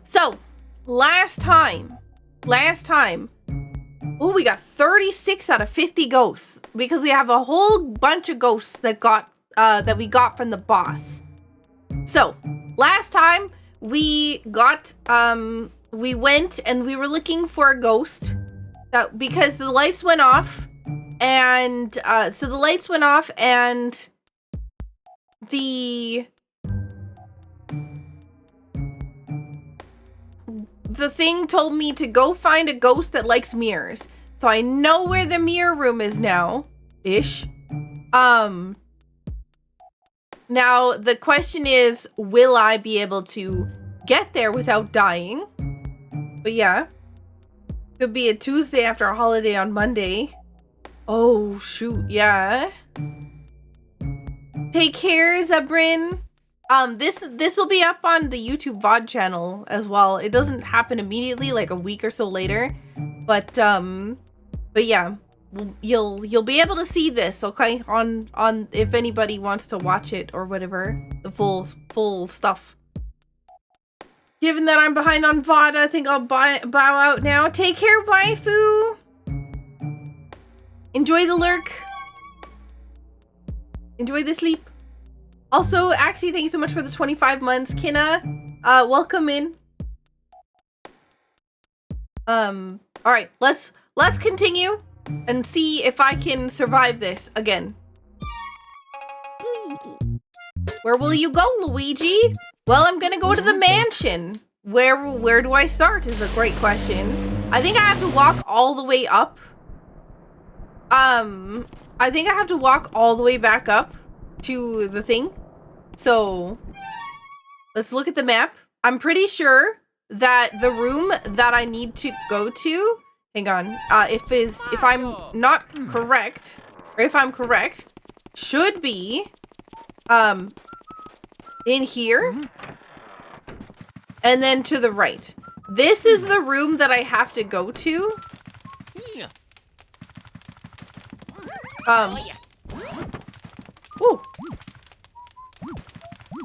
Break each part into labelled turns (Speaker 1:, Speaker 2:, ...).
Speaker 1: So, last time, oh, we got 36 out of 50 ghosts because we have a whole bunch of ghosts that we got from the boss. So, last time we got, we went and we were looking for a ghost because the lights went off, and, so the lights went off and the thing told me to go find a ghost that likes mirrors. So I know where the mirror room is now, ish. Now the question is, will I be able to get there without dying? But yeah. Could be a Tuesday after a holiday on Monday. Oh, shoot, yeah. Take care, Zebrin. This will be up on the YouTube VOD channel as well. It doesn't happen immediately, like a week or so later. But yeah. You'll be able to see this, okay? On if anybody wants to watch it or whatever. The full stuff. Given that I'm behind on VOD, I think I'll bow out now. Take care, waifu! Enjoy the lurk. Enjoy the sleep. Also, Axie, thank you so much for the 25 months. Kina, welcome in. Alright, let's continue and see if I can survive this again. Where will you go, Luigi? Well, I'm gonna go to the mansion. Where do I start is a great question. I think I have to walk all the way up. I think I have to walk all the way back up to the thing. So let's look at the map. I'm pretty sure that the room that I need to go to, hang on, if I'm not correct, or if I'm correct, should be in here and then to the right. This is the room that I have to go to. Ooh.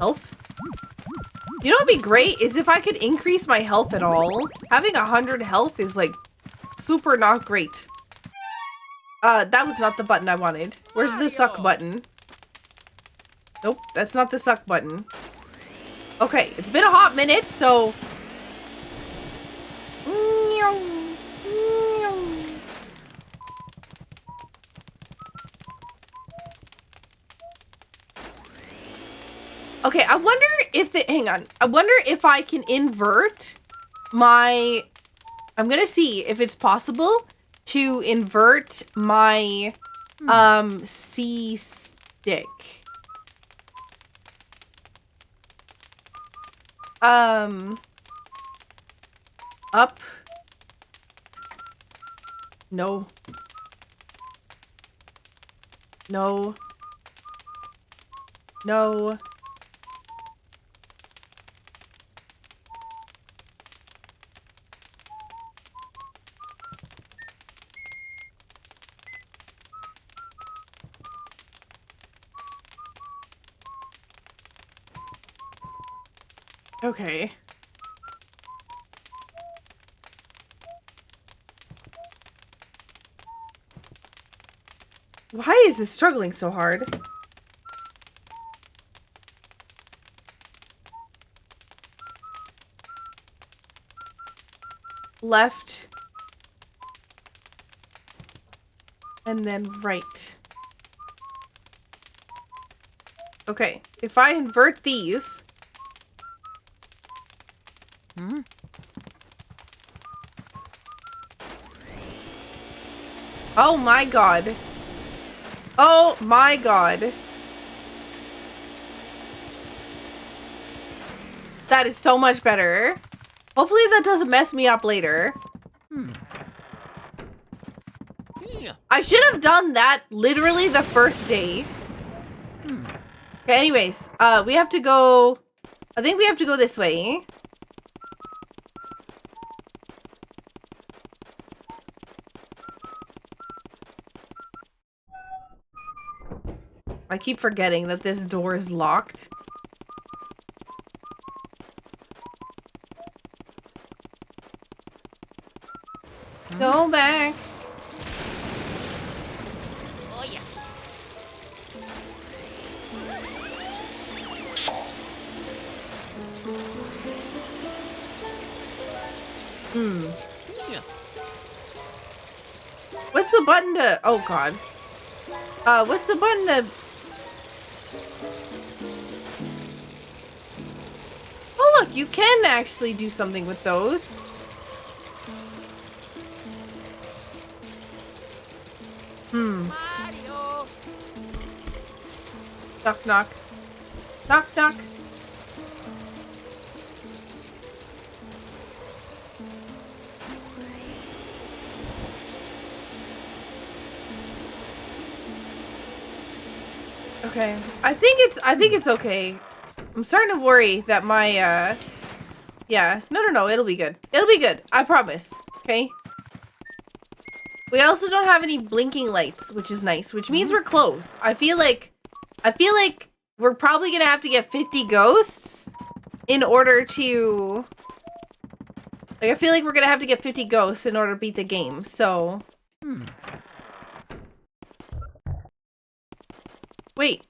Speaker 1: Health. You know what'd be great is if I could increase my health at all. Having 100 health is like super not great. That was not the button I wanted. Where's the suck button? Nope, that's not the suck button. Okay, it's been a hot minute, so... Okay, I wonder if hang on. I wonder if I can invert my... I'm gonna see if it's possible to invert my, C stick. Up. No. No. No. Okay. Why is this struggling so hard? Left. And then right. Okay, if I invert these... Oh my god. Oh my god. That is so much better. Hopefully that doesn't mess me up later. I should have done that literally the first day. Okay, anyways, we have to go... I think we have to go this way. I keep forgetting that this door is locked. Go back.
Speaker 2: Oh yeah. Yeah.
Speaker 1: What's the button to... Oh, God. What's the button to... Oh, look, you can actually do something with those.
Speaker 2: Mario.
Speaker 1: Knock, knock. Knock, knock. Okay. I think it's okay. I'm starting to worry that my yeah. No, it'll be good. It'll be good. I promise. Okay? We also don't have any blinking lights, which is nice, which means we're close. I feel like we're probably going to have to get 50 ghosts in order to like I feel like we're going to have to get 50 ghosts in order to beat the game. So wait.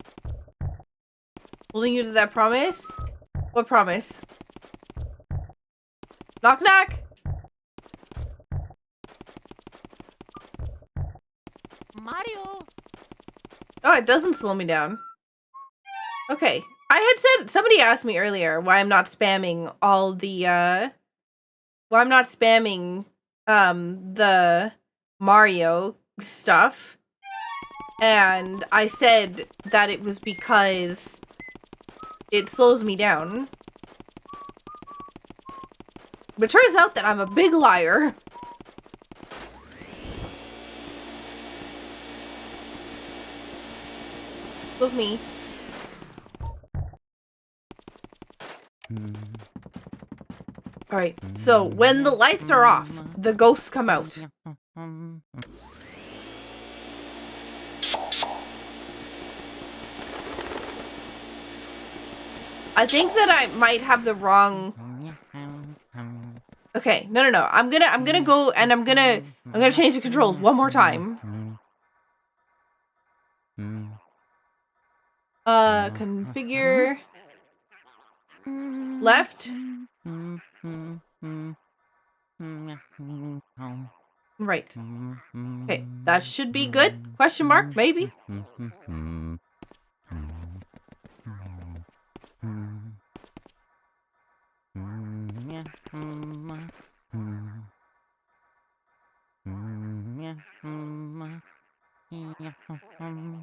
Speaker 1: Holding you to that promise? What promise? Knock, knock.
Speaker 2: Mario.
Speaker 1: Oh, it doesn't slow me down. Okay. I had said, somebody asked me earlier why I'm not spamming all the, why I'm not spamming, the Mario stuff. And I said that it was because it slows me down. But it turns out that I'm a big liar. It was me. Alright, so when the lights are off, the ghosts come out. I think that I might have the wrong... Okay, no. I'm gonna go and I'm gonna change the controls one more time. Configure left. Right. Okay, that should be good. Question mark, maybe.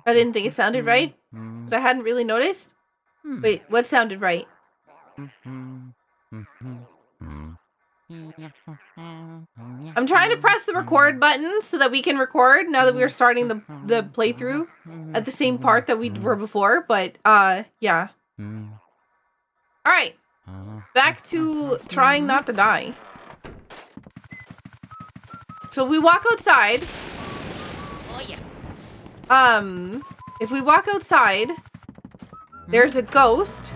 Speaker 1: I didn't think it sounded right, but I hadn't really noticed. Wait, what sounded right? I'm trying to press the record button so that we can record now that we are starting the playthrough at the same part that we were before, but yeah. Alright. Back to trying not to die. So if we walk outside.
Speaker 2: Oh yeah.
Speaker 1: If we walk outside, there's a ghost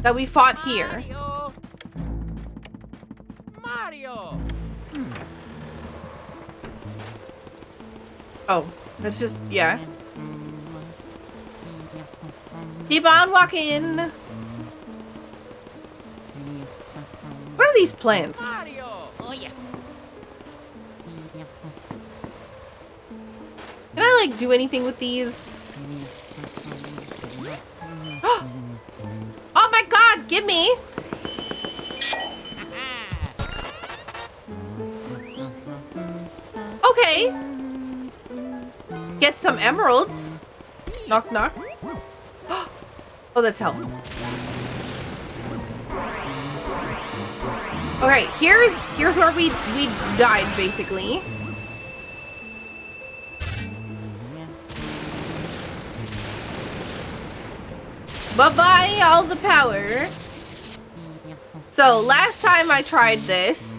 Speaker 1: that we fought here.
Speaker 2: Mario.
Speaker 1: Oh, that's just, yeah. Keep on walking. What are these plants?
Speaker 2: Mario. Oh yeah.
Speaker 1: Can I, like, do anything with these? Oh my god, give me! Okay. Get some emeralds. Knock, knock. Oh, that's health. Okay, here's where we died, basically. Bye-bye, all the power. So, last time I tried this,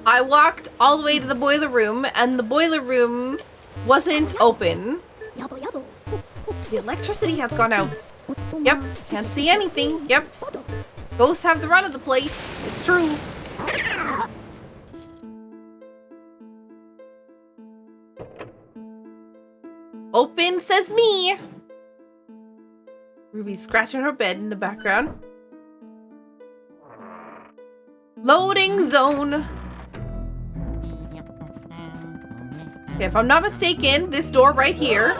Speaker 1: I walked all the way to the boiler room, and the boiler room wasn't open. The electricity has gone out. Yep, can't see anything. Yep. Ghosts have the run of the place. It's true. Open says me. Ruby's scratching her bed in the background. Loading zone. Okay, if I'm not mistaken, this door right here.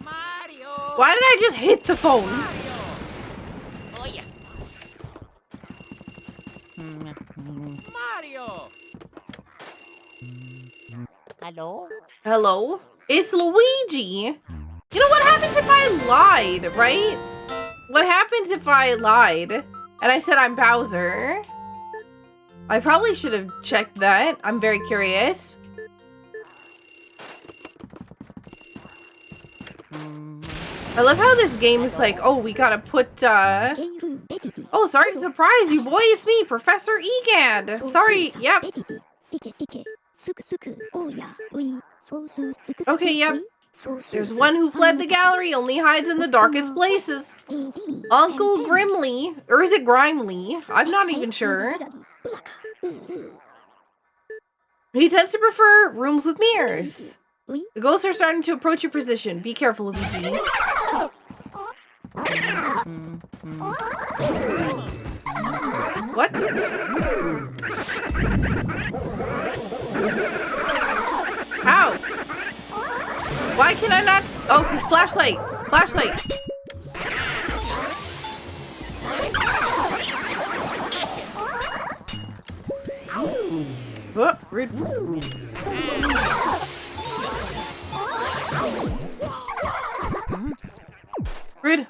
Speaker 2: Mario.
Speaker 1: Why did I just hit the phone?
Speaker 2: Mario. Oh yeah. Mario. Hello?
Speaker 1: Hello? It's Luigi. You know what happens if I lied, right? What happens if I lied and I said I'm Bowser? I probably should have checked that. I'm very curious. I love how this game is like, oh, we gotta put, oh, sorry to surprise you, boy. It's me, Professor Egad. Sorry, yep. Okay, yep. There's one who fled the gallery, only hides in the darkest places. Uncle Grimly, or is it Grimly? I'm not even sure. He tends to prefer rooms with mirrors. The ghosts are starting to approach your position. Be careful, Luigi. What? How? Why can I not? Oh, because flashlight. Flashlight. Oh, rude. Rude.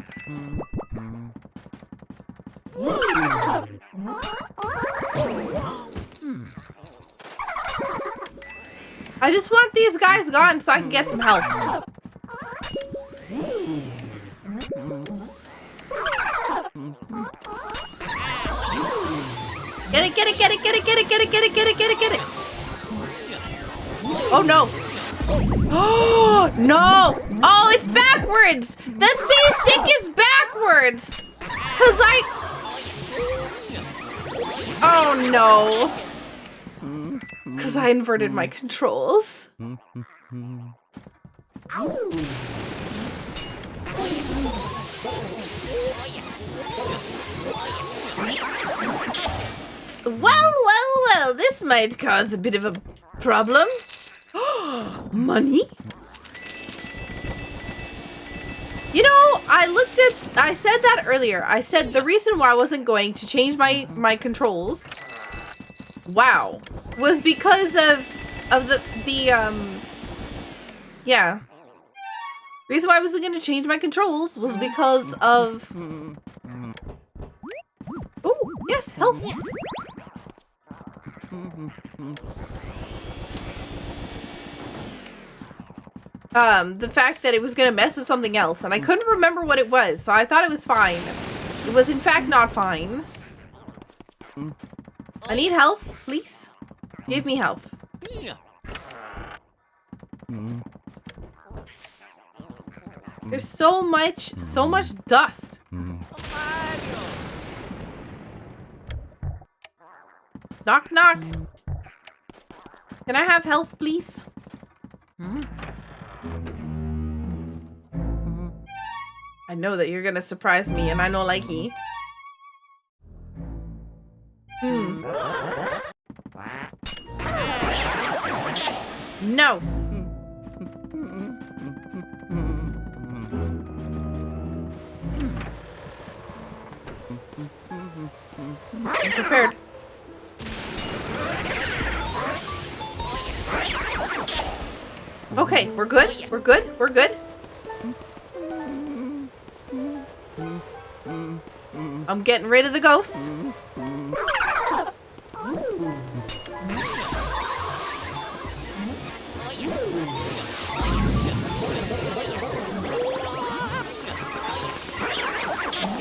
Speaker 1: I just want these guys gone so I can get some help. Get it, get it, get it, get it, get it, get it, get it, get it, get it, get it. Oh no. Oh no. Oh, it's backwards. The save stick is backwards. Cause oh no. Cause I inverted my controls. Well, this might cause a bit of a problem. Money? You know, I said that earlier. I said the reason why I wasn't going to change my controls, wow, was because of the yeah. Reason why I wasn't going to change my controls was because of, oh, yes, health. The fact that it was going to mess with something else, and I couldn't remember what it was, so I thought it was fine. It was in fact not fine. I need health, please. Give me health. There's so much dust. Knock, knock. Can I have health, please? I know that you're gonna surprise me, and I know likey. No. I'm prepared. Okay, we're good. We're good. We're good. I'm getting rid of the ghosts.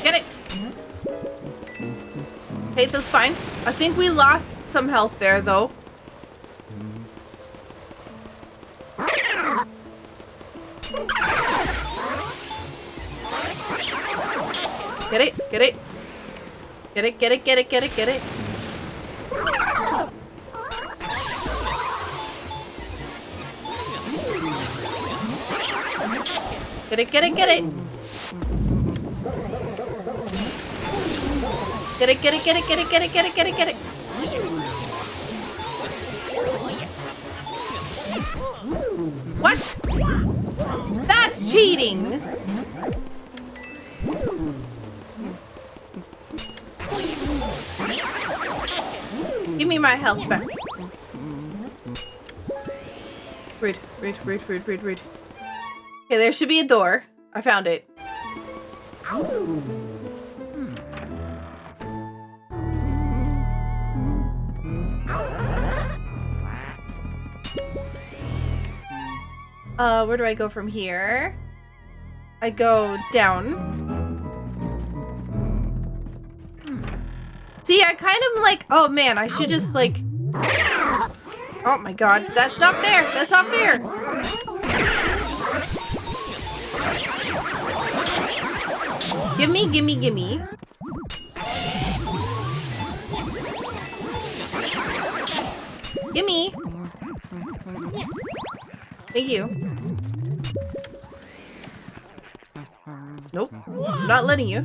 Speaker 1: Get it. Okay, that's fine. I think we lost some health there, though. Get it, get it. Get it, get it, get it, get it, get it. Get it, get it, get it. Get it, get it, get it, get it, get it, get it, get it, get it. What? That's cheating. Give me my health back. Rude. Okay, there should be a door. I found it. Where do I go from here? I go down. See, I kind of like, oh man, I should just like, oh my god, that's not fair, that's not fair. Gimme, gimme, gimme. Gimme. Thank you. Nope, I'm not letting you.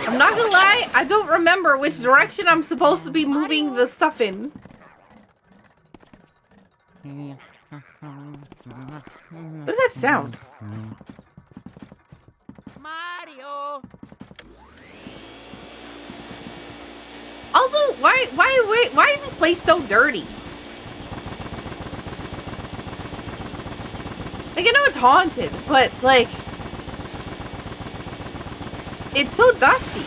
Speaker 1: I'm not gonna lie, I don't remember which direction I'm supposed to be moving the stuff in. What does that sound?
Speaker 2: Mario.
Speaker 1: Also, why is this place so dirty? Like, I know it's haunted, but like, it's so dusty.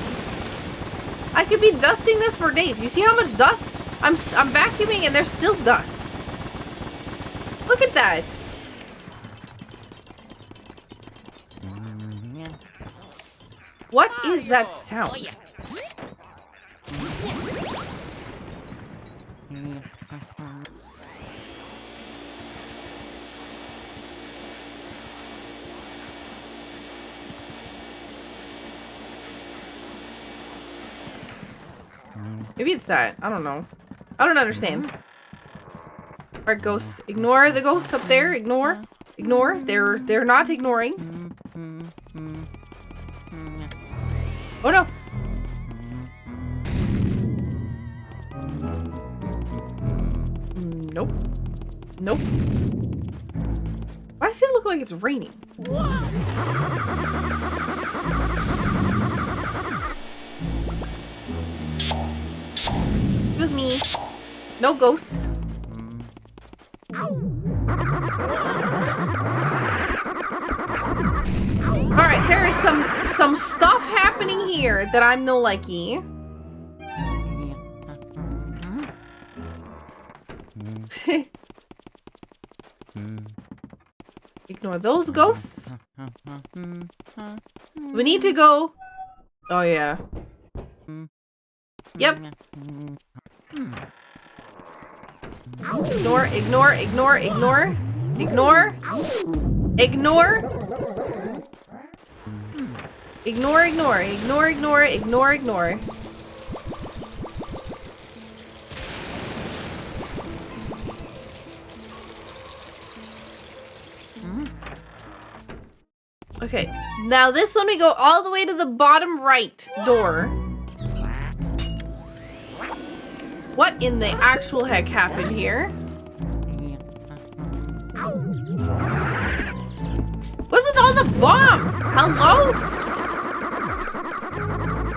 Speaker 1: I could be dusting this for days. You see how much dust? I'm vacuuming and there's still dust. Look at that. What is that sound? Maybe it's that. I don't know. I don't understand. Alright, ghosts. Ignore the ghosts up there. Ignore. Ignore. They're not ignoring. Oh no. Nope. Nope. Why does it look like it's raining? It was me. No ghosts. Alright, there is some stuff happening here that I'm no likey. Ignore those ghosts. We need to go. Oh yeah. Yep. Ignore, ignore, ignore, ignore, ignore, ignore, ignore, ignore, ignore, ignore, ignore, ignore. Okay, now this one we go all the way to the bottom right door. What in the actual heck happened here? What's with all the bombs? Hello?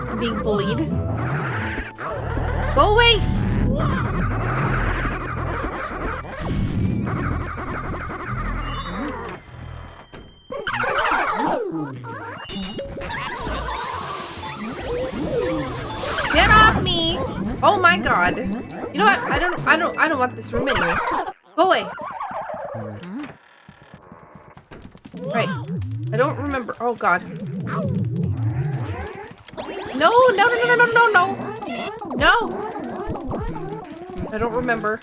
Speaker 1: I'm being bullied. Go away! Get off me! Oh my god. You know what? I don't want this room anyways. Go away. Right. I don't remember. Oh god. No, no, no, no, no, no, no, no. I don't remember.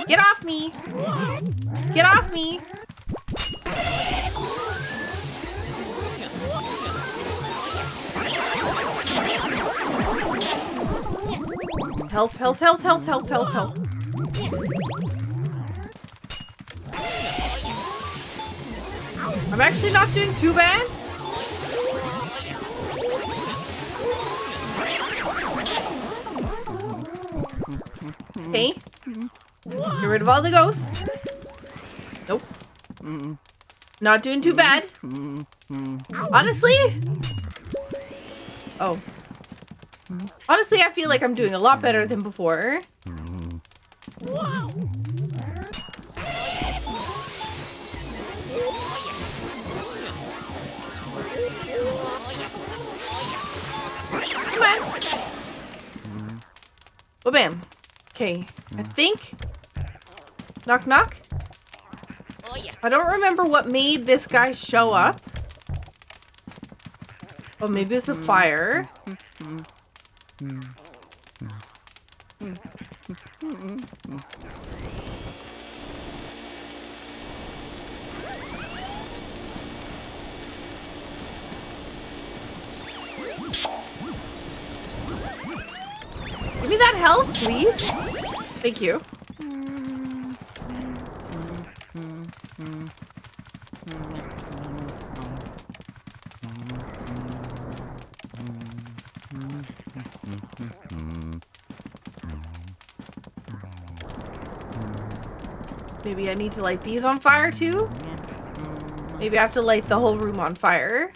Speaker 1: Get off me. Get off me. health, health, health, health, health, health, health. I'm actually not doing too bad. Okay. Get rid of all the ghosts. Nope. Not doing too bad. Honestly? Oh. Honestly, I feel like I'm doing a lot better than before. Come on. Oh, bam. Okay. I think... Knock, knock. I don't remember what made this guy show up. Oh, maybe it was the fire. Give me that health, please. Thank you. Maybe I need to light these on fire too? Maybe I have to light the whole room on fire.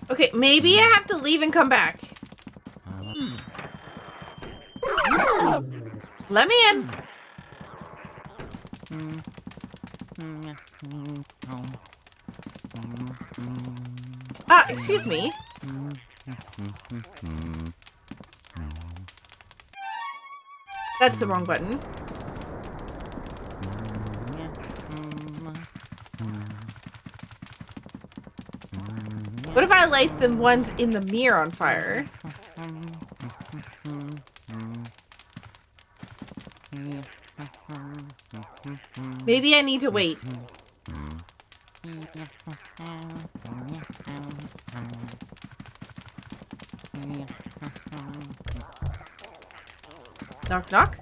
Speaker 1: Okay, maybe I have to leave and come back. Let me in. Ah, excuse me. That's the wrong button. What if I light the ones in the mirror on fire? Maybe I need to wait. Knock, knock.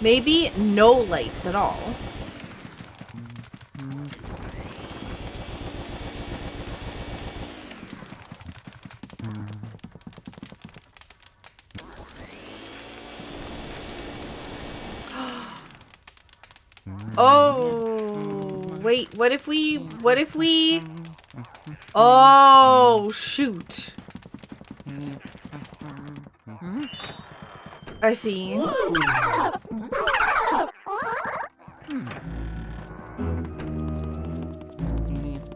Speaker 1: Maybe no lights at all. Oh, wait, what if we, oh, shoot. I see.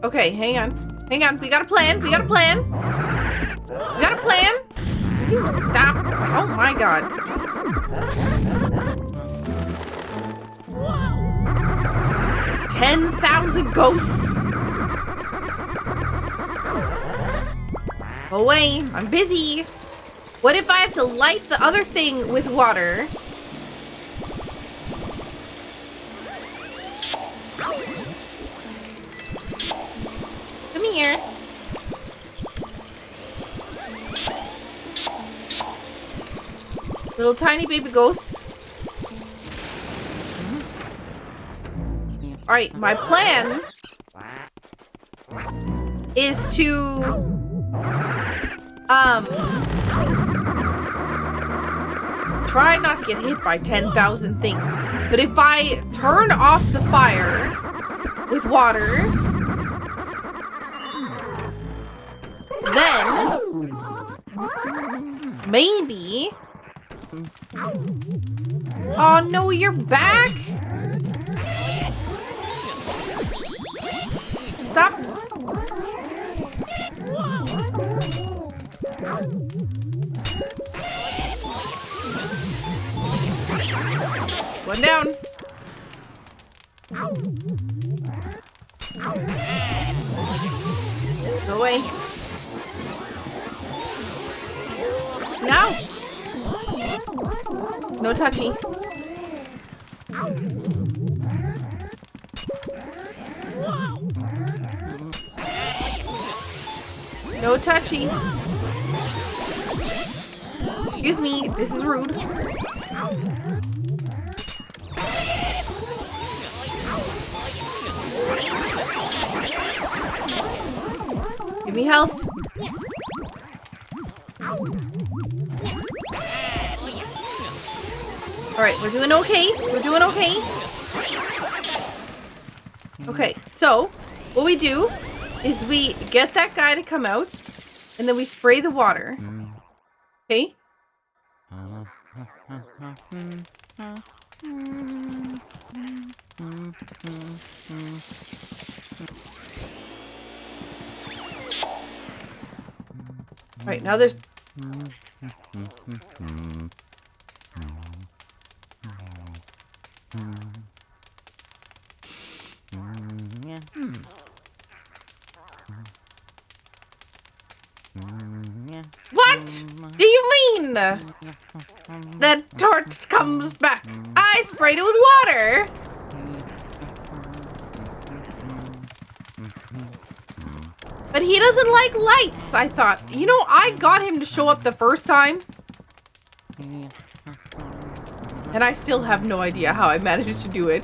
Speaker 1: Okay, hang on. Hang on, we got a plan, we got a plan. We got a plan. You stop. Oh my god. 10,000 ghosts. Go away, I'm busy. What if I have to light the other thing with water? Come here. Little tiny baby ghosts. Alright, my plan is to try not to get hit by 10,000 things. But if I turn off the fire with water, then maybe... Oh no, you're back? Stop One down. Go away. No. No touchy. No touchy. Excuse me, this is rude. Give me health. Alright, we're doing okay. We're doing okay. Okay, so what we do is we get that guy to come out and then we spray the water. Okay? Alright, now there's... What do you mean? That torch comes back. I sprayed it with water. But he doesn't like lights, I thought. You know, I got him to show up the first time. And I still have no idea how I managed to do it.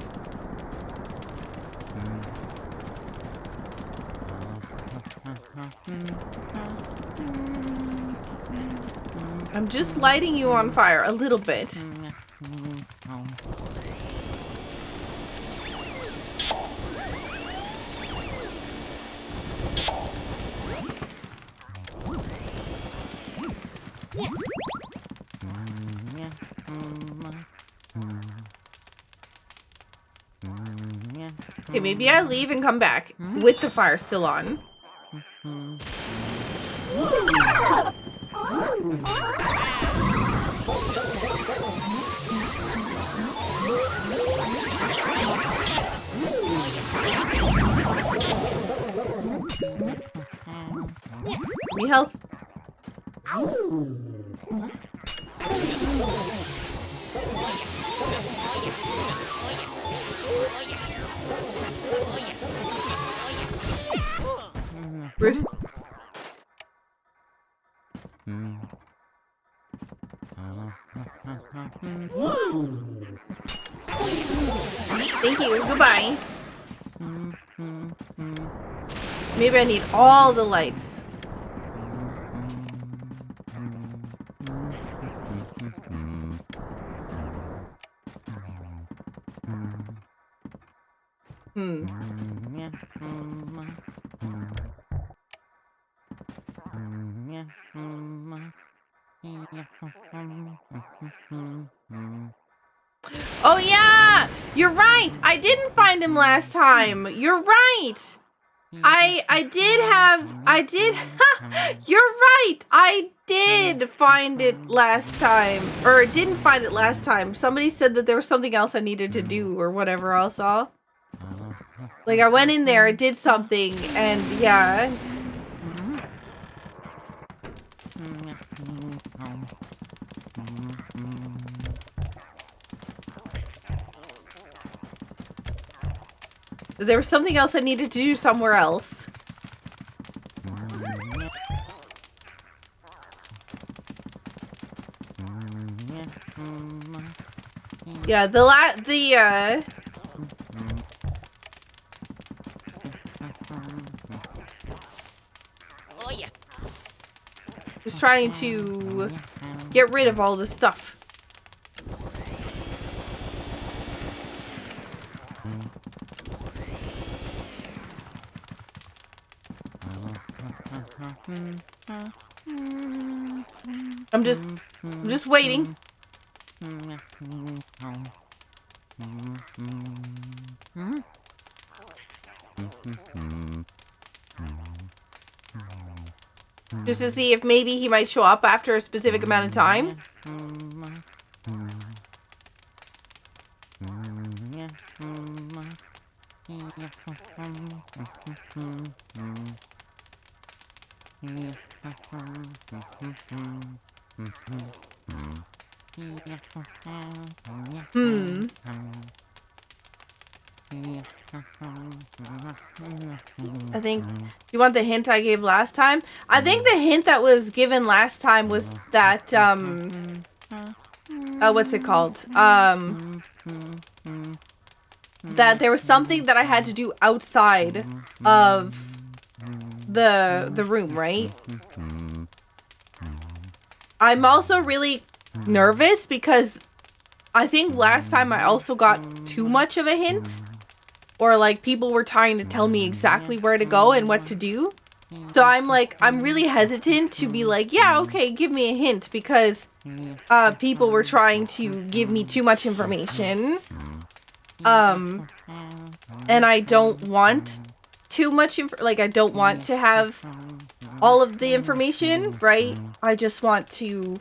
Speaker 1: I'm just lighting you on fire a little bit. Okay, maybe I leave and come back with the fire still on. Give me health. Rude. Thank you. Goodbye. Maybe I need all the lights. Oh yeah! You're right! I didn't find him last time! You're right! I did you're right! I did find it last time. Or didn't find it last time. Somebody said that there was something else I needed to do or whatever I saw. Like I went in there, I did something, and yeah. There was something else I needed to do somewhere else. Yeah,
Speaker 2: Oh yeah.
Speaker 1: just trying to get rid of all the stuff. I'm just waiting. Just to see if maybe he might show up after a specific amount of time. Hmm. I think, you want the hint I gave last time? I think the hint that was given last time was that, what's it called? That there was something that I had to do outside of the room, right? I'm also really nervous because I think last time I also got too much of a hint. Or like people were trying to tell me exactly where to go and what to do. So I'm really hesitant to be like, yeah, okay, give me a hint, because people were trying to give me too much information. And I don't want too much I don't want to have all of the information, right? I just want to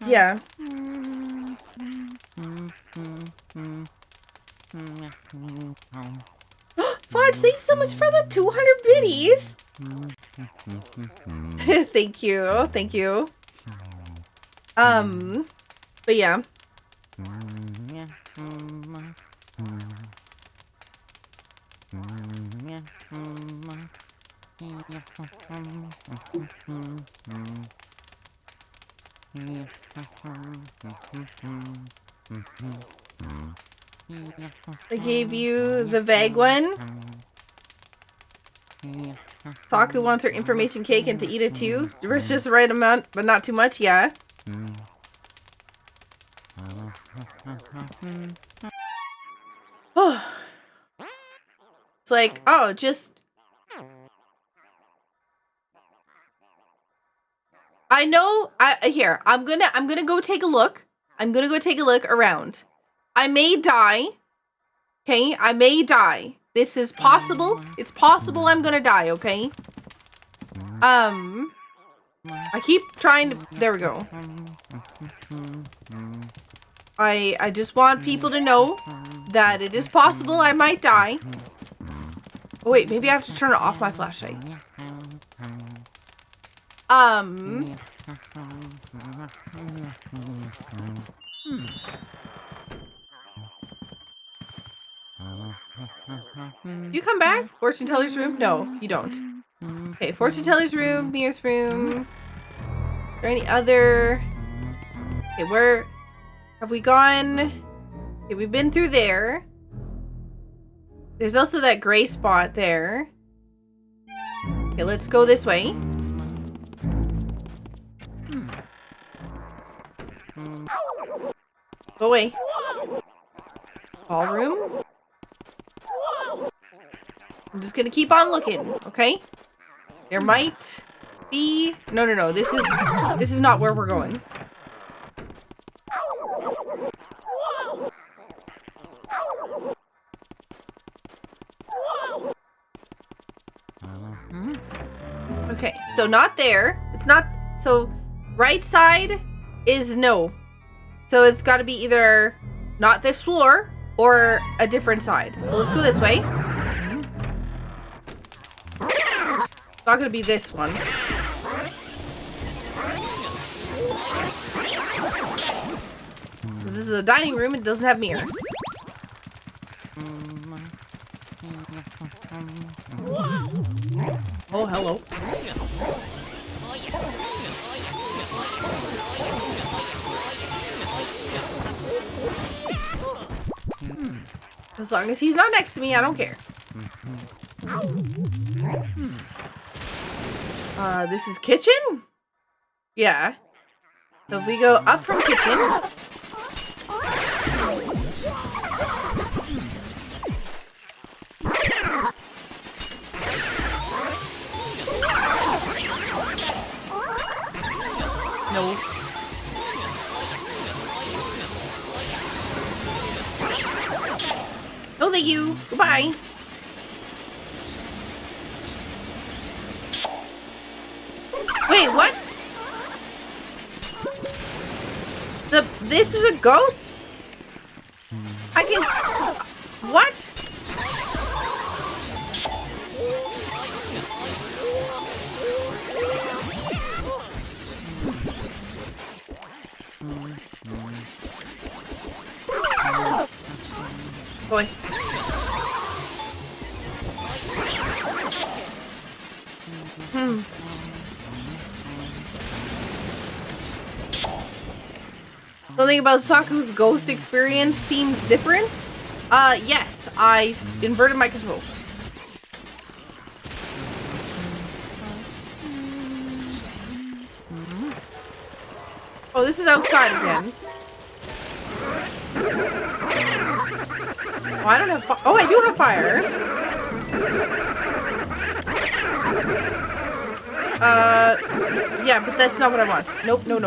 Speaker 1: yeah. Fudge, thanks so much for the 200 biddies. Thank you. Thank you. But yeah. I gave you the vague one. Taku wants her information cake and to eat it too. It's just the right amount, but not too much, yeah. Oh. It's like, oh, just... I know, here, I'm gonna go take a look. I'm gonna go take a look around. I may die. Okay, I may die. This is possible. It's possible I'm gonna die, okay? I keep trying to... There we go. I just want people to know that it is possible I might die. Oh, wait, maybe I have to turn off my flashlight. You come back? Fortune teller's room? No, you don't. Okay, fortune teller's room, Mir's room. Is there any other... Okay, where have we gone? Okay, we've been through there. There's also that gray spot there. Okay, let's go this way. Go away. Ballroom? I'm just gonna keep on looking, okay? There might be... No. This is not where we're going. Okay, so not there. It's not... So, right side is no. So it's got to be either not this floor or a different side. So let's go this way. It's not going to be this one. This is a dining room. It doesn't have mirrors. Oh, hello. As long as he's not next to me, I don't care. This is kitchen? Yeah. So if we go up from kitchen. No. Oh, thank you. Goodbye. Wait, what? This is a ghost? attacking. What? Going. Something about Saku's ghost experience seems different. Yes, I inverted my controls. Oh, this is outside again. Oh, I don't have fire. Oh, I do have fire. Yeah, but that's not what I want. Nope, no.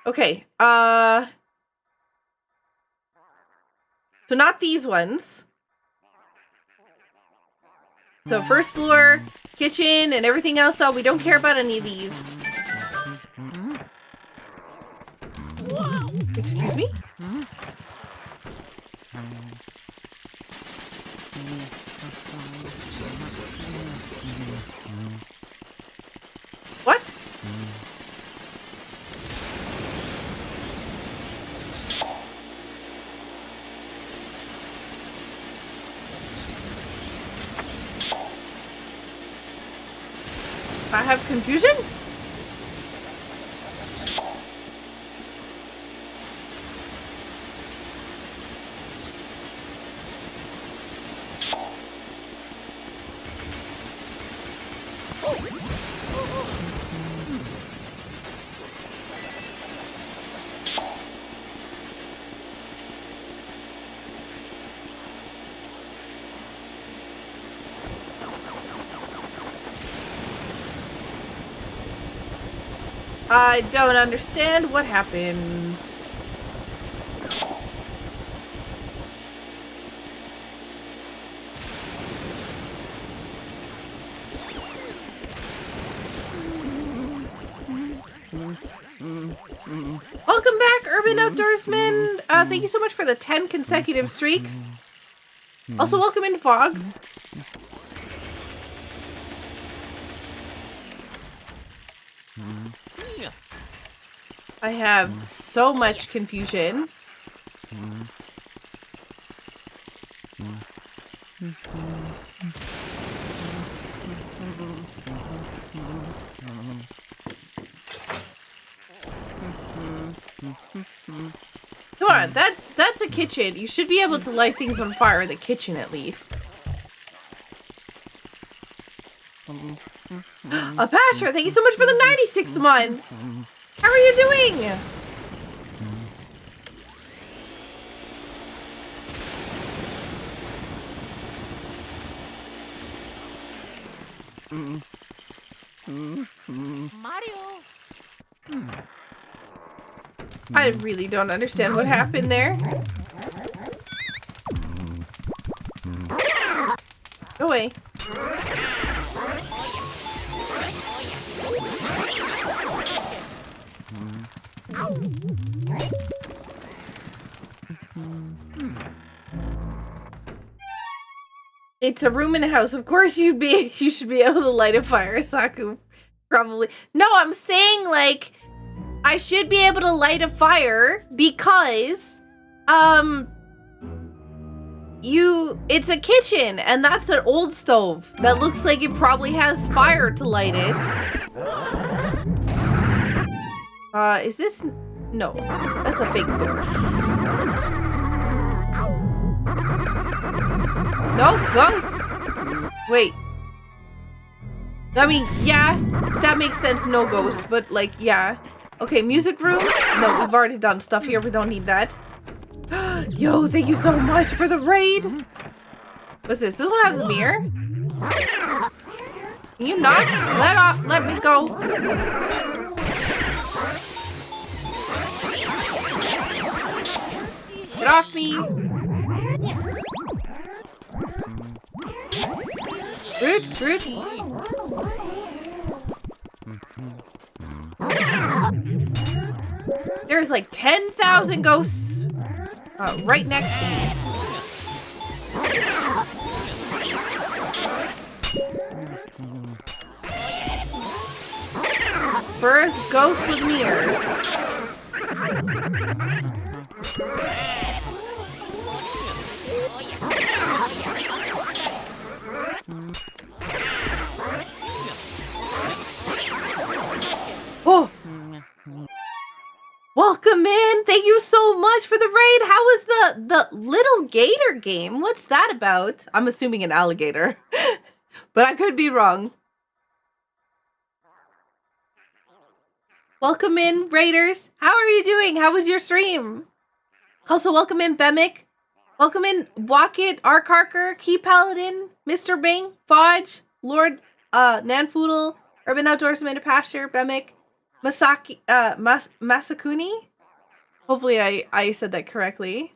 Speaker 1: Okay, so not these ones. So first floor, kitchen, and everything else, we don't care about any of these. Excuse me? What? I have confusion? I don't understand what happened. Welcome back, Urban Outdoorsman. Thank you so much for the 10 consecutive streaks. Also, welcome in, Fogs. I have so much confusion. Come on, that's a kitchen. You should be able to light things on fire in the kitchen at least. Apasher, thank you so much for the 96 months. How are you doing?
Speaker 2: Mario.
Speaker 1: I really don't understand what happened there. Go away. It's a room in a house. Of course you should be able to light a fire, Saku. Probably. No, I'm saying like I should be able to light a fire because it's a kitchen and that's an old stove that looks like it probably has fire to light it. Is this? No, that's a fake door. No ghosts. Wait. I mean, yeah, that makes sense. No ghosts, but like, yeah. Okay, music room. No, we've already done stuff here. We don't need that. Yo, thank you so much for the raid. What's this? This one has a mirror. Can you not? Let me go. Get off me. Rude. There's like 10,000 ghosts. right next to me. First, ghost with mirrors. Oh! Welcome in! Thank you so much for the raid! How was the little gator game? What's that about? I'm assuming an alligator. But I could be wrong. Welcome in, raiders! How are you doing? How was your stream? Also, welcome in, Bemic. Welcome in, Walkit, Arkharker, Key Paladin, Mr. Bing, Fodge, Lord Nanfoodle, Urban Outdoorsman to Pasture, Bemic, Masakuni. Hopefully I said that correctly.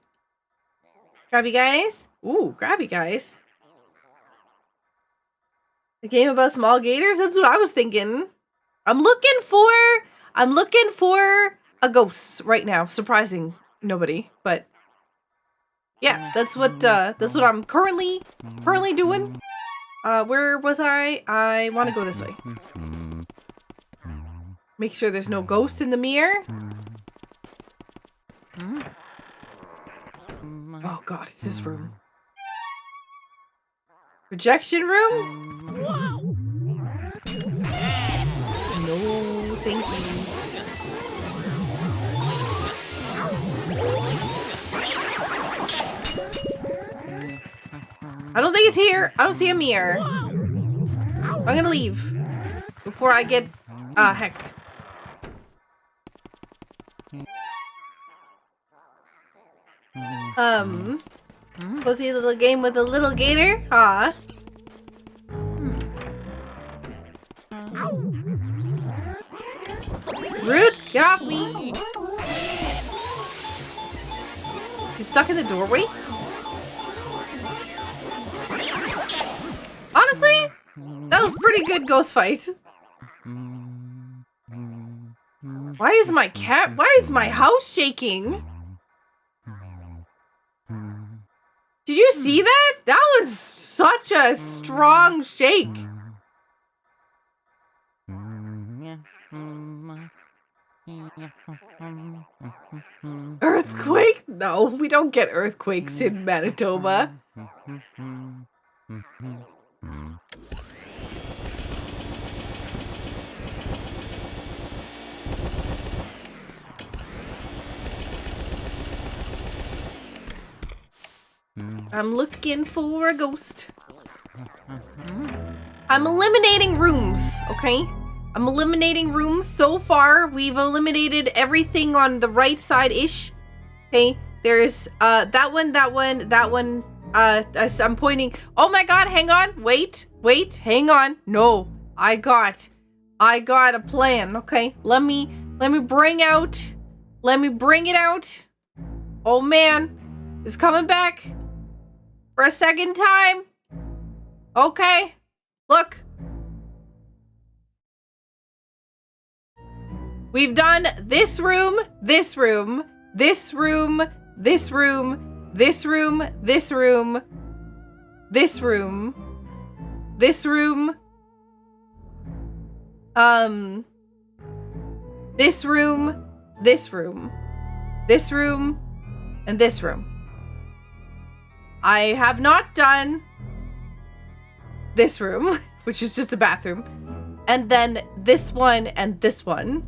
Speaker 1: Grabby guys. Ooh, grabby guys. A game about small gators? That's what I was thinking. I'm looking for a ghost right now. Surprising nobody, but yeah, that's what I'm currently doing. Where was I? I want to go this way. Make sure there's no ghost in the mirror. Oh god, it's this room. Projection room? No, thank you. I don't think it's here. I don't see a mirror. I'm gonna leave before I get hecked. Was he a little game with a little gator? Aw. Rude, get off me. He's stuck in the doorway? Honestly, that was pretty good ghost fight. Why is my house shaking? Did you see that? That was such a strong shake. Earthquake? No, we don't get earthquakes in Manitoba. I'm looking for a ghost. I'm eliminating rooms, okay? I'm eliminating rooms. So far, we've eliminated everything on the right side-ish. Okay, there's that one. I'm pointing. Oh my god, hang on. Wait, hang on. No, I got a plan, okay? Let me bring it out. Oh man, it's coming back for a second time. Okay, look. We've done this room, this room, this room, this room, this room, this room, this room, this room, this room, this room, this room, and this room. I have not done this room, which is just a bathroom, and then this one and this one.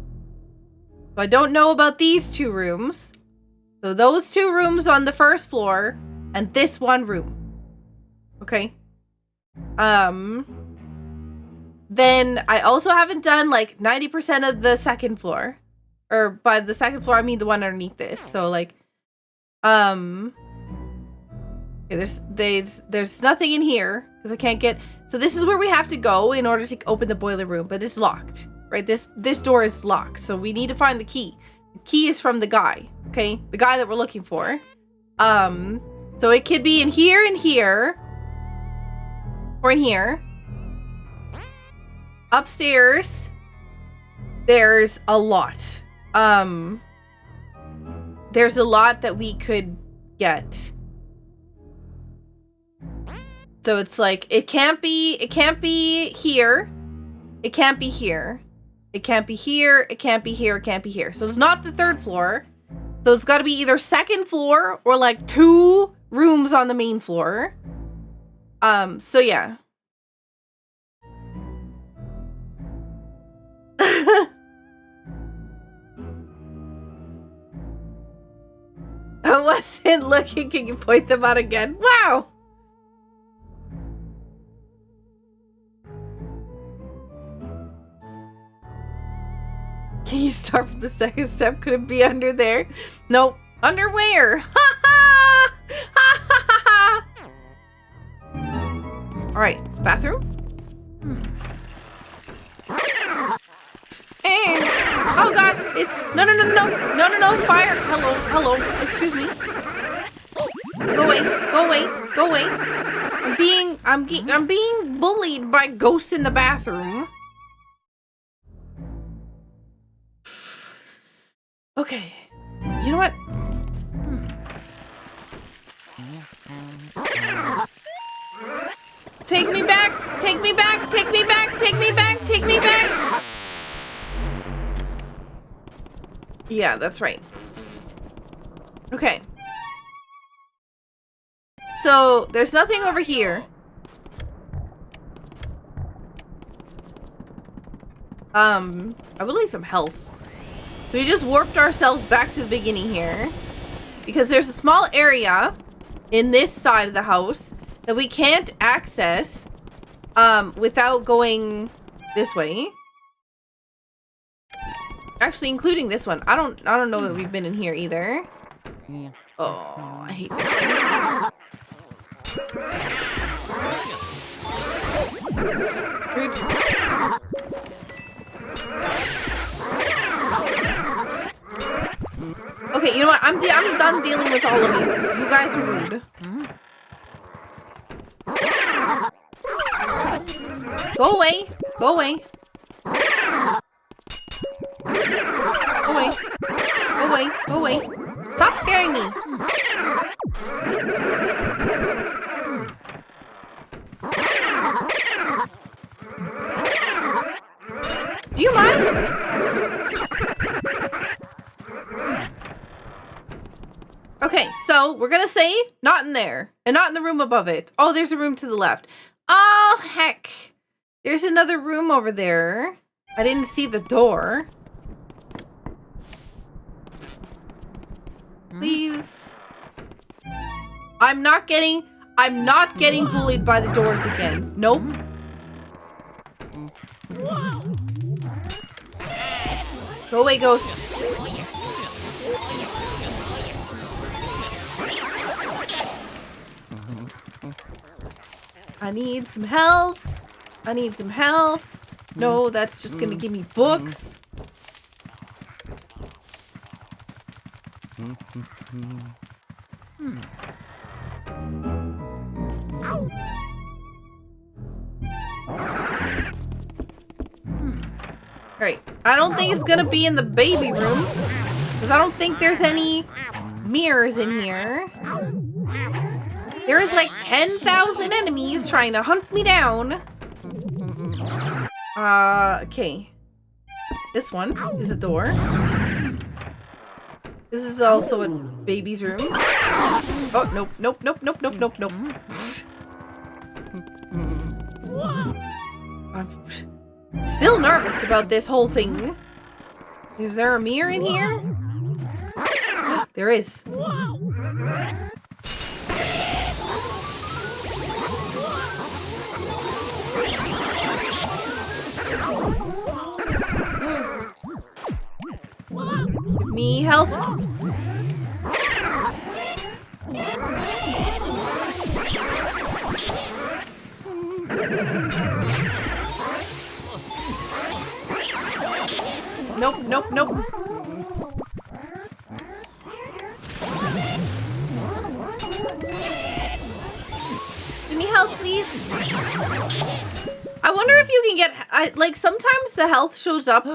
Speaker 1: So I don't know about these two rooms. So those two rooms on the first floor and this one room. Okay. Then I also haven't done like 90% of the second floor. Or by the second floor, I mean the one underneath this. So like, okay, there's nothing in here because I can't get. So this is where we have to go in order to open the boiler room, but it's locked, right? This door is locked, so we need to find the key. The key is from the guy, okay? The guy that we're looking for. So it could be in here, or in here. Upstairs, there's a lot. There's a lot that we could yet. So it's like, it can't be here. It can't be here. It can't be here. It can't be here. It can't be here. So it's not the 3rd floor. So it's got to be either 2nd floor or like 2 rooms on the main floor. So yeah. I wasn't looking. Can you point them out again? Wow. Can you start from the 2nd step? Could it be under there? Nope. Under where? Ha ha! Ha ha ha! Alright, bathroom? And oh god, it's no, fire. Hello, excuse me. Go away. I'm being bullied by ghosts in the bathroom. Okay. You know what? Take me back! Yeah, that's right. Okay. So, there's nothing over here. I would like some health. So we just warped ourselves back to the beginning here. Because there's a small area in this side of the house that we can't access without going this way. Actually, including this one. I don't know that we've been in here either. Oh, I hate this one. Okay, you know what? I'm done dealing with all of you. You guys are rude. Go away. Go away. Stop scaring me. Do you mind? Okay, so we're gonna say not in there and not in the room above it. Oh, there's a room to the left. Oh, heck. There's another room over there. I didn't see the door. Please. I'm not getting bullied by the doors again. Nope. Go away, ghost. I need some health. No, that's just gonna give me books. Alright, I don't think it's gonna be in the baby room, because I don't think there's any mirrors in here. There is like 10,000 enemies trying to hunt me down. Okay. This one is a door. This is also a baby's room. Oh, nope. I'm still nervous about this whole thing. Is there a mirror in here? There is. Give me health. Nope. Give me health, please. I wonder if you can get, like, sometimes the health shows up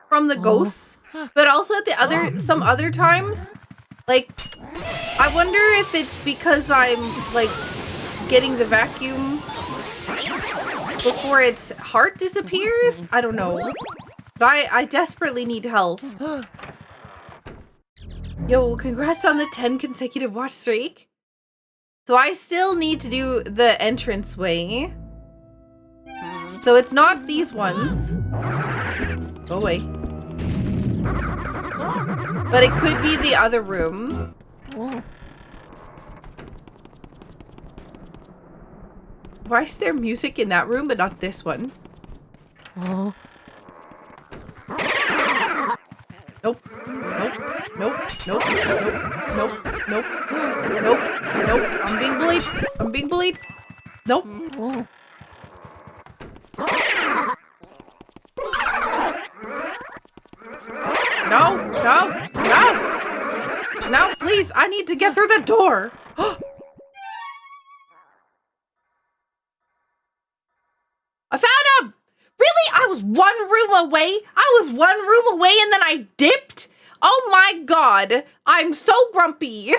Speaker 1: from the ghosts, but also at some other times, like, I wonder if it's because I'm, like, getting the vacuum before its heart disappears? I don't know. But I desperately need health. Yo, congrats on the 10 consecutive watch streak. So I still need to do the entranceway. So it's not these ones. Go away. But it could be the other room. Why is there music in that room but not this one? Nope. Nope. Nope. Nope. Nope. Nope. Nope. Nope. I'm being bullied. I'm being bullied. Nope. No. No. No. No, please. I need to get through the door. I found him! Really? I was one room away? I was one room away and then I dipped? Oh my god. I'm so grumpy.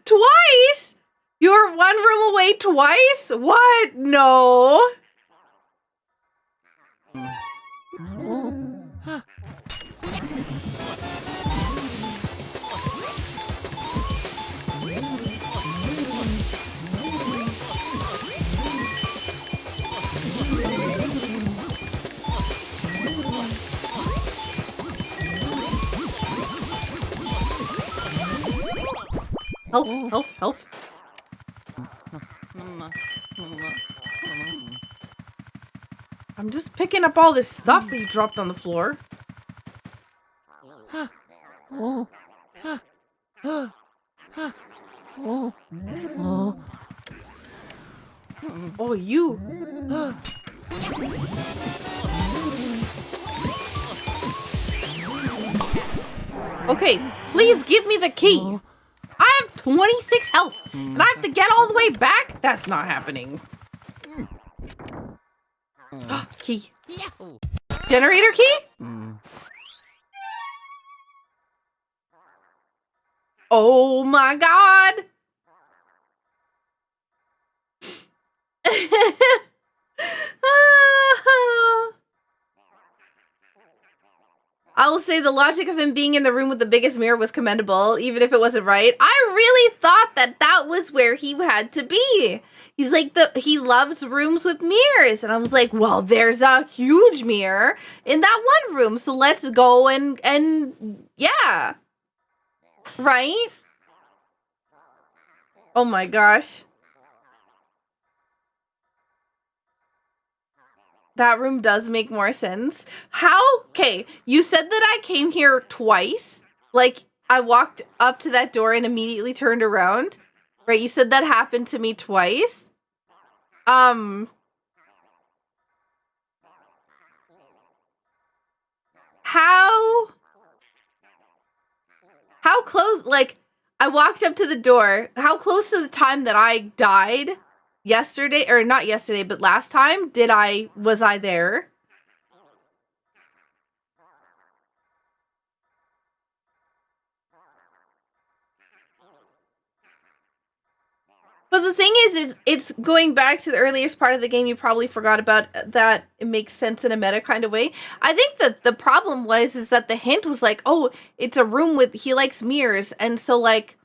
Speaker 1: Twice? You were one room away twice? What? No. Health. I'm just picking up all this stuff that you dropped on the floor. Oh, you. Okay, please give me the key. I have 26 health, and I have to get all the way back? That's not happening. Key. Generator key? Oh my god! I will say the logic of him being in the room with the biggest mirror was commendable, even if it wasn't right. I really thought that that was where he had to be. He's like, he loves rooms with mirrors. And I was like, well, there's a huge mirror in that one room. So let's go and yeah. Right? Oh my gosh. That room does make more sense. How? Okay, you said that I came here twice. Like, I walked up to that door and immediately turned around. Right, you said that happened to me twice. How close, like, I walked up to the door. How close to the time that I died yesterday, or not yesterday, but last time, was I there? But the thing is it's going back to the earliest part of the game you probably forgot about that it makes sense in a meta kind of way. I think that the problem is that the hint was like, oh, it's a room with, he likes mirrors. And so like,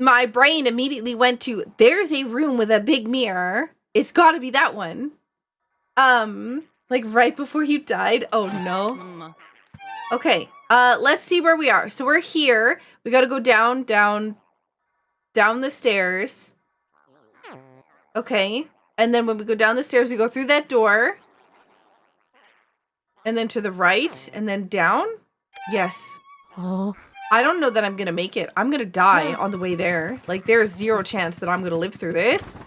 Speaker 1: my brain immediately went to, there's a room with a big mirror. It's gotta be that one. Like right before you died. Oh no. Okay, let's see where we are. So we're here. We gotta go down the stairs. Okay. And then when we go down the stairs, we go through that door. And then to the right. And then down. Yes. Oh. I don't know that I'm gonna make it. I'm gonna die on the way there. Like, there's zero chance that I'm gonna live through this.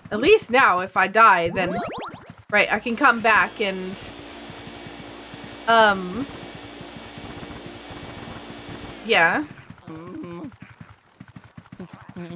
Speaker 1: At least now, if I die, then... Right, I can come back and... Yeah. Go,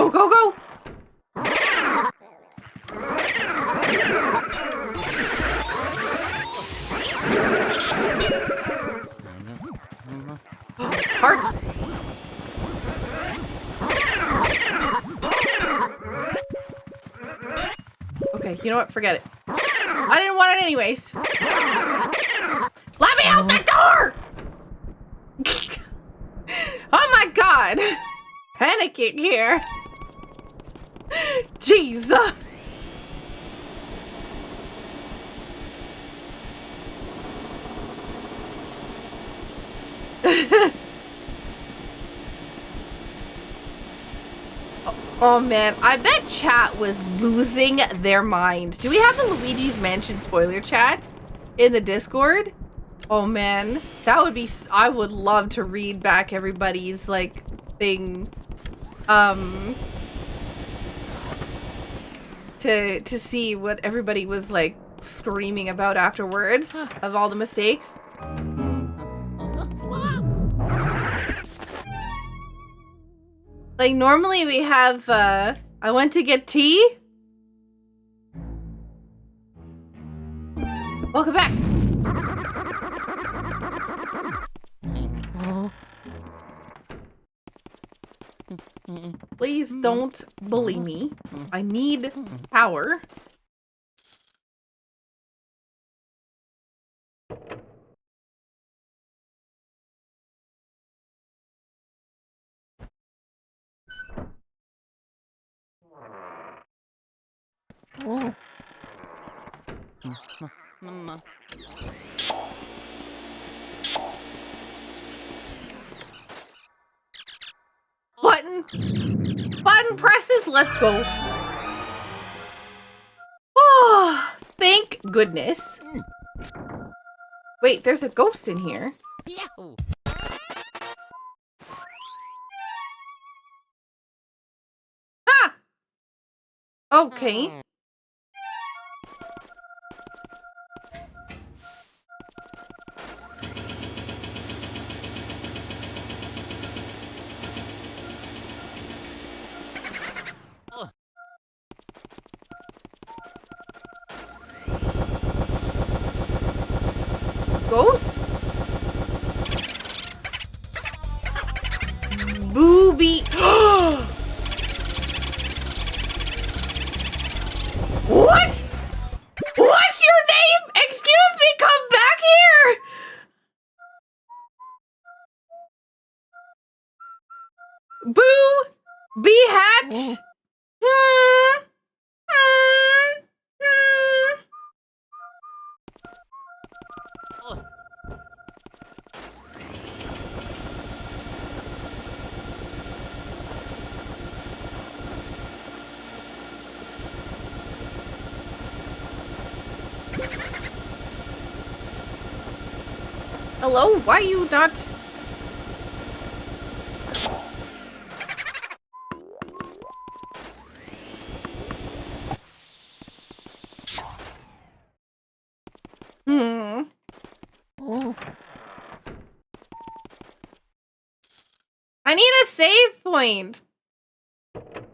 Speaker 1: go, go! Hearts! Okay, you know what? Forget it. I didn't want it anyways. Let me out the door! Oh my god! Panicking here. Jeez. Oh man, I bet chat was losing their mind. Do we have a Luigi's Mansion spoiler chat in the Discord? Oh man, that would be, I would love to read back everybody's like thing. To see what everybody was like screaming about afterwards of all the mistakes. Like normally we have I went to get tea. Welcome back. Please don't bully me. I need power. Button presses, let's go. Oh, thank goodness. Wait, there's a ghost in here.
Speaker 2: Yahoo!
Speaker 1: Ah! Okay. Ghost? Booby. What? What's your name? Excuse me, come back here. Boo. Bee hatch. Hello? Why you not? I need a save point.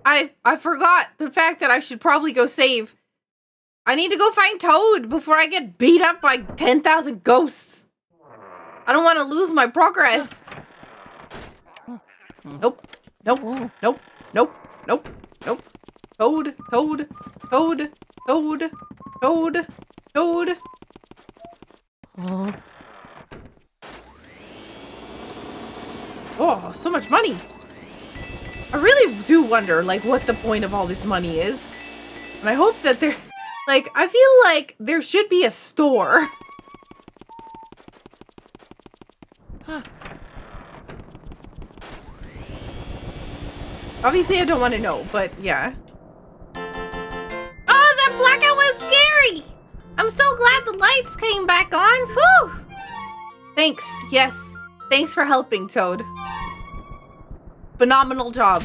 Speaker 1: I forgot the fact that I should probably go save. I need to go find Toad before I get beat up by 10,000 ghosts. I don't want to lose my progress. Nope. Nope. Nope. Nope. Nope. Nope. Toad. Toad. Toad. Toad. Toad. Toad. Oh, so much money. I really do wonder, like, what the point of all this money is. And I hope that there... Like, I feel like there should be a store. Obviously, I don't want to know, but yeah. Oh, that blackout was scary! I'm so glad the lights came back on. Whew! Thanks. Yes. Thanks for helping, Toad. Phenomenal job.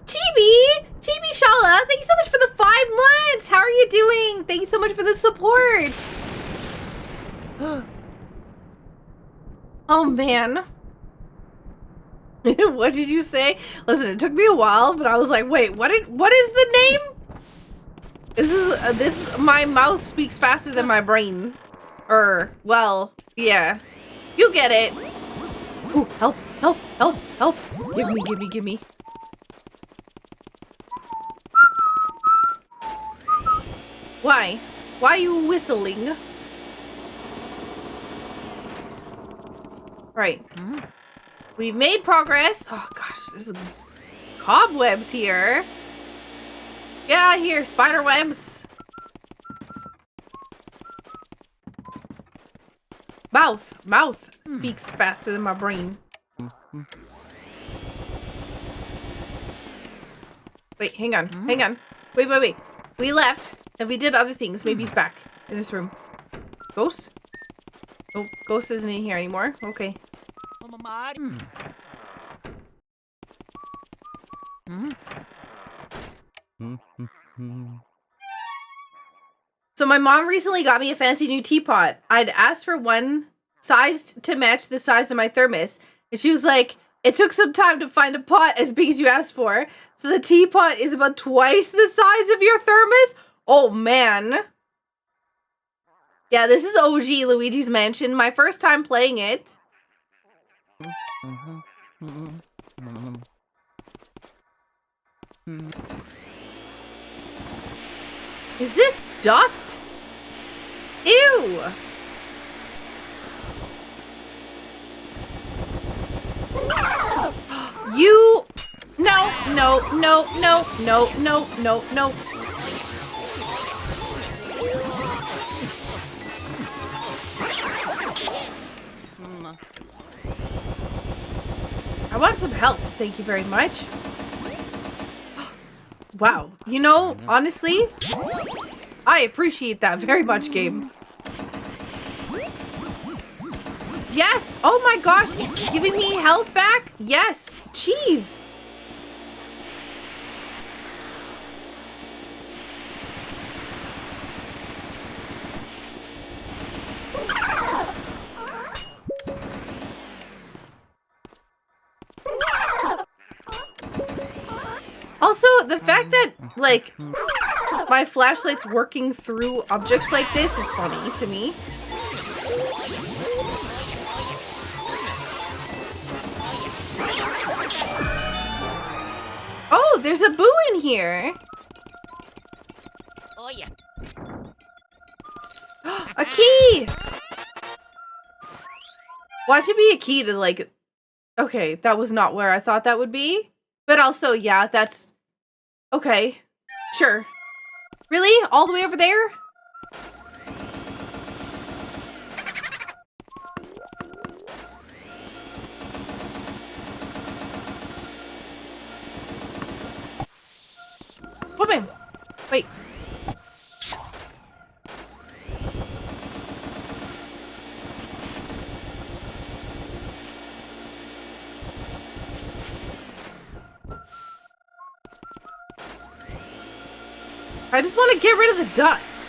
Speaker 1: Chibi Shala, thank you so much for the 5 months. How are you doing? Thank you so much for the support. Oh man. What did you say? Listen, it took me a while, but I was like, wait, what is the name? This my mouth speaks faster than my brain. Well, yeah. You get it. Ooh, health. Give me. Why? Why are you whistling? Right. We've made progress. Oh gosh, there's cobwebs here. Get out of here, spider webs. Mouth speaks faster than my brain. Wait, hang on. Wait. We left, and we did other things. Maybe he's back in this room. Ghost? Oh, Ghost isn't in here anymore. Okay. So my mom recently got me a fancy new teapot. I'd asked for one sized to match the size of my thermos, and she was like, it took some time to find a pot as big as you asked for. So the teapot is about twice the size of your thermos? Oh man. Yeah, this is OG Luigi's Mansion. My first time playing it. Is this dust? Ew! You... No. I want some help, thank you very much. Wow, you know, honestly, I appreciate that very much, game. Yes! Oh my gosh! Giving me health back? Yes! Jeez! Also, the fact that, like, my flashlight's working through objects like this is funny to me. Oh, there's a boo in here.
Speaker 2: Oh yeah.
Speaker 1: A key! Watch it be a key to, like... Okay, that was not where I thought that would be. But also, yeah, that's... Okay. Sure. Really? All the way over there? Woman! Wait. I just want to get rid of the dust.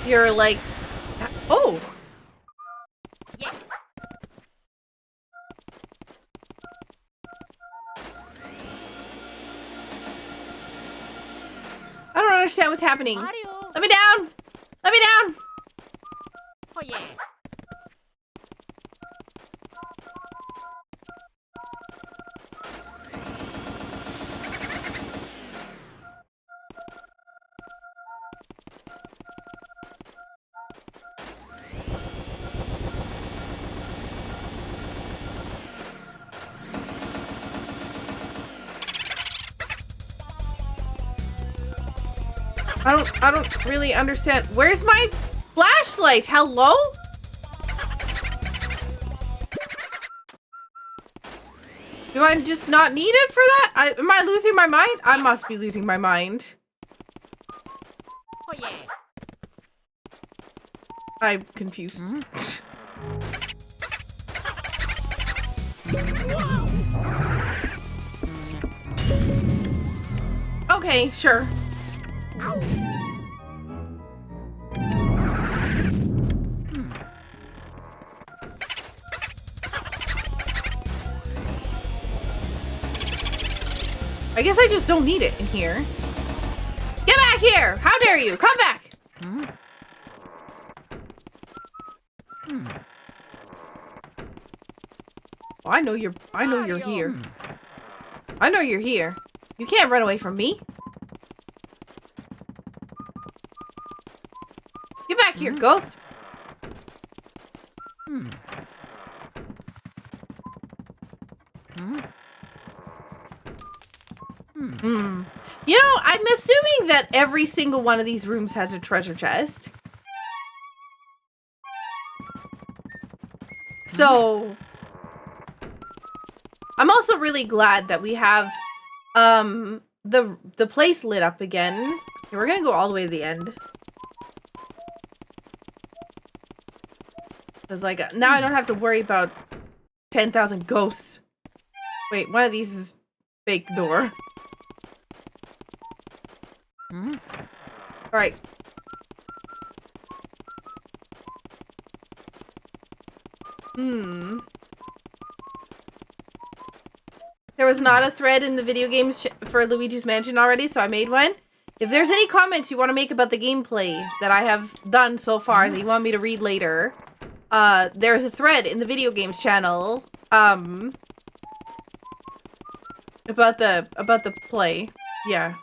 Speaker 1: You're like... Oh!
Speaker 2: Yeah.
Speaker 1: I don't understand what's happening.
Speaker 2: Mario.
Speaker 1: Let me down! Let me down!
Speaker 2: Oh yeah.
Speaker 1: I don't really understand. Where's my flashlight? Hello? Do I just not need it for that? Am I losing my mind? I must be losing my mind.
Speaker 2: Oh yeah.
Speaker 1: I'm confused. Okay, sure. I guess I just don't need it in here. Get back here! How dare you? Come back! Oh, I know you're here. I know you're here. You can't run away from me. Get back here, ghost. You know, I'm assuming that every single one of these rooms has a treasure chest. So, I'm also really glad that we have the place lit up again. Okay, we're gonna go all the way to the end. Cause like now I don't have to worry about 10,000 ghosts. Wait, one of these is fake door. All right. There was not a thread in the video games for Luigi's Mansion already, so I made one. If there's any comments you want to make about the gameplay that I have done so far that you want me to read later, there's a thread in the video games channel, about the play. Yeah.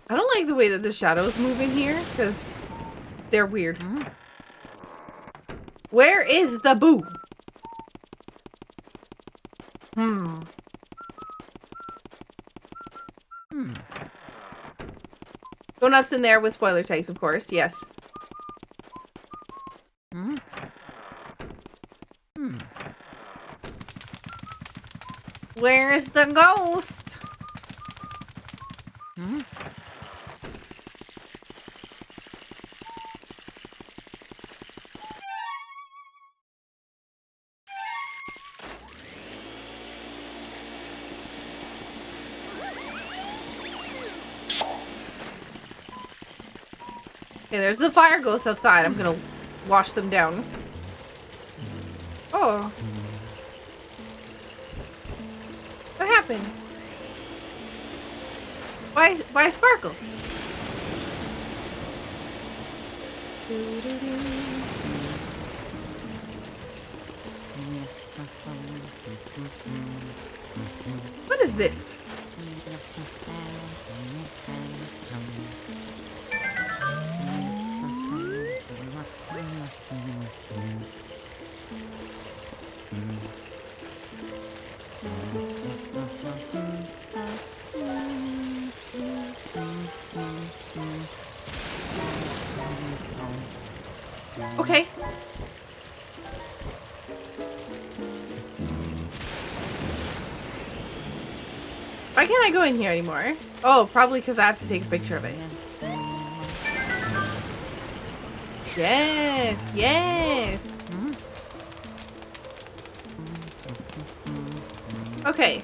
Speaker 1: I don't like the way that the shadows move in here, because they're weird. Where is the boo? Donuts in there with spoiler tags, of course, yes. Where's the ghost? Okay, there's the fire ghosts outside. I'm gonna wash them down. Oh. What happened? Why sparkles? What is this? Okay. Why can't I go in here anymore? Oh, probably because I have to take a picture of it. Yes, yes. Okay.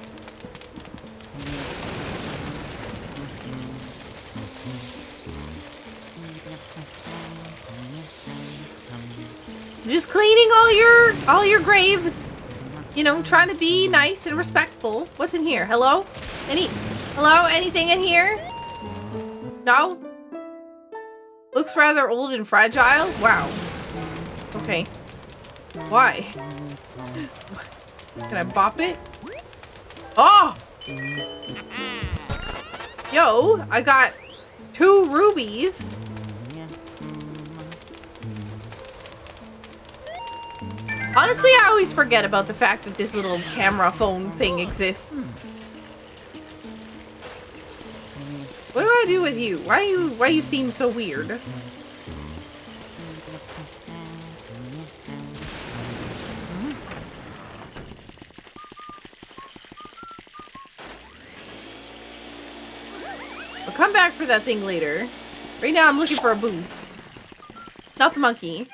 Speaker 1: Just cleaning all your graves. You know, trying to be nice and respectful. What's in here? Hello? Hello? Anything in here? No? Looks rather old and fragile. Wow. Okay. Why? Can I bop it? Oh! Yo, I got 2 rubies. Honestly, I always forget about the fact that this little camera phone thing exists. What do I do with you? Why you seem so weird? I'll come back for that thing later. Right now I'm looking for a boo. Not the monkey.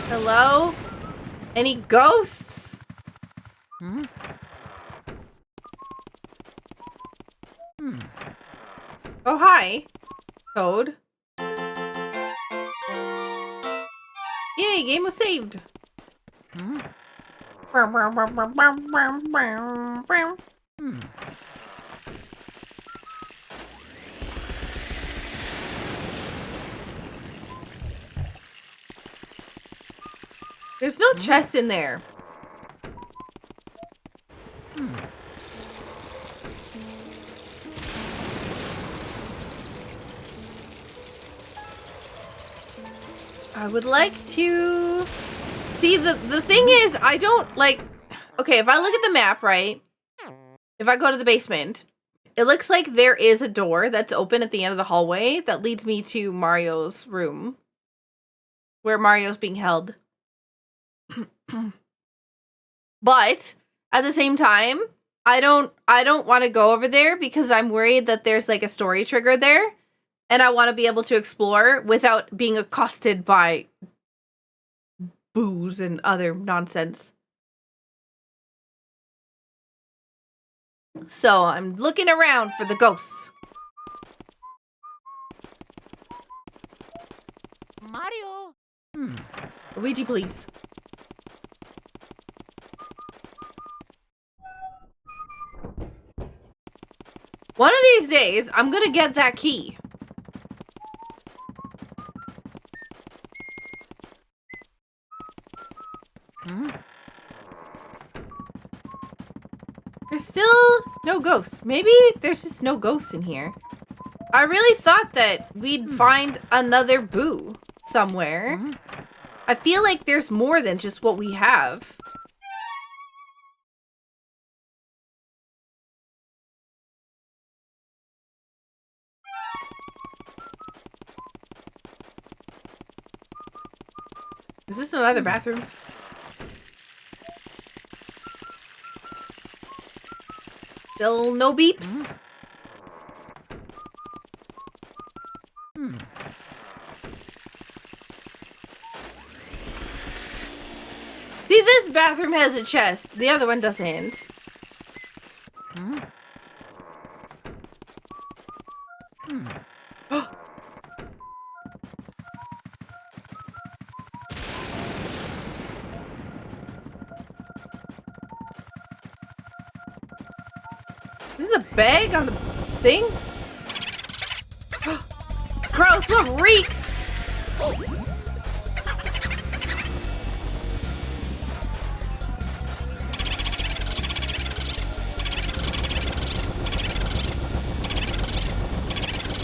Speaker 1: Hello? Any ghosts? Oh, hi, Toad. Yay, game was saved. There's no chest in there. I would like to... See, the thing is, I don't, like... Okay, if I look at the map, right? If I go to the basement, it looks like there is a door that's open at the end of the hallway that leads me to Mario's room. Where Mario's being held. But, at the same time, I don't want to go over there because I'm worried that there's, like, a story trigger there. And I want to be able to explore without being accosted by booze and other nonsense. So I'm looking around for the ghosts.
Speaker 2: Mario.
Speaker 1: Luigi, please. One of these days, I'm gonna get that key. There's still no ghosts. Maybe there's just no ghosts in here. I really thought that we'd find another boo somewhere. I feel like there's more than just what we have. Is this another bathroom? Still no beeps? See, this bathroom has a chest. The other one doesn't. Is it the bag on the thing? Gross, look, reeks!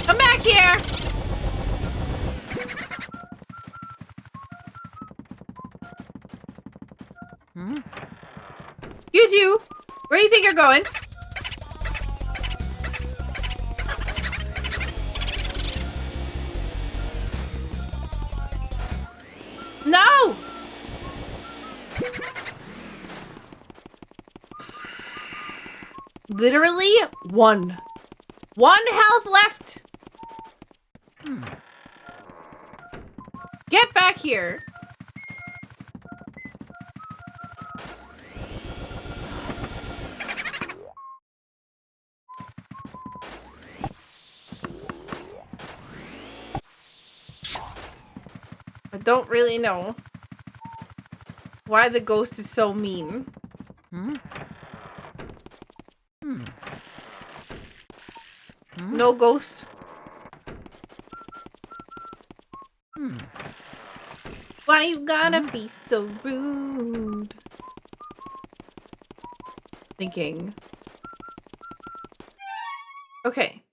Speaker 1: Come back here! You two, where do you think you're going? No! Literally one. One health left. Get back here. I don't really know why the ghost is so mean. No ghost. Why you gotta be so rude? Thinking. Okay.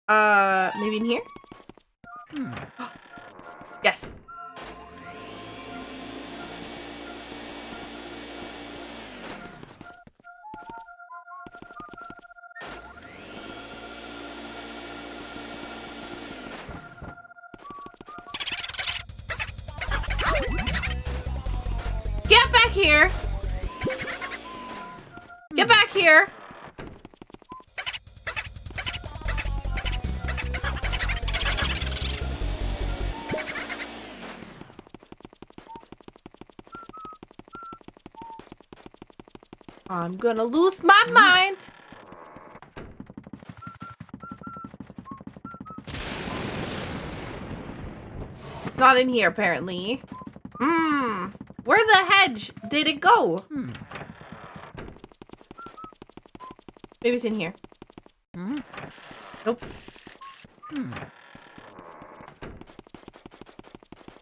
Speaker 1: Maybe in here? Yes. Get back here! Get back here! I'm gonna lose my mind. It's not in here, apparently. Where the hedge did it go? Maybe it's in here. Nope.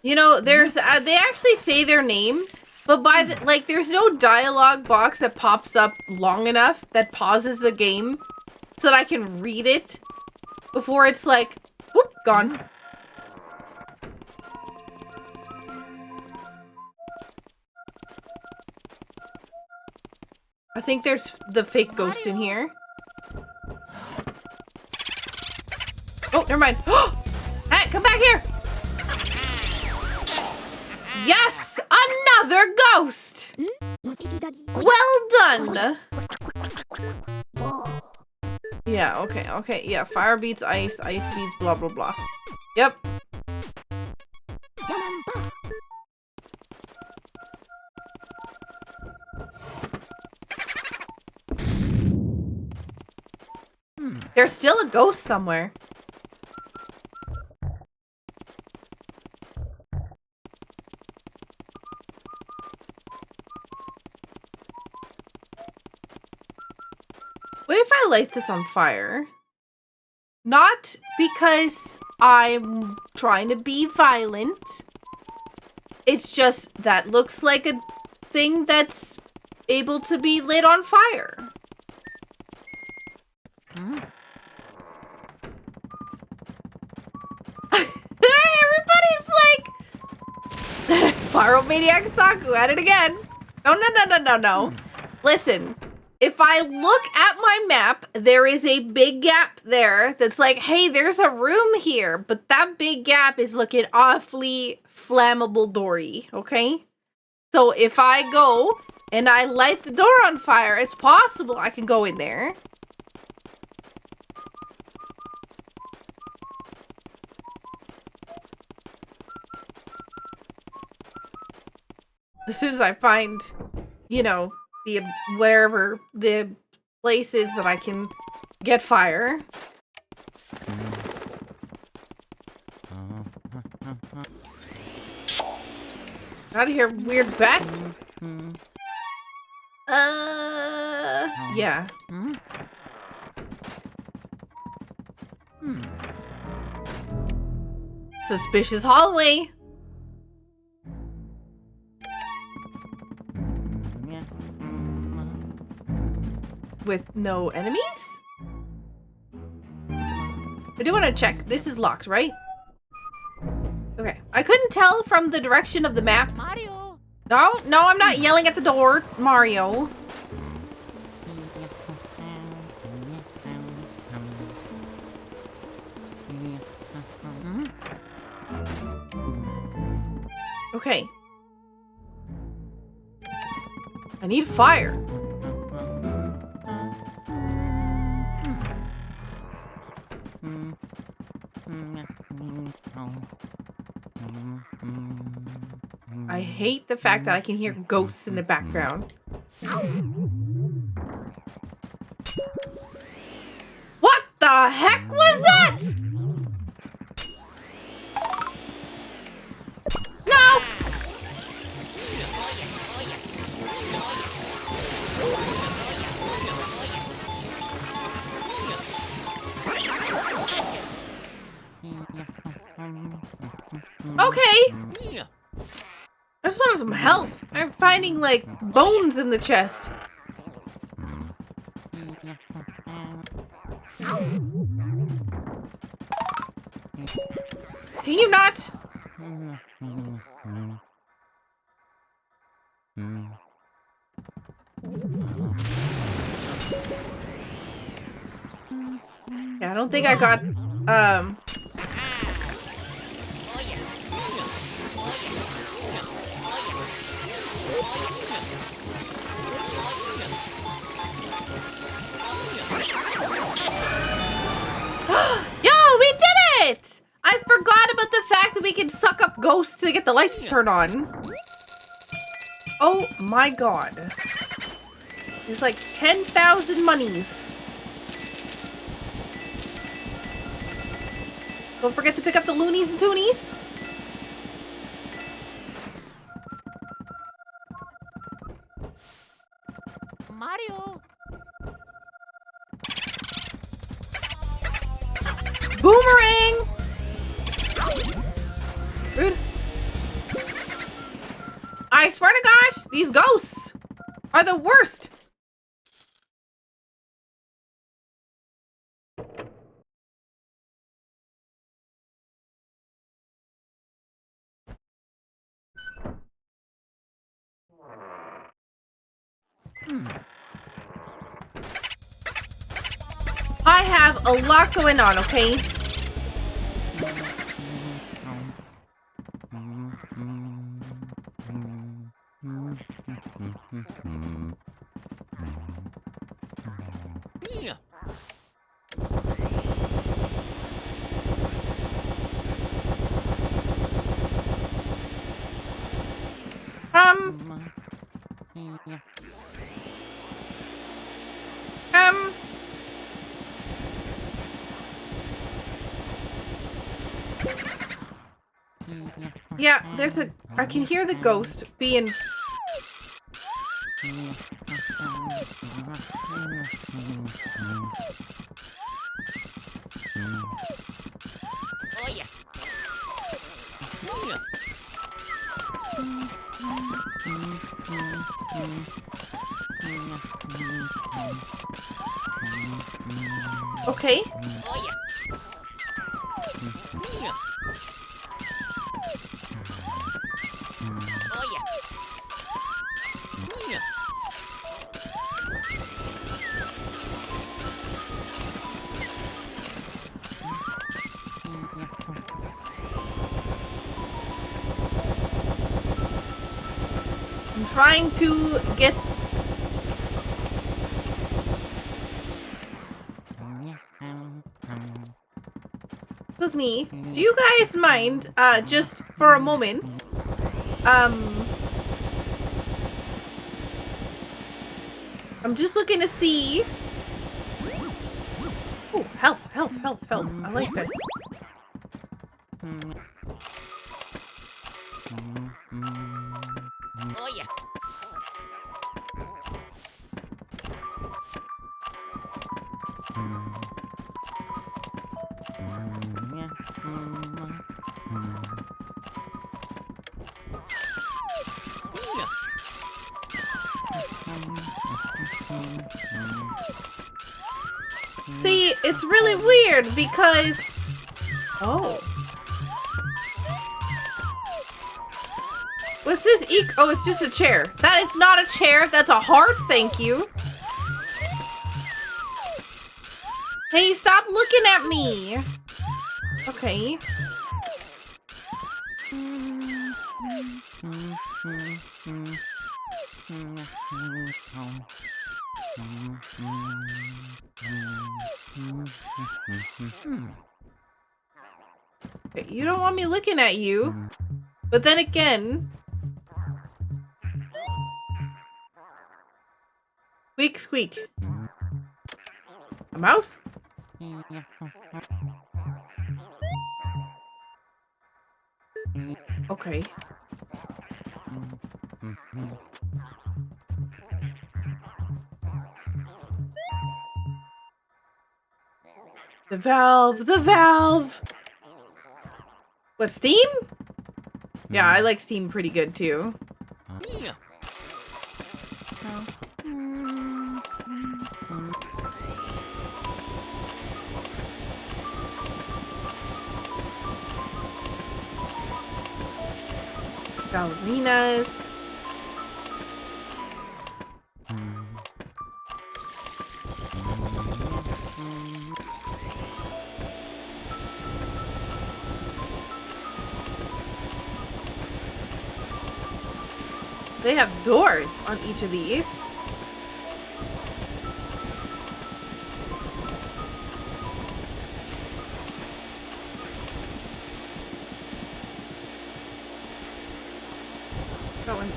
Speaker 1: You know, there's they actually say their name, but by the like, there's no dialogue box that pops up long enough that pauses the game so that I can read it before it's like, whoop, gone. I think there's the fake ghost in here. Oh, never mind. Hey, come back here. Yes, another ghost. Well done. Yeah, okay, yeah. Fire beats ice, ice beats blah, blah, blah. Yep. There's still a ghost somewhere. What if I light this on fire? Not because I'm trying to be violent. It's just that looks like a thing that's able to be lit on fire. Everybody's like, Pyromaniac Saku at it again. No. Listen, if I look at my map, there is a big gap there that's like, hey, there's a room here. But that big gap is looking awfully flammable doory, okay? So if I go and I light the door on fire, it's possible I can go in there. As soon as I find, you know, the wherever the place is that I can get fire. Out of here, weird bats. Yeah. Suspicious hallway. With no enemies? I do want to check. This is locked, right? Okay. I couldn't tell from the direction of the map.
Speaker 2: Mario.
Speaker 1: No, I'm not yelling at the door, Mario. Okay. I need fire. I hate the fact that I can hear ghosts in the background. What the heck was that? No! Okay. I just wanted some health. I'm finding, like, bones in the chest. Can you not? Yeah, I don't think I got, Yo, we did it! I forgot about the fact that we can suck up ghosts to get the lights to turn on. Oh my god. There's like 10,000 monies. Don't forget to pick up the loonies and toonies.
Speaker 2: Mario.
Speaker 1: Boomerang! Rude. I swear to gosh, these ghosts are the worst. I have a lot going on, okay? Yeah, there's a... I can hear the ghost being...
Speaker 2: Oh yeah.
Speaker 1: Okay.
Speaker 2: Oh yeah. Oh yeah.
Speaker 1: I'm trying to get... Excuse me. Do you guys mind, just for a moment, I'm just looking to see... Oh, health. I like this.
Speaker 2: Oh yeah.
Speaker 1: See, it's really weird because... Oh. What's this oh, it's just a chair. That is not a chair. That's a heart, thank you. Hey, stop looking at me. Okay. You don't want me looking at you. But then again... Squeak, squeak. A mouse? Okay. The valve, the valve. What, Steam? Yeah, I like Steam pretty good too.
Speaker 2: Yeah.
Speaker 1: Ballerinas. They have doors on each of these. That one.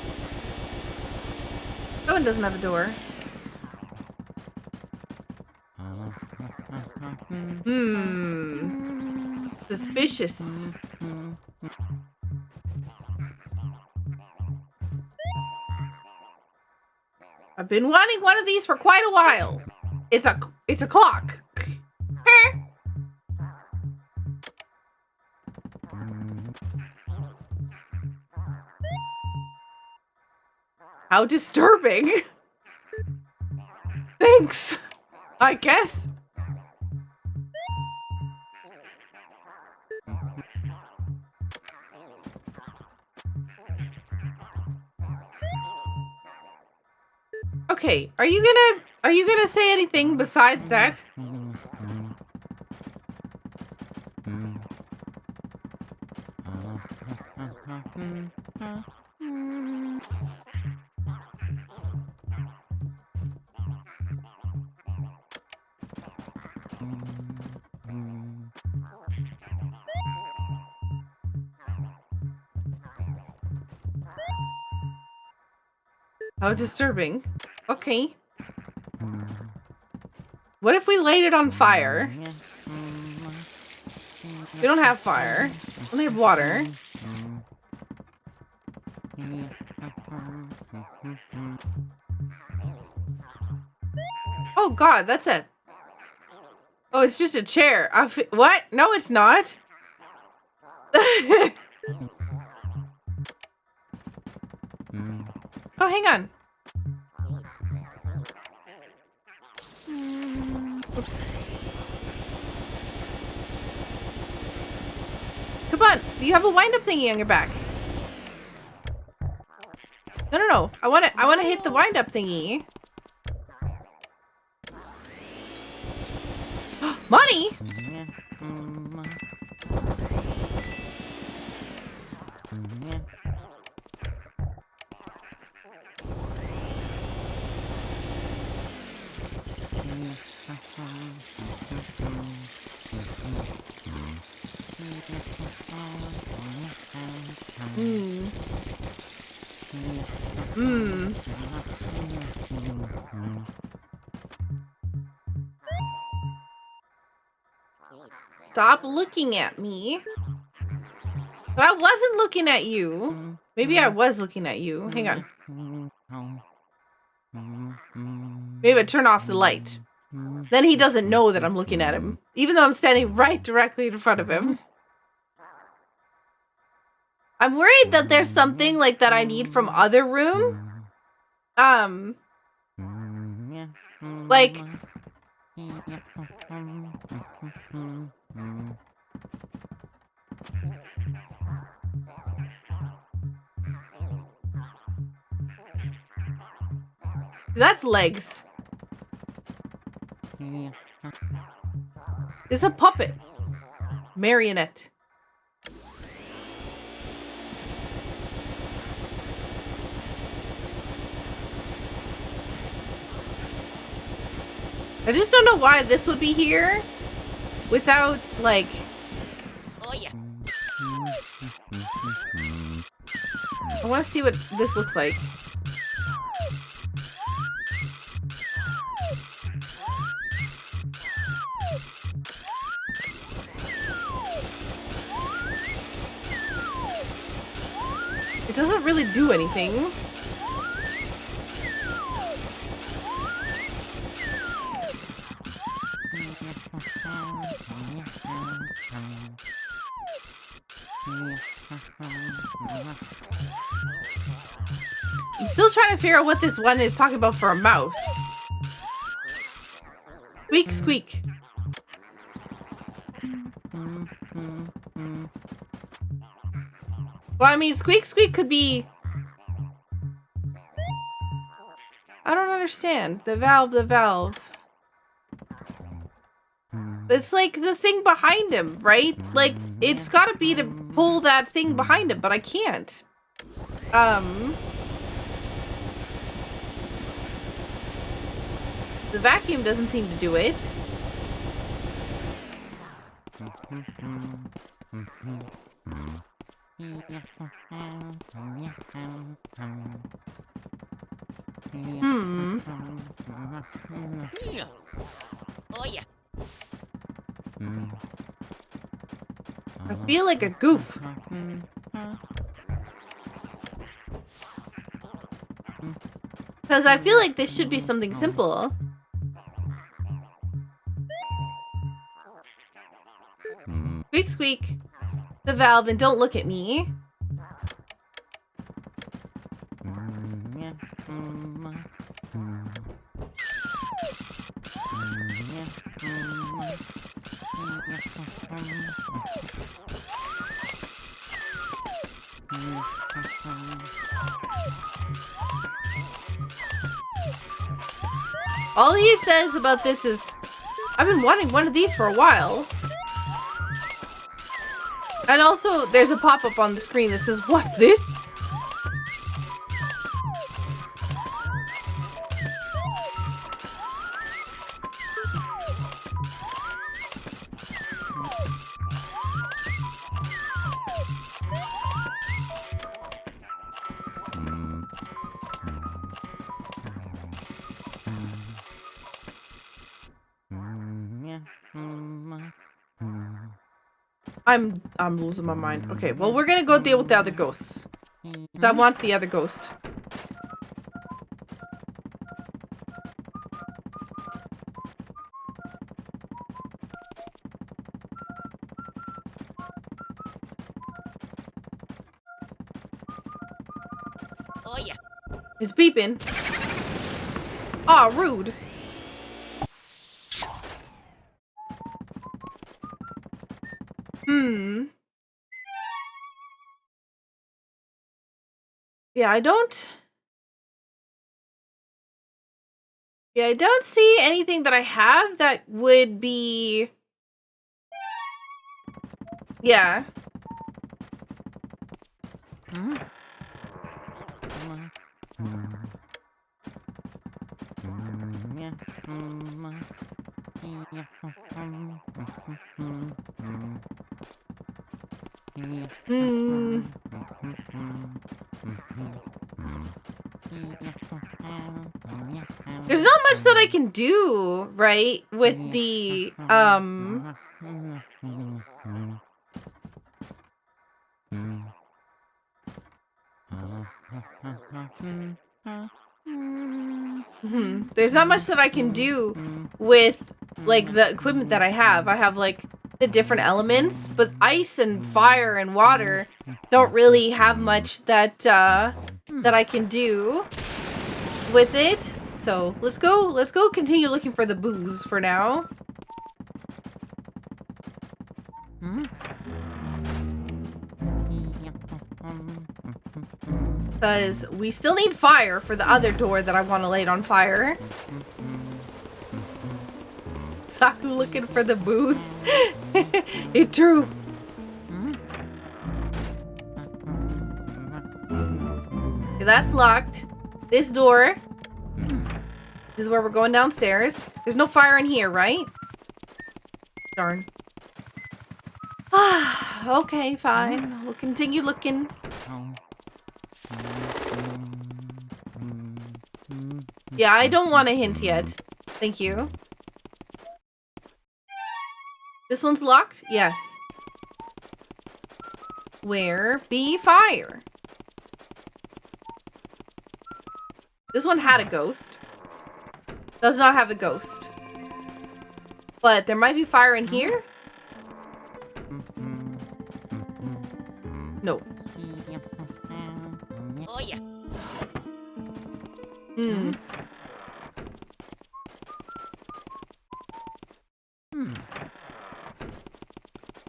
Speaker 1: That one doesn't have a door. Suspicious. I've been wanting one of these for quite a while. It's a clock. How disturbing. Thanks, I guess. Okay, are you gonna say anything besides that? How disturbing. Okay. What if we laid it on fire? We don't have fire. We only have water. Oh god, that's it. Oh, it's just a chair. What? No, it's not. Oh, hang on. Oops. Come on. You have a wind-up thingy on your back. No. I wanna hit the wind-up thingy. Money? Stop looking at me. But I wasn't looking at you. Maybe I was looking at you. Hang on. Maybe I turn off the light. Then he doesn't know that I'm looking at him. Even though I'm standing right directly in front of him. I'm worried that there's something like that I need from other room. Like... That's legs. It's a puppet. Marionette. I just don't know why this would be here without, like...
Speaker 2: Oh, yeah.
Speaker 1: I want to see what this looks like. It doesn't really do anything. I'm still trying to figure out what this one is talking about for a mouse. Squeak, squeak. Well, I mean, squeak, squeak could be... I don't understand. The valve, the valve. It's like the thing behind him, right? Like, it's gotta be to pull that thing behind him, but I can't. The vacuum doesn't seem to do it.
Speaker 2: Yeah. Oh yeah.
Speaker 1: I feel like a goof. Because I feel like this should be something simple. Squeak, squeak. The valve, and don't look at me. All he says about this is, I've been wanting one of these for a while. And also, there's a pop-up on the screen that says, what's this? I'm losing my mind. Okay, well, we're gonna go deal with the other ghosts. 'Cause I want the other ghost.
Speaker 2: Oh yeah.
Speaker 1: It's beeping. Aw, rude. Yeah, I don't see anything that I have that would be... Yeah. There's not much that I can do, right, with the, There's not much that I can do with, like, the equipment that I have. I have, like, the different elements, but ice and fire and water don't really have much that, that I can do with it. So, let's go continue looking for the booze for now. Because we still need fire for the other door that I want to light on fire. Saku looking for the booze. It true. Okay, that's locked. This door is where we're going downstairs. There's no fire in here, right? Darn. Okay, fine. We'll continue looking. Yeah, I don't want a hint yet. Thank you. This one's locked? Yes. Where be fire? This one had a ghost. Does not have a ghost. But there might be fire in here? No.
Speaker 2: Oh yeah.
Speaker 1: Hmm.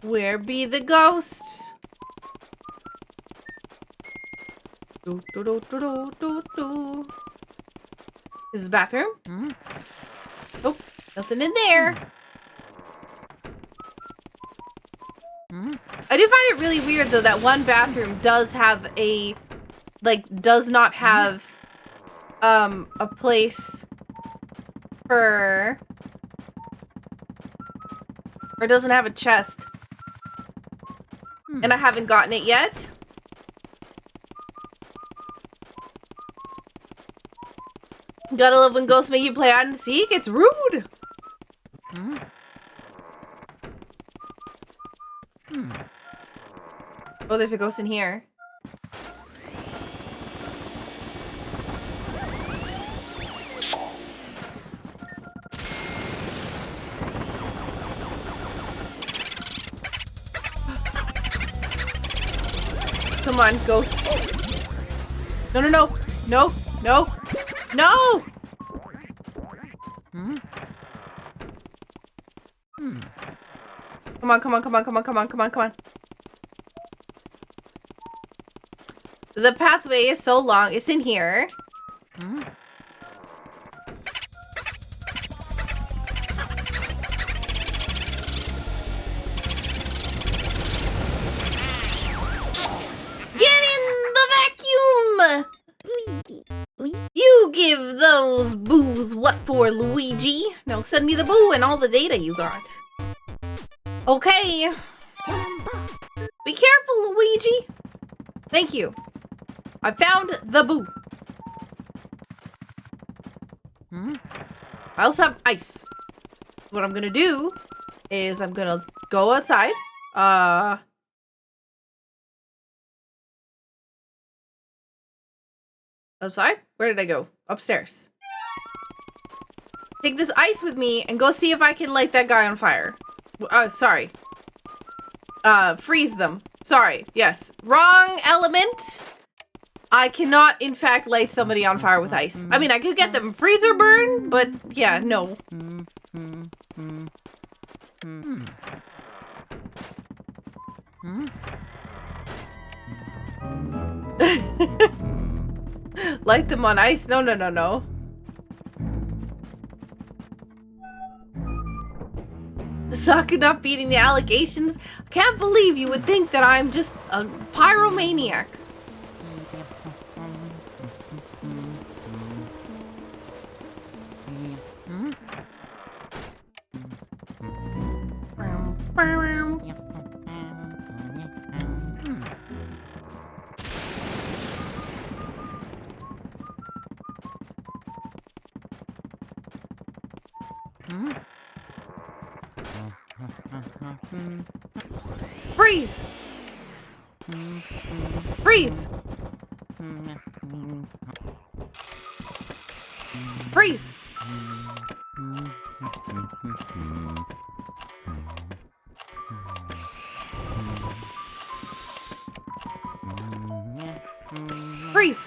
Speaker 1: Where be the ghosts? Do, do, do, do, do, do, do. This is the bathroom? Oh, nothing in there. I do find it really weird though that one bathroom does have a, like, does not have a place for, or doesn't have a chest. And I haven't gotten it yet. Gotta love when ghosts make you play hide and seek. It's rude. Oh, there's a ghost in here. Come on, ghost. No, no, no. No, no, no! Come on, come on, come on, come on, come on, come on, come on. The pathway is so long. It's in here. Get in the vacuum! You give those boos what for, Luigi. Now send me the boo and all the data you got. Okay. Be careful, Luigi. Thank you. I found the boo. I also have ice. What I'm gonna do is I'm gonna go outside. Outside? Where did I go? Upstairs. Take this ice with me and go see if I can light that guy on fire. Sorry. Freeze them. Sorry. Yes. Wrong element. I cannot, in fact, light somebody on fire with ice. I mean, I could get them freezer burn, but yeah, no. Light them on ice? No, no, no, no. Sucking up eating the allegations? I can't believe you would think that I'm just a pyromaniac. Freeze! Freeze! Freeze! Freeze!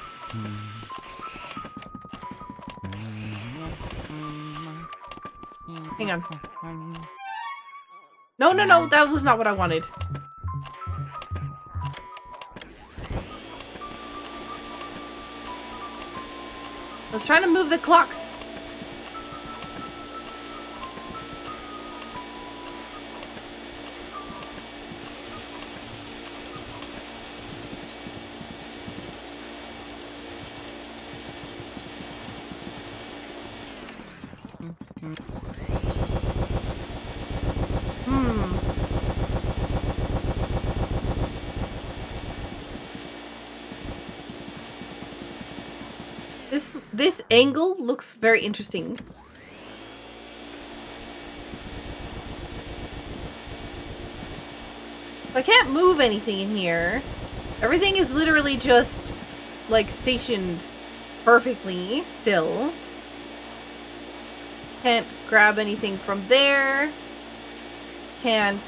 Speaker 1: Hang on. No, no, no, that was not what I wanted. I was trying to move the clocks. This angle looks very interesting. I can't move anything in here. Everything is literally just like stationed perfectly still. Can't grab anything from there. Can't,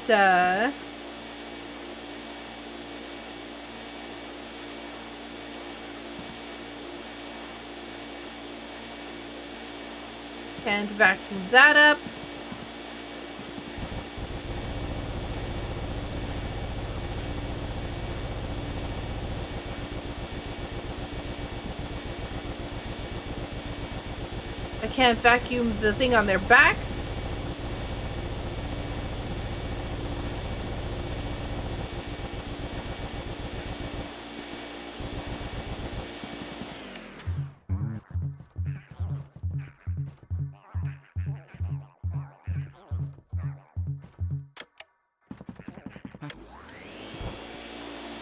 Speaker 1: Can't vacuum that up. I can't vacuum the thing on their backs.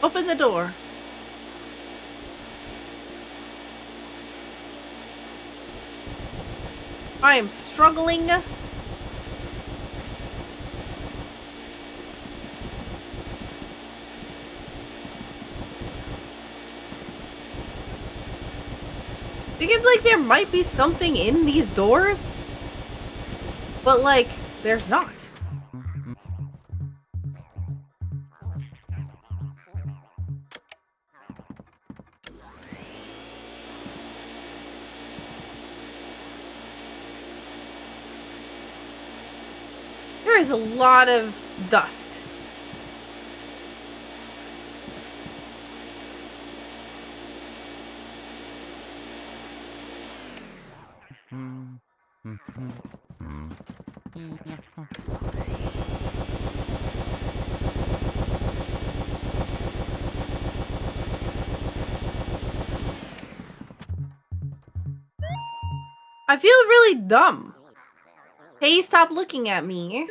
Speaker 1: Open the door. I am struggling. Thinking like there might be something in these doors, but like there's not. There is a lot of dust. I feel really dumb. Hey, stop looking at me.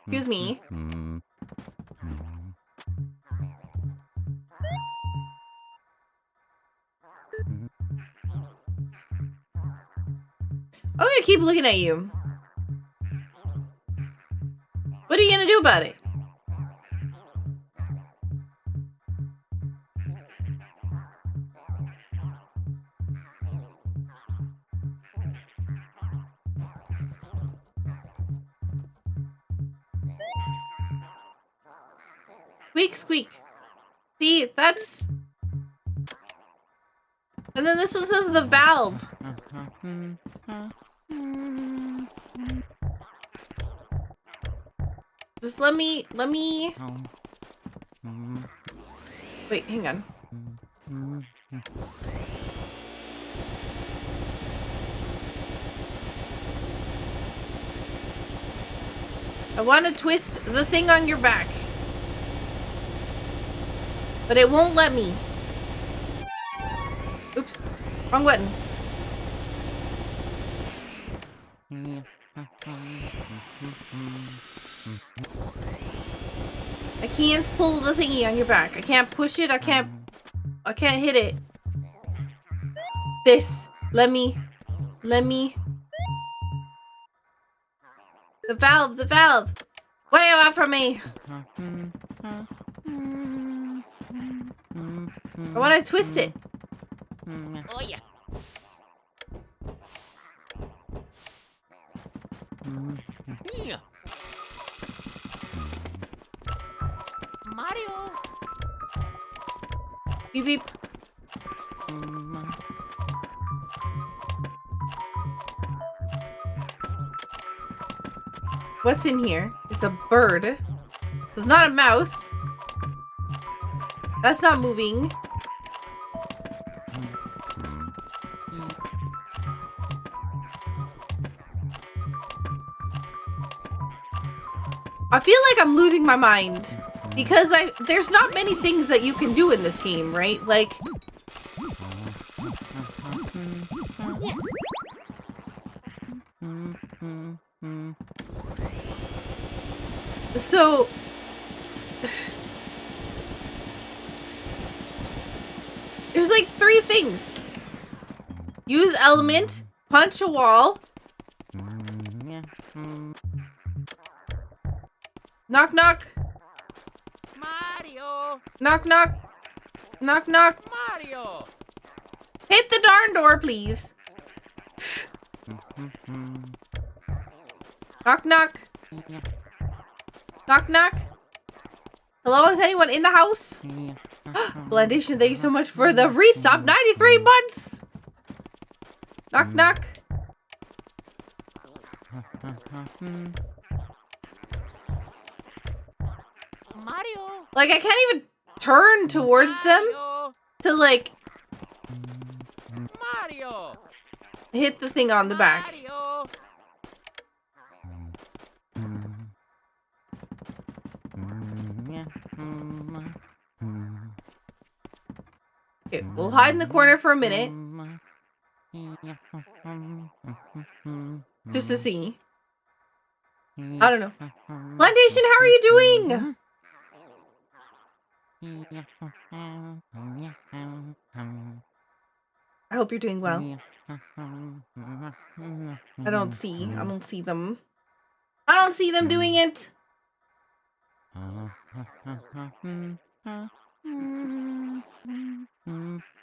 Speaker 1: Excuse me. I'm gonna keep looking at you. What are you gonna do about it? Squeak, squeak. See, that's... And then this one says the valve. Just let me... Wait, hang on. I want to twist the thing on your back. But it won't let me. Oops. Wrong button. I can't pull the thingy on your back. I can't push it. I can't hit it. This. Let me. The valve. What do you want from me? I want to twist it.
Speaker 2: Oh yeah. Yeah. Mario.
Speaker 1: Beep beep. What's in here? It's a bird. It's not a mouse. That's not moving. I feel like I'm losing my mind because there's not many things that you can do in this game, right? Like so there's like 3 things. Use element, punch a wall. Knock knock. Knock, knock. Knock, knock.
Speaker 2: Mario.
Speaker 1: Hit the darn door, please. Knock, knock. Knock, knock. Hello, is anyone in the house? Blendation, thank you so much for the resub. 93 months. Knock, knock.
Speaker 2: Mario.
Speaker 1: Like, I can't even turn towards them to, like,
Speaker 2: Mario.
Speaker 1: hit the thing on the back.
Speaker 2: Mario.
Speaker 1: Okay, we'll hide in the corner for a minute. Just to see. I don't know. Blendation, how are you doing? I hope you're doing well. I don't see them. I don't see them doing it. I'm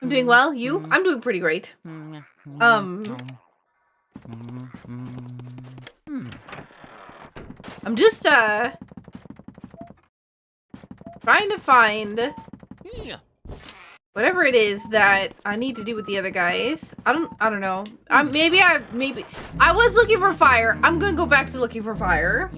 Speaker 1: doing well. You? I'm doing pretty great. I'm just trying to find whatever it is that I need to do with the other guys. I don't know. Maybe I was looking for fire. I'm gonna go back to looking for fire.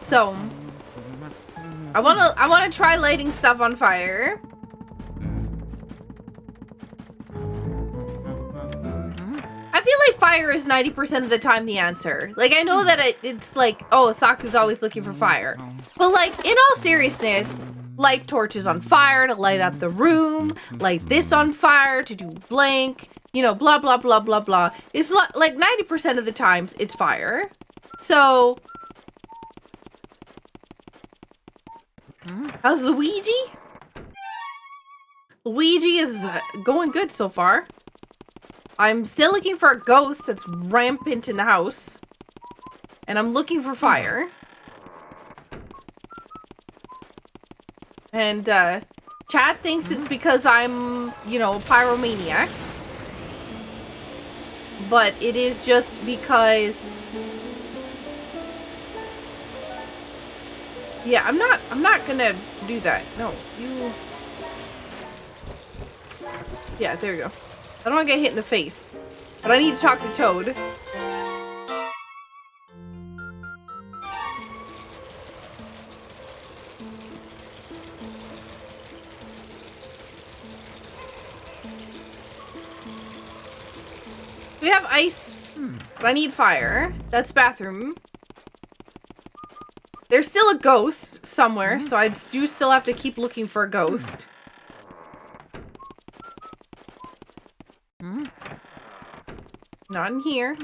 Speaker 1: So I wanna try lighting stuff on fire. I feel like fire is 90% of the time the answer. Like, I know that it's like, oh, Saku's always looking for fire. But, like, in all seriousness, light torches on fire to light up the room, light this on fire to do blank, you know, blah, blah, blah, blah, blah. It's like 90% of the times it's fire. So, how's Luigi? Luigi is going good so far. I'm still looking for a ghost that's rampant in the house. And I'm looking for fire. And, Chad thinks it's because I'm, you know, a pyromaniac. But it is just because... Yeah, I'm not gonna do that. No, you... Yeah, there you go. I don't want to get hit in the face. But I need to talk to Toad. We have ice, but I need fire. That's bathroom. There's still a ghost somewhere, so I do still have to keep looking for a ghost. Not in here.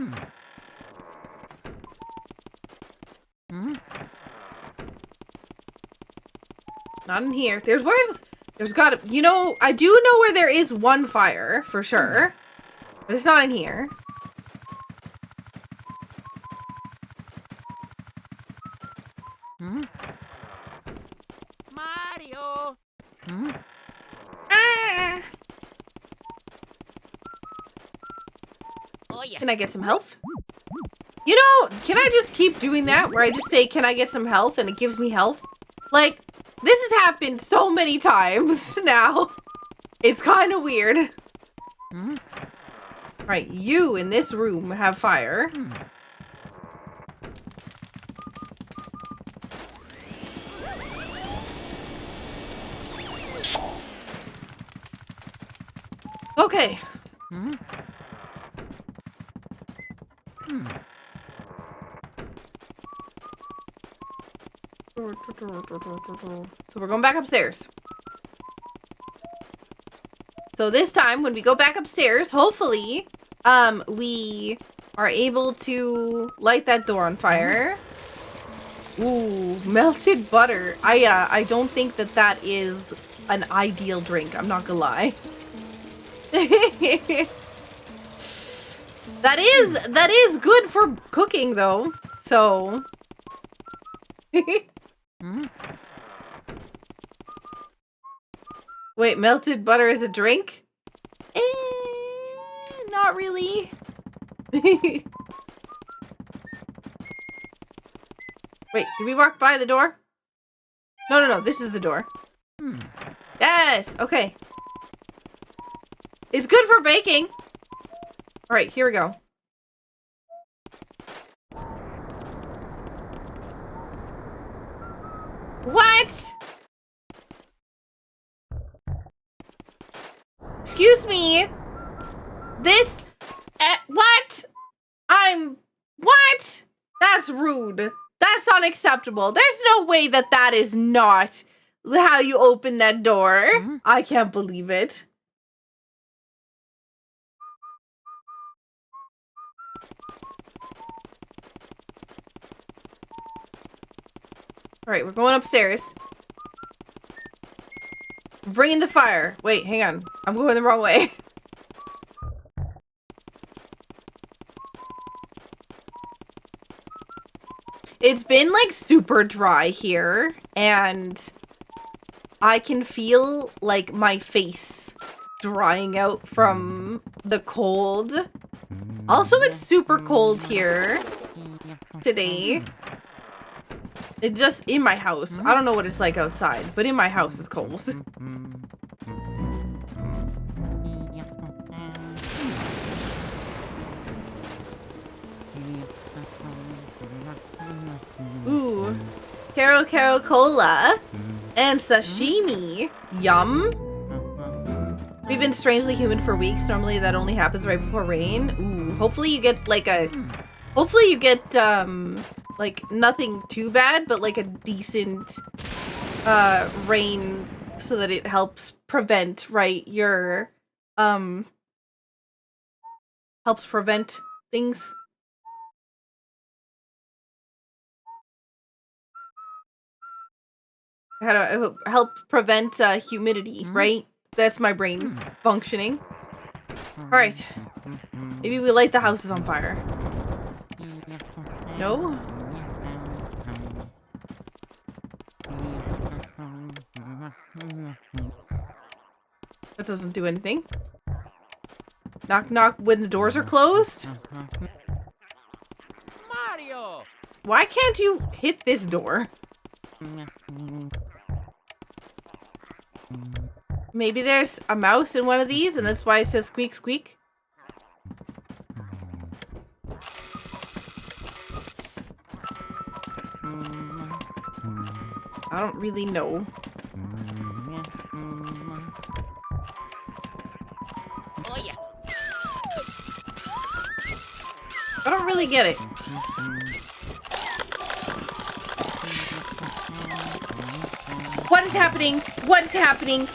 Speaker 1: Not in here. There's gotta, you know, I do know where there is one fire, for sure. But it's not in here.
Speaker 2: Mario.
Speaker 1: Ah!
Speaker 2: Oh yeah.
Speaker 1: Can I get some health? You know, can I just keep doing that? Where I just say, can I get some health? And it gives me health? Like, this has happened so many times now. It's kind of weird. Right, you in this room have fire. Okay. So we're going back upstairs. So this time, when we go back upstairs, hopefully, we are able to light that door on fire. Ooh, melted butter. I don't think that is an ideal drink, I'm not gonna lie. That is good for cooking though. So wait, melted butter is a drink? Not really. Wait, did we walk by the door? No, this is the door. Yes, okay. It's good for baking. All right, here we go. What? Excuse me. This, what? What? That's rude. That's unacceptable. There's no way that that is not how you open that door. I can't believe it. All right, we're going upstairs. We're bringing the fire. Wait, hang on. I'm going the wrong way. It's been like super dry here, and I can feel like my face drying out from the cold. Also, it's super cold here today. It just in my house. I don't know what it's like outside, but in my house it's cold. Ooh, Caro Cola and sashimi. Yum. We've been strangely humid for weeks. Normally that only happens right before rain. Ooh, hopefully you get like like nothing too bad, but like a decent rain so that it helps prevent, right, your helps prevent things. How to help prevent humidity, right? That's my brain functioning. All right. Maybe we light the houses on fire. No? That doesn't do anything. Knock knock when the doors are closed?
Speaker 2: Mario!
Speaker 1: Why can't you hit this door? Maybe there's a mouse in one of these and that's why it says squeak squeak. I don't really know.
Speaker 2: Oh yeah.
Speaker 1: I don't really get it. What is happening? What is happening?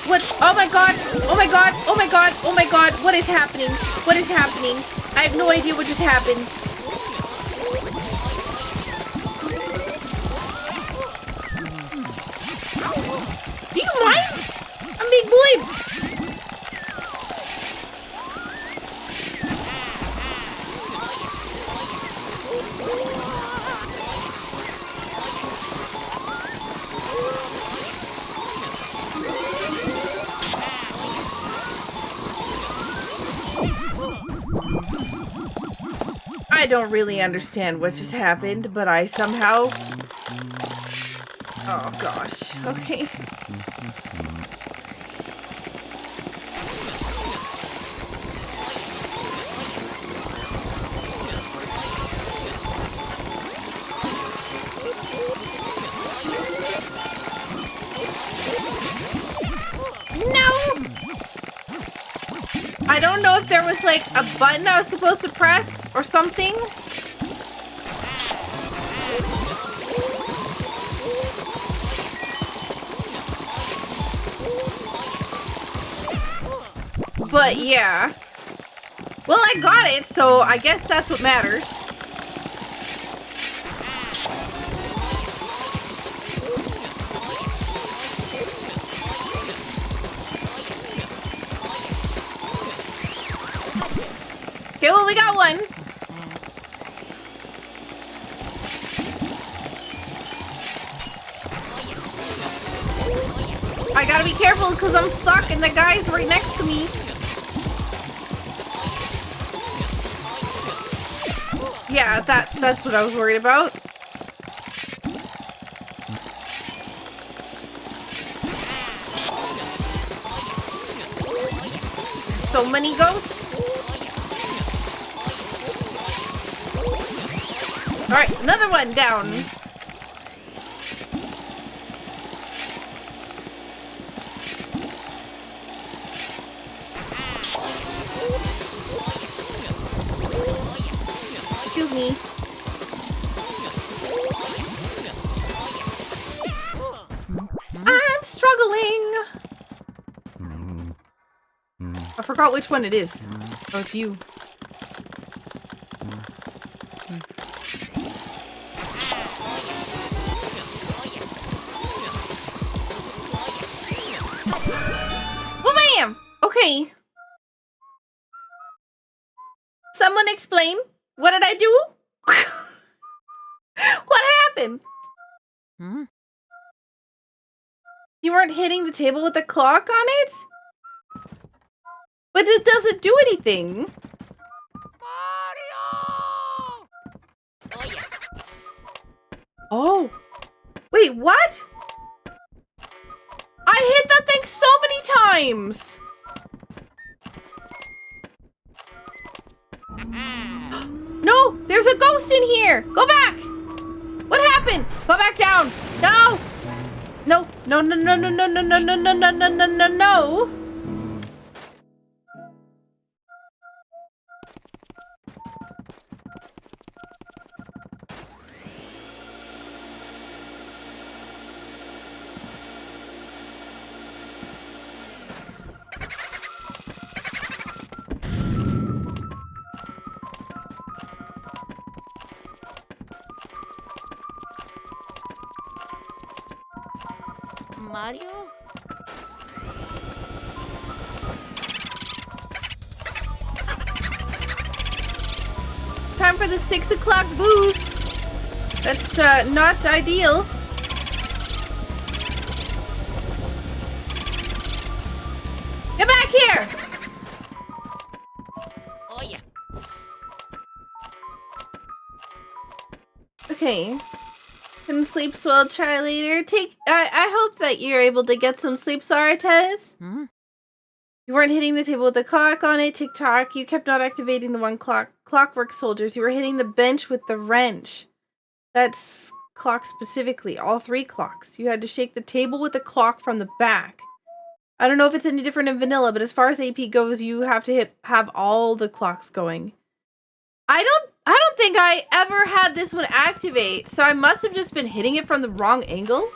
Speaker 1: What? Oh my god! Oh my god! Oh my god! Oh my god! What is happening? What is happening? I have no idea what just happened. Do you mind? I'm being bullied. I don't really understand what just happened, but I somehow... Oh gosh, okay. I don't know if there was like a button I was supposed to press or something. But yeah. Well, I got it, so I guess that's what matters. Okay, well, we got one. I gotta be careful because I'm stuck and the guy's right next to me. Yeah, that's what I was worried about. So many ghosts. Alright, another one down. Excuse me. I'm struggling. I forgot which one it is. Oh, it's you. Oh, bam! Okay. Someone explain. What did I do? What happened?
Speaker 2: Hmm?
Speaker 1: You weren't hitting the table with the clock on it? But it doesn't do anything.
Speaker 2: Mario! Oh yeah.
Speaker 1: Oh. Wait, what? I hit that thing so many times. No, there's a ghost in here. Go back. What happened? Go back down. No. No, no, no, no, no, no, no, no, no, no, no, no, no, no.
Speaker 2: Mario?
Speaker 1: Time for the 6 o'clock booze. That's not ideal. Get back here!
Speaker 2: Oh yeah.
Speaker 1: Okay. Couldn't sleep, so I'll try later. I hope that you're able to get some sleep, Sarates.
Speaker 2: Hmm?
Speaker 1: You weren't hitting the table with the clock on it, tick-tock. You kept not activating the one clockwork soldiers. You were hitting the bench with the wrench. That's clock specifically, all 3 clocks. You had to shake the table with the clock from the back. I don't know if it's any different in vanilla, but as far as AP goes, you have to have all the clocks going. I don't think I ever had this one activate, so I must have just been hitting it from the wrong angle.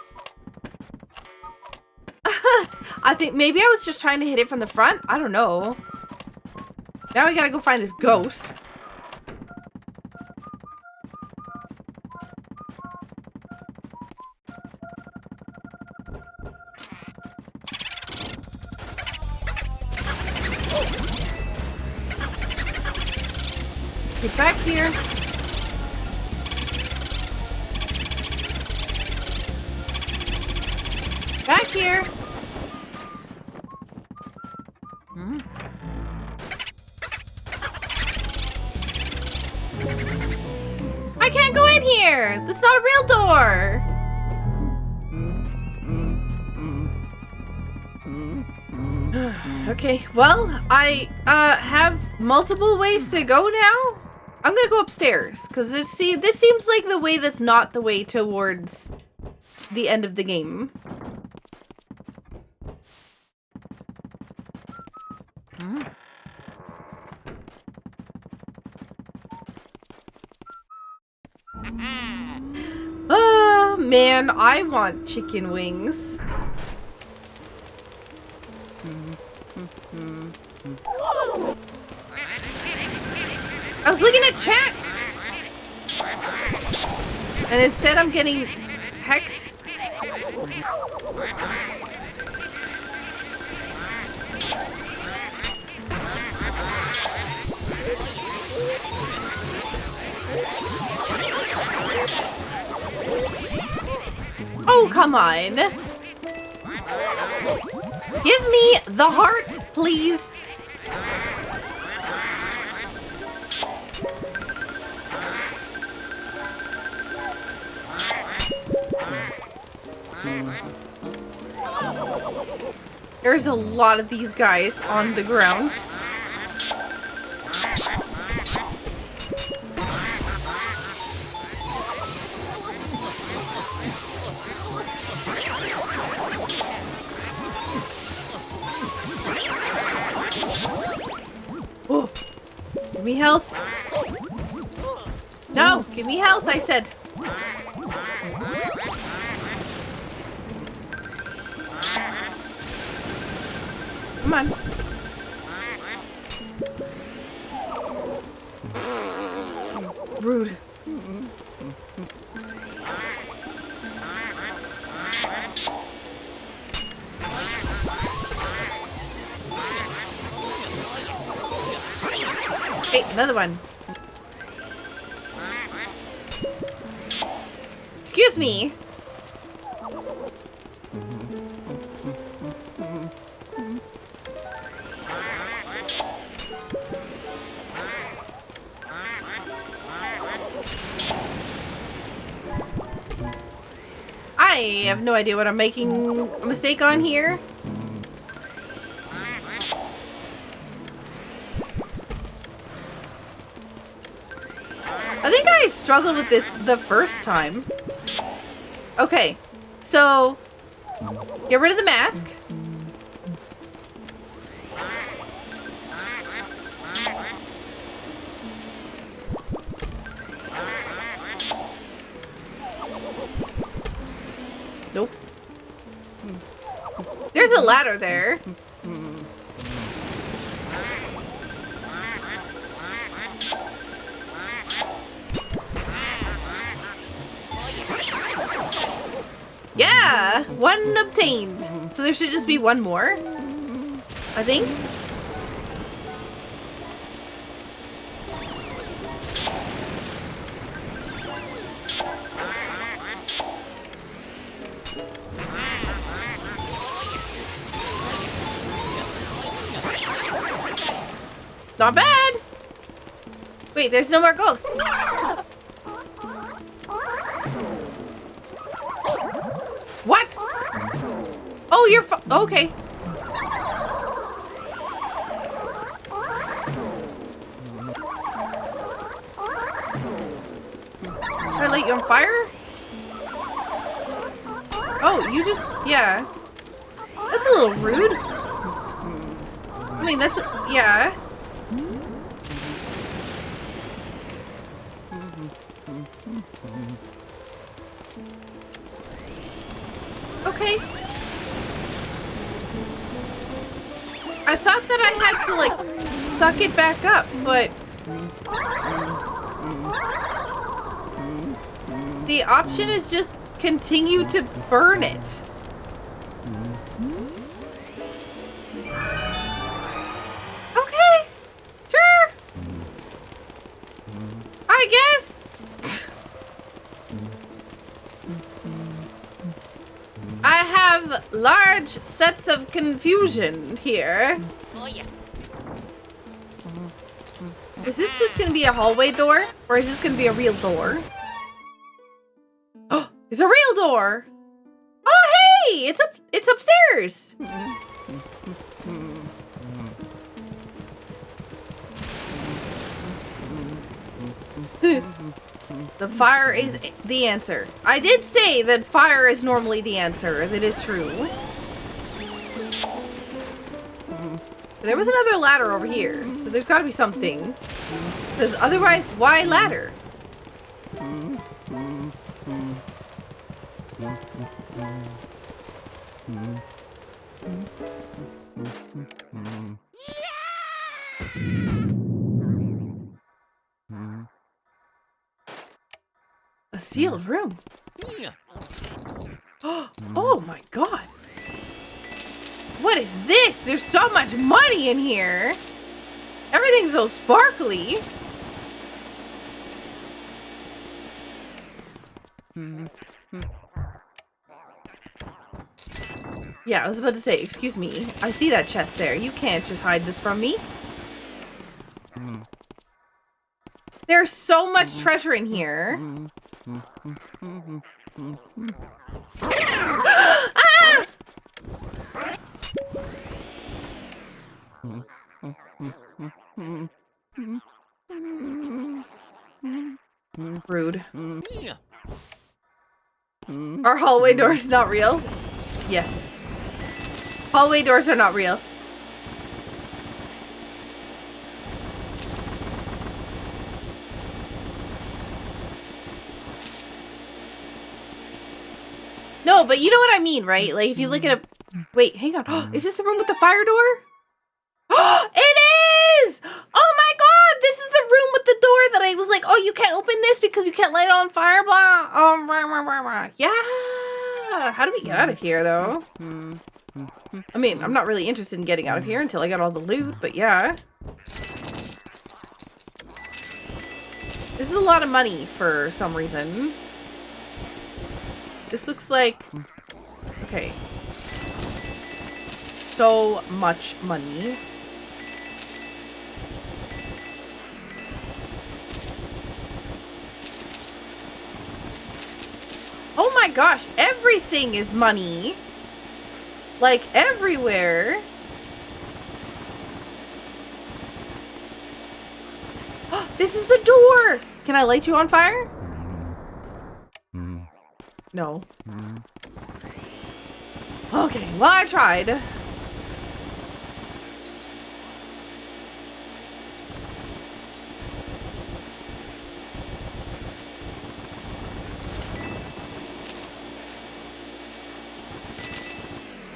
Speaker 1: I think maybe I was just trying to hit it from the front. I don't know. Now we gotta go find this ghost. Get back here. Back here.
Speaker 2: Hmm?
Speaker 1: I can't go in here. That's not a real door. Okay, well, I have multiple ways to go now. I'm gonna go upstairs because this seems like the way that's not the way towards the end of the game.
Speaker 2: Hmm?
Speaker 1: Oh man, I want chicken wings. I was looking at chat and it said I'm getting hecked. Oh, come on. Give me the heart, please. There's a lot of these guys on the ground. Oh, give me health. No, give me health, I said. Come on. Rude. Hey, another one. Excuse me. I have no idea what I'm making a mistake on here. I think I struggled with this the first time. Okay, so get rid of the mask. Nope. There's a ladder there. Yeah, one obtained. So there should just be one more, I think. Not bad. Wait, there's no more ghosts. What? Oh, you're okay. I light you on fire? Oh, you just, yeah. That's a little rude. I mean, that's, yeah. Okay. I thought that I had to, like, suck it back up, but the option is just continue to burn it. Okay. Sure. I guess. I have large sets of confusion here.
Speaker 2: Oh, yeah.
Speaker 1: Is this just gonna be a hallway door? Or is this gonna be a real door? Oh, it's a real door! Oh, hey! It's upstairs! The fire is the answer. I did say that fire is normally the answer. That is true. There was another ladder over here, so there's got to be something. Because otherwise, why ladder? A sealed room. Oh my god. What is this? There's so much money in here. Everything's so sparkly. Yeah, I was about to say, excuse me. I see that chest there. You can't just hide this from me. There's so much treasure in here. Ah! Rude. Are hallway doors not real? Yes. Hallway doors are not real. No, but you know what I mean, right? Like, if you look at a... Wait, hang on. Is this the room with the fire door? It is! Oh my god! This is the room with the door that I was like, oh, you can't open this because you can't light it on fire, blah. Yeah! How do we get out of here, though? I mean, I'm not really interested in getting out of here until I got all the loot, but yeah. This is a lot of money for some reason. This looks like... Okay. So much money. Oh my gosh, everything is money. Like, everywhere. This is the door! Can I light you on fire? No. Okay, well, I tried.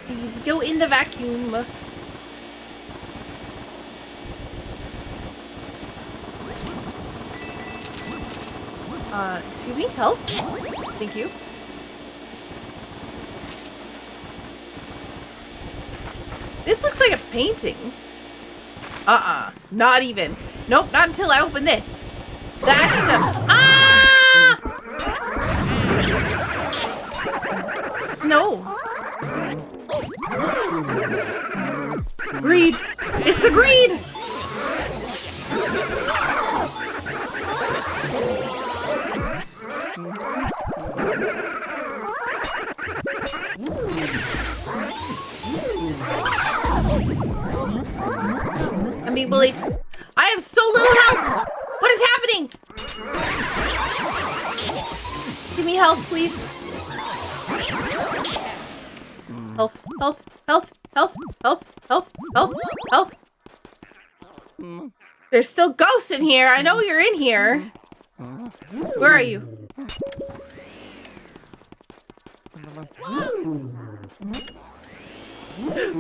Speaker 1: Please go in the vacuum. Excuse me? Health? Thank you. This looks like a painting. Not even. Nope, not until I open this. That's the... Ah! No. Greed. It's the greed! I mean, Willie, I have so little health! What is happening? Give me health, please. Health, health, health, health, health, health, health, health. There's still ghosts in here. I know you're in here. Where are you?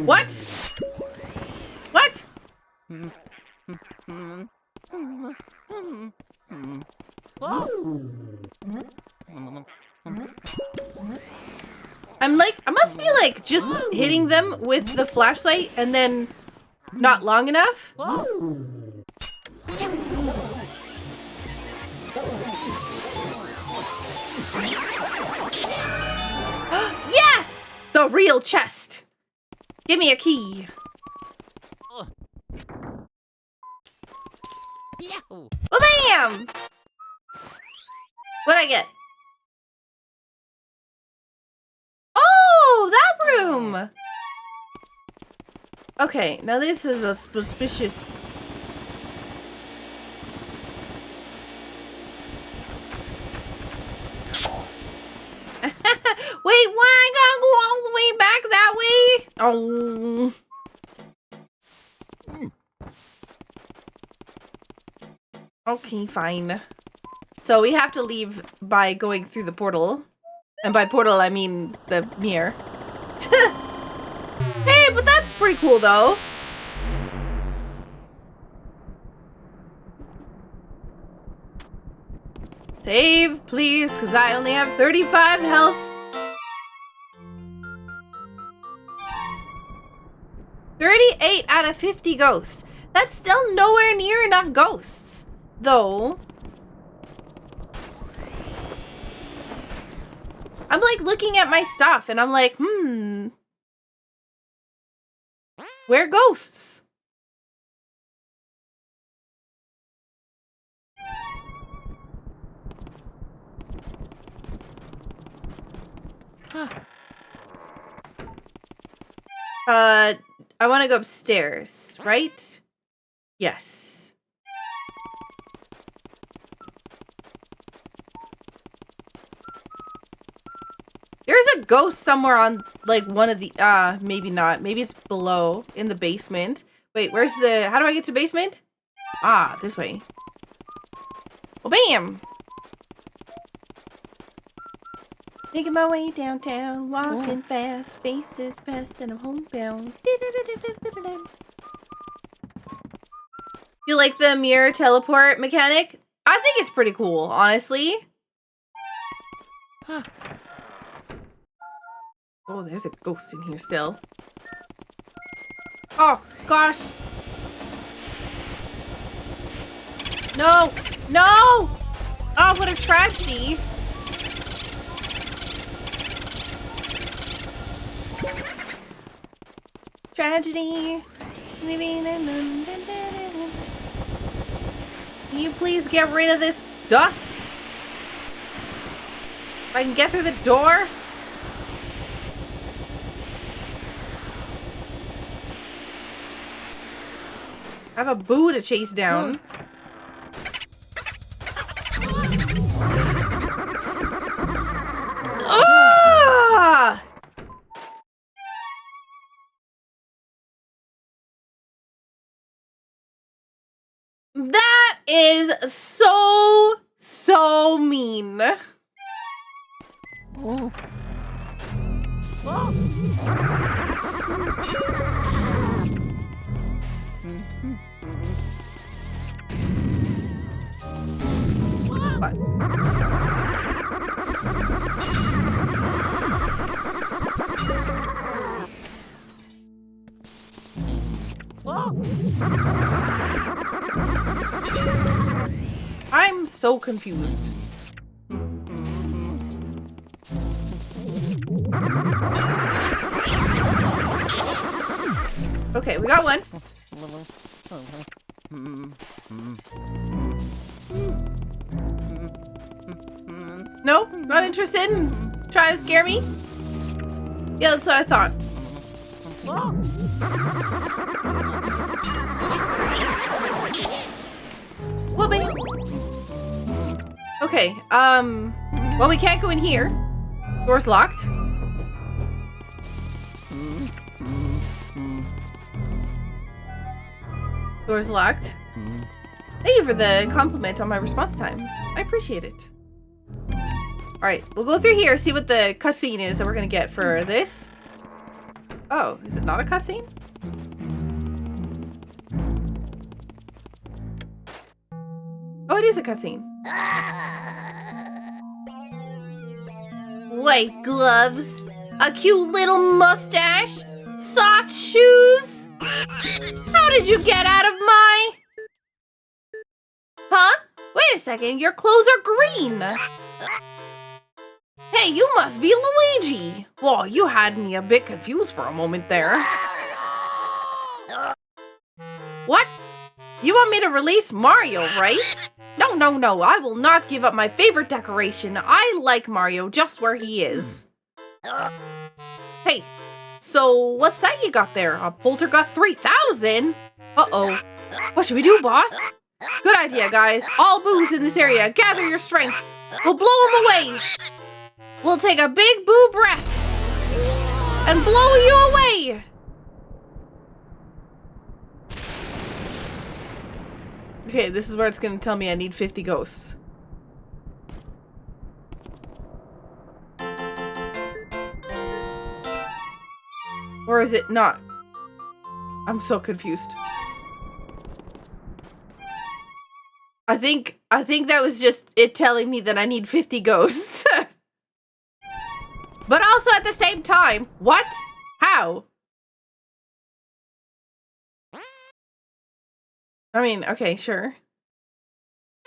Speaker 1: What? What? I'm like, I must be like just hitting them with the flashlight and then not long enough. Yes! The real chest. Give me a key.
Speaker 2: Yahoo!
Speaker 1: Oh, bam! What'd I get? Oh, that room! Okay, now this is a suspicious... Wait, why I gotta go all the way back that way? Oh... Okay, fine. So we have to leave by going through the portal. And by portal, I mean the mirror. Hey, but that's pretty cool, though. Save, please, because I only have 35 health. $38 out of 50 ghosts. That's still nowhere near enough ghosts, though. I'm like looking at my stuff and I'm like, We're ghosts. I want to go upstairs, right? Yes. There's a ghost somewhere on, like, one of the, maybe not. Maybe it's below, in the basement. Wait, where's the, how do I get to basement? Ah, this way. Well, bam! Making my way downtown, walking fast, faces past, and I'm homebound. You like the mirror teleport mechanic? I think it's pretty cool, honestly. Huh. Oh, there's a ghost in here still. Oh, gosh. No! No! Oh, what a tragedy. Tragedy. Can you please get rid of this dust? If I can get through the door. I have a boo to chase down. Ah! That is so mean.
Speaker 2: Oh.
Speaker 1: What? I'm so confused. Okay, we got one. No, not interested in trying to scare me? Yeah, that's what I thought. Whoopee. Okay, well, we can't go in here. Door's locked. Door's locked. Thank you for the compliment on my response time. I appreciate it. Alright, we'll go through here, see what the cutscene is that we're gonna get for this. Oh, is it not a cutscene? Oh, it is a cutscene. White gloves, a cute little mustache, soft shoes. How did you get out of my... Huh? Wait a second, your clothes are green. Hey, you must be Luigi. Whoa, you had me a bit confused for a moment there. What? You want me to release Mario, right? No, no, no, I will not give up my favorite decoration. I like Mario just where he is. Hey, so what's that you got there? A Poltergust 3000? Uh-oh. What should we do, boss? Good idea, guys. All boos in this area, gather your strength. We'll blow them away. We'll take a big boo breath and blow you away. Okay, this is where it's gonna tell me I need 50 ghosts. Or is it not? I'm so confused. I think that was just it telling me that I need 50 ghosts. But also at the same time, what? How? I mean, okay, sure.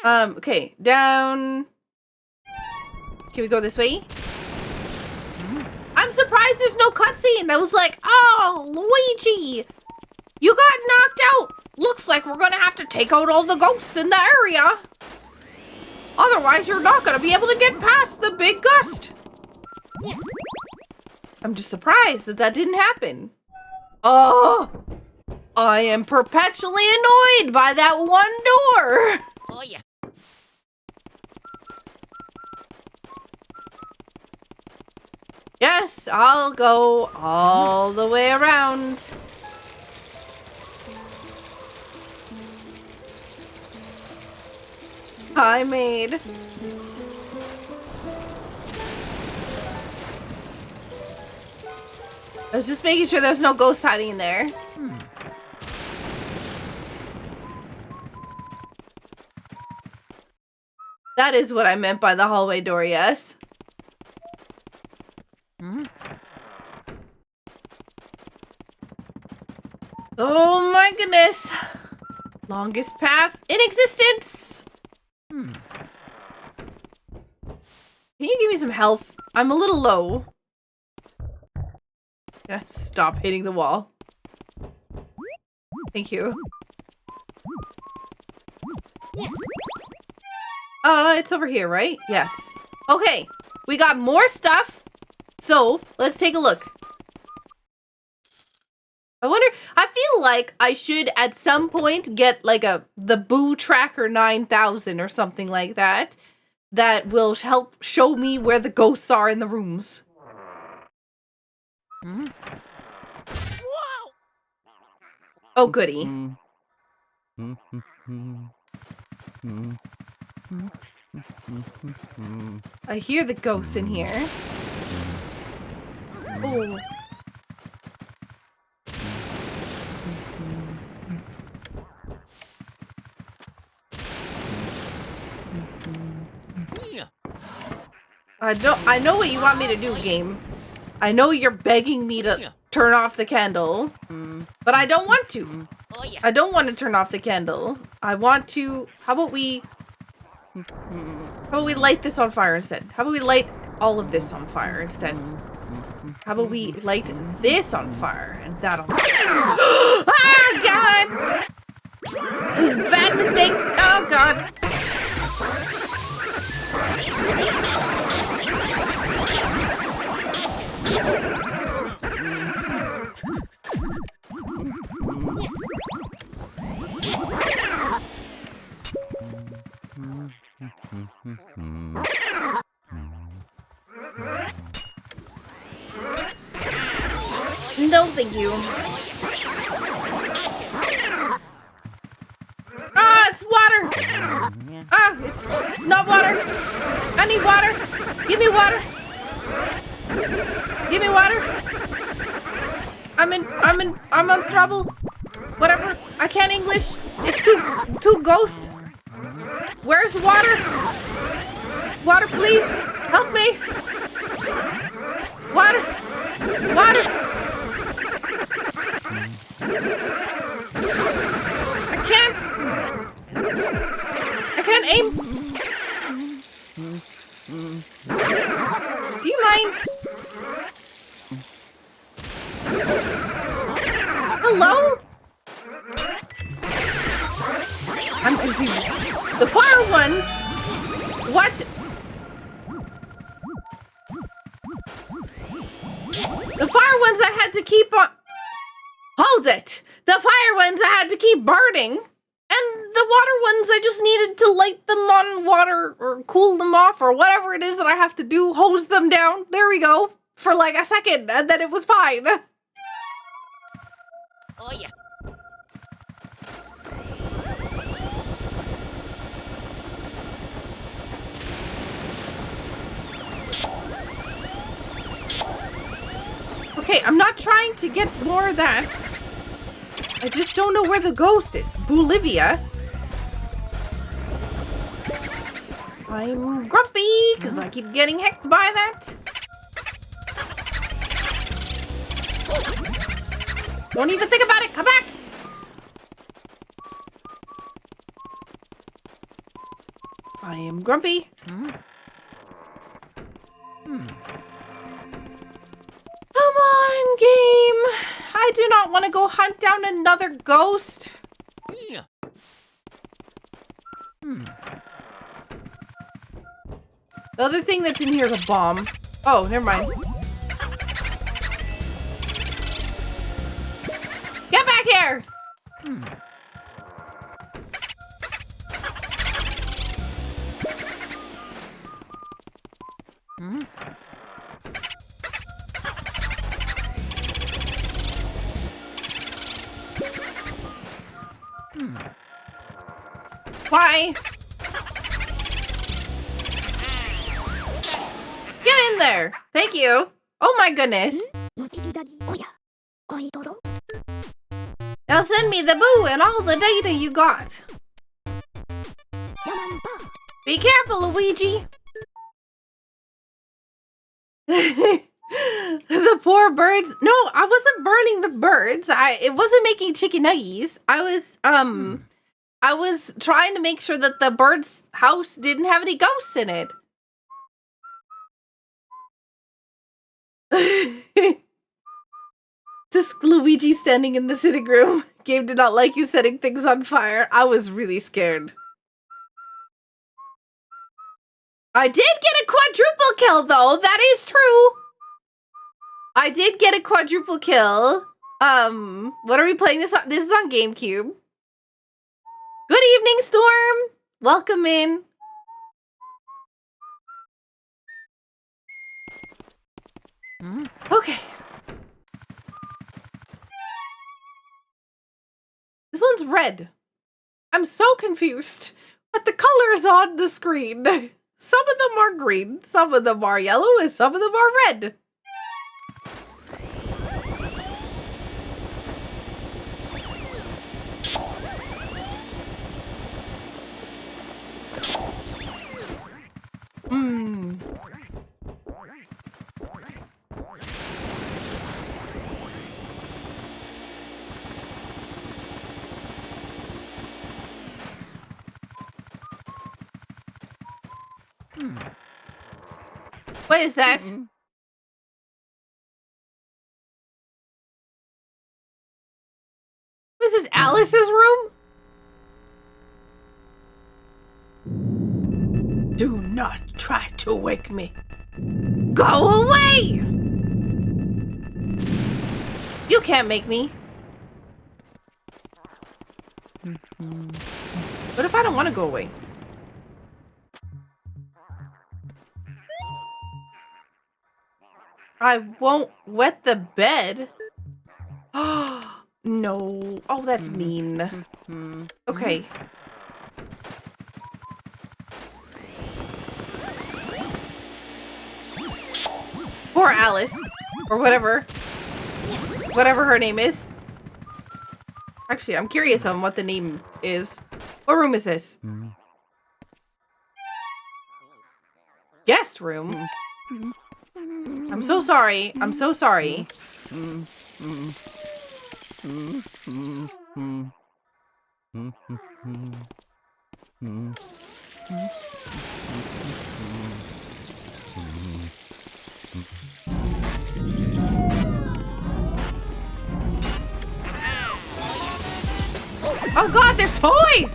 Speaker 1: Okay, down. Can we go this way? I'm surprised there's no cutscene that was like, oh, Luigi, You got knocked out! Looks like we're gonna have to take out all the ghosts in the area. Otherwise, you're not gonna be able to get past the big gust.
Speaker 2: Yeah.
Speaker 1: I'm just surprised that that didn't happen. Oh, I am perpetually annoyed by that one door.
Speaker 2: Oh, yeah.
Speaker 1: Yes, I'll go all the way around. Hi, maid. I was just making sure there's no ghost hiding in there. That is what I meant by the hallway door, yes. Oh my goodness. Longest path in existence. Can you give me some health? I'm a little low. Yeah, stop hitting the wall. Thank you. It's over here, right? Yes. Okay, we got more stuff. So, let's take a look. I feel like I should at some point get like the Boo Tracker 9000 or something like that. That will help show me where the ghosts are in the rooms. Oh, goody. I hear the ghosts in here. Oh. I know what you want me to do, game. I know you're begging me to turn off the candle, but I don't want to.
Speaker 2: Oh, yeah.
Speaker 1: I don't want to turn off the candle. I want to. How about we light this on fire instead? How about we light all of this on fire instead? How about we light this on fire and that on fire? Ah, God! This is a bad mistake. Oh, God. No, thank you. Ah, it's water. Ah, it's not water. I need water. Give me water. Give me water. I'm in trouble. Whatever. I can't English. It's too ghost. Where's water? Water, please. Help me. Water. Water. I can't aim. Do you mind? Hello? I'm confused. The fire ones? What? The fire ones I had to keep on... Hold it! The fire ones I had to keep burning. And the water ones, I just needed to light them on water or cool them off or whatever it is that I have to do, hose them down. There we go. For like a second, and then it was fine.
Speaker 2: Oh, yeah.
Speaker 1: Okay, I'm not trying to get more of that. I just don't know where the ghost is. Bolivia. I'm grumpy because I keep getting hecked by that. Don't even think about it. Come back. I am grumpy. Come on, game. I do not want to go hunt down another ghost.
Speaker 2: Yeah.
Speaker 1: The other thing that's in here is a bomb. Oh, never mind. Get back here! Why? Get in there! Thank you! Oh my goodness! Now send me the boo and all the data you got! Be careful, Luigi! The poor birds. No, I wasn't burning the birds. It wasn't making chicken nuggies. I was trying to make sure that the bird's house didn't have any ghosts in it. Just Luigi standing in the sitting room. Game did not like you setting things on fire. I was really scared. I did get a quadruple kill, though. That is true. I did get a quadruple kill. What are we playing this on? This is on GameCube. Good evening, Storm. Welcome in. Okay. This one's red. I'm so confused. But the colors on the screen. Some of them are green, some of them are yellow, and some of them are red. What is that? This is Alice's room? Do not try to wake me. Go away! You can't make me. What if I don't want to go away? I won't wet the bed. Oh, no. Oh, that's mean. Okay. Poor Alice. Or whatever. Whatever her name is. Actually, I'm curious on what the name is. What room is this? Guest room? I'm so sorry. I'm so sorry. Oh God, there's toys!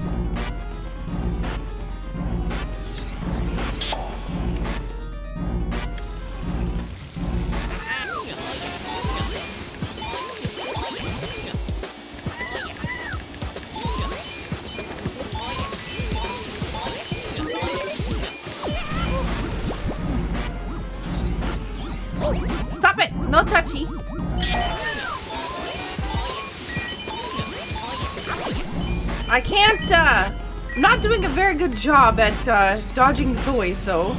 Speaker 1: Stop it! No touchy! I can't, I'm not doing a very good job at, dodging the toys, though.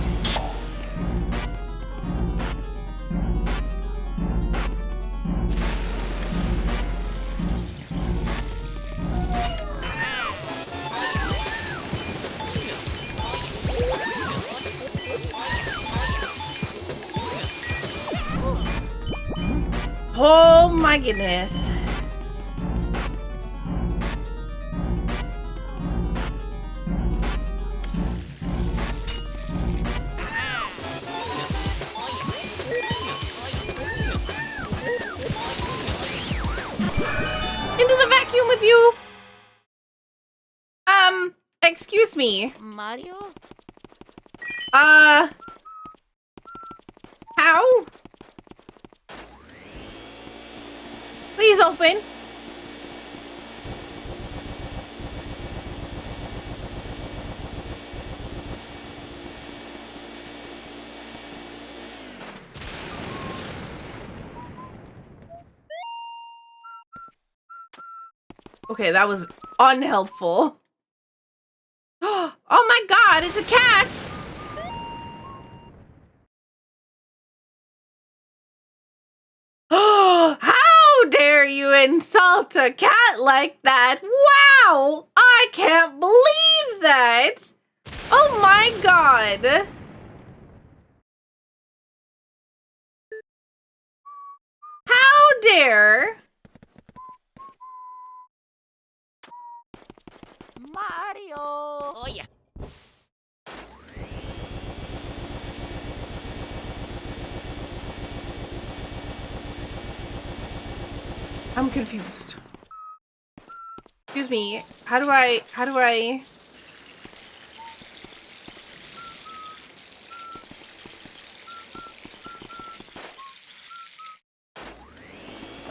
Speaker 1: Oh my goodness. Excuse me.
Speaker 2: Mario?
Speaker 1: How? Please open. Okay, that was unhelpful. Oh my god, it's a cat! How dare you insult a cat like that? Wow! I can't believe that! Oh my god! How dare?
Speaker 2: Mario! Oh, yeah.
Speaker 1: I'm confused. Excuse me, how do I...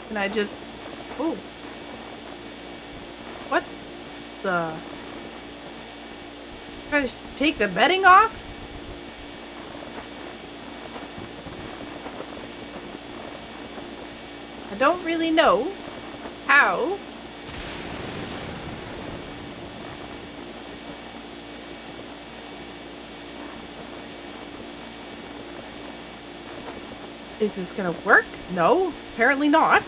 Speaker 1: Can I just... Oh. What the... Can I just take the bedding off? I don't really know how. Is this gonna work? No, apparently not.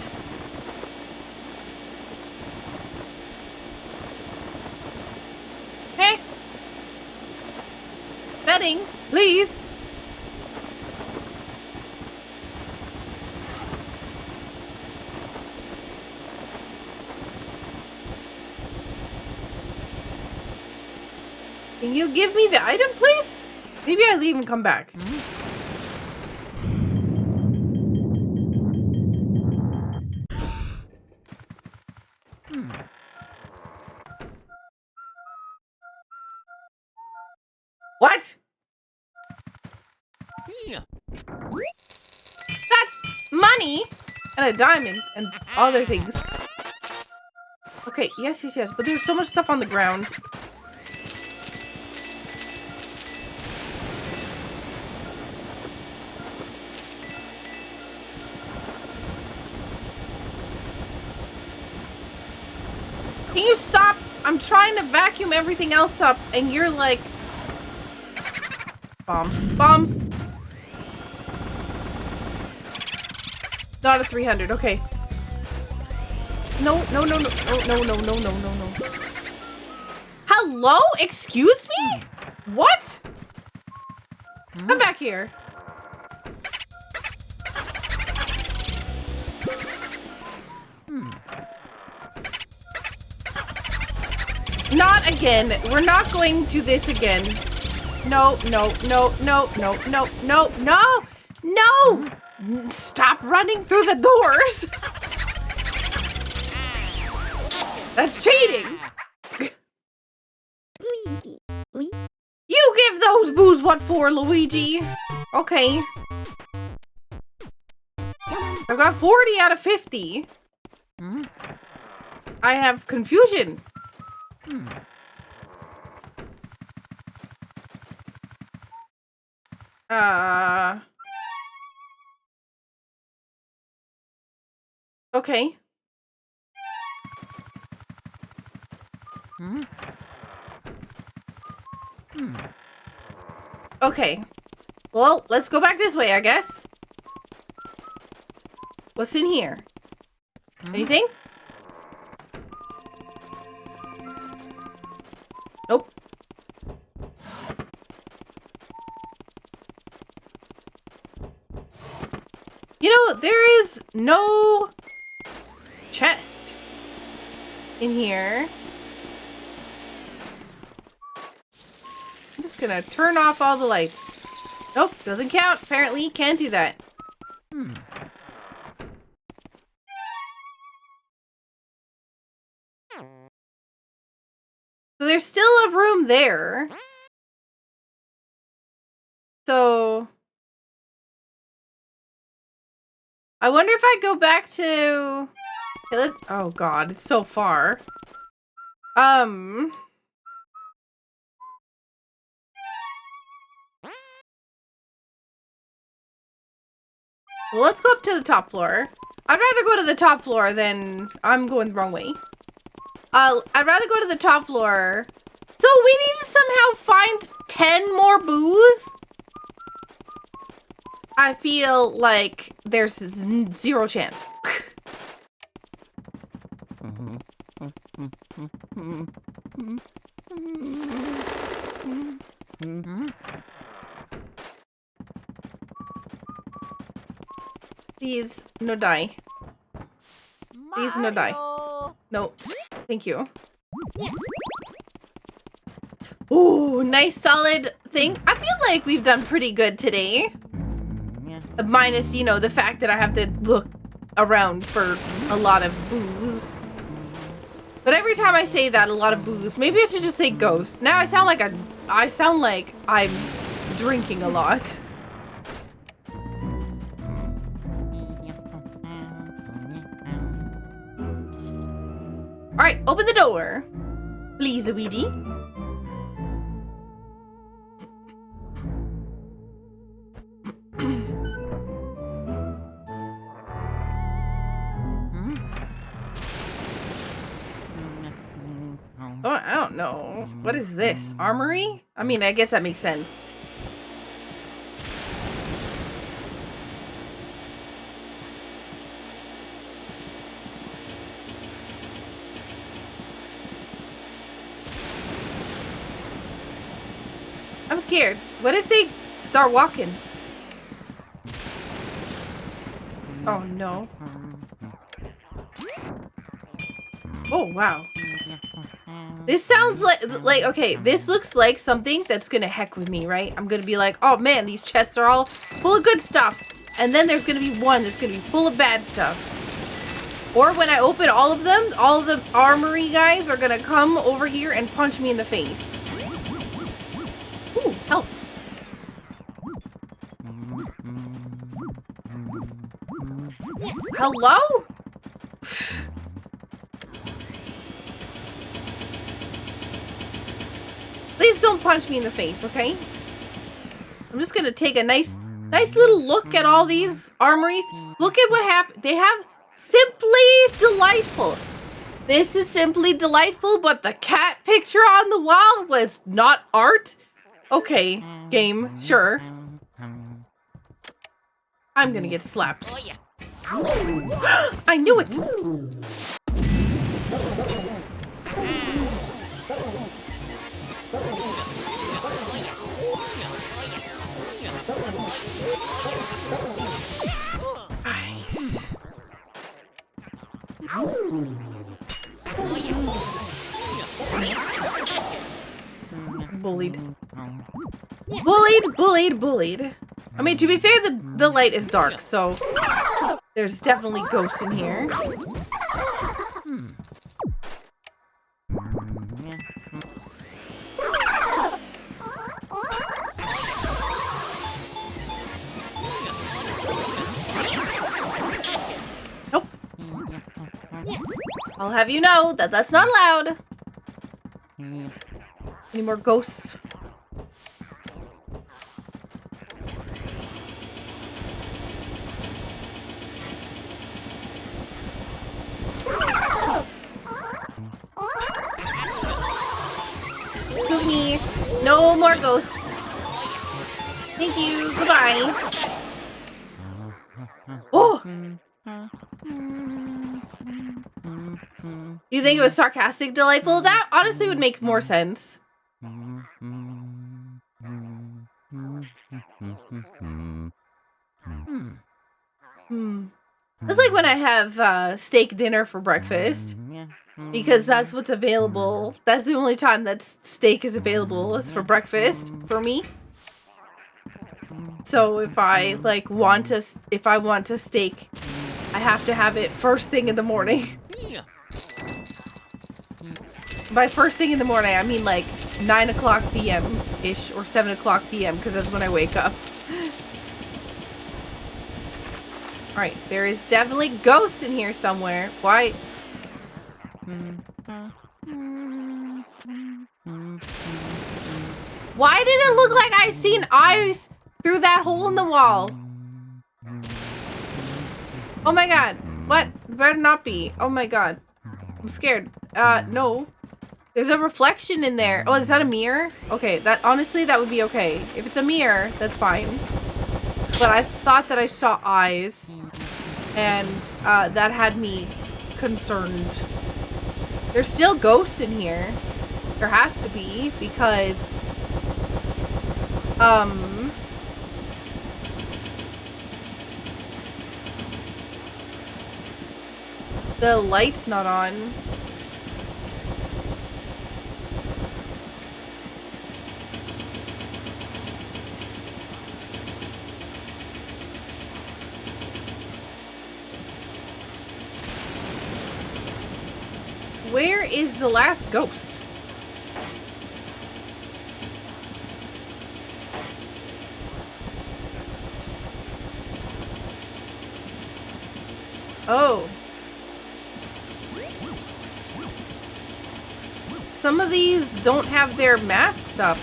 Speaker 1: Hey! Bedding, please! Can you give me the item, please? Maybe I leave and come back. What?
Speaker 2: Yeah.
Speaker 1: That's money and a diamond and other things. Okay, yes, but there's so much stuff on the ground. Can you stop? I'm trying to vacuum everything else up and you're like... Bombs. Bombs! Not a 300, okay. No. Hello? Excuse me? What? Come back here. Not again. We're not going to this again. No. Stop running through the doors. That's cheating. You give those boos what for, Luigi. Okay. I've got 40 out of 50. I have confusion. Okay. Okay. Well, let's go back this way, I guess. What's in here? Anything? Nope. You know, there is no chest in here. I'm just gonna turn off all the lights. Nope, doesn't count. Apparently, can't do that. So there's still still have room there. So I wonder if I go back to... Okay, let's... Oh god, it's so far. Well, let's go up to the top floor. I'd rather go to the top floor than... I'm going the wrong way. I'd rather go to the top floor. So we need to somehow find 10 more boos? I feel like there's zero chance. Please, no die. Please, no die. No, thank you. Ooh, nice solid thing. I feel like we've done pretty good today. Minus, you know, the fact that I have to look around for a lot of boos. But every time I say that, a lot of boos, maybe I should just say ghost. Now I sound like I'm drinking a lot. All right, open the door, please, Luigi. Oh, I don't know. What is this? Armory? I mean, I guess that makes sense. I'm scared. What if they start walking? Oh, no. Oh, wow. This sounds like, okay, this looks like something that's gonna heck with me, right? I'm gonna be like, oh man, these chests are all full of good stuff. And then there's gonna be one that's gonna be full of bad stuff. Or when I open all of them, all the armory guys are gonna come over here and punch me in the face. Ooh, health. Hello? Please don't punch me in the face, okay? I'm just gonna take a nice little look at all these armories. Look at what happened. They have Simply Delightful. This is Simply Delightful, but the cat picture on the wall was not art? Okay, game, sure. I'm gonna get slapped. I knew it! Nice. Bullied. Bullied. I mean, to be fair, the light is dark, so there's definitely ghosts in here. Nope. I'll have you know that that's not allowed. Any more ghosts? Excuse me. No more ghosts. Thank you. Goodbye. Oh. You think it was sarcastic delightful? That honestly would make more sense. It's like when I have steak dinner for breakfast, because that's what's available. That's the only time that steak is available is for breakfast for me. So if I want a steak, I have to have it first thing in the morning. by first thing in the morning, I mean like 9 o'clock p.m.-ish or 7 o'clock p.m. because that's when I wake up. Alright, there is definitely ghosts in here somewhere. Why? Why did it look like I seen eyes through that hole in the wall? Oh my god. What? Better not be. Oh my god. I'm scared. No. There's a reflection in there. Oh, is that a mirror? Okay, that honestly, that would be okay. If it's a mirror, that's fine. But I thought that I saw eyes. And that had me concerned. There's still ghosts in here. There has to be, because the light's not on. Where is the last ghost? Oh. Some of these don't have their masks up.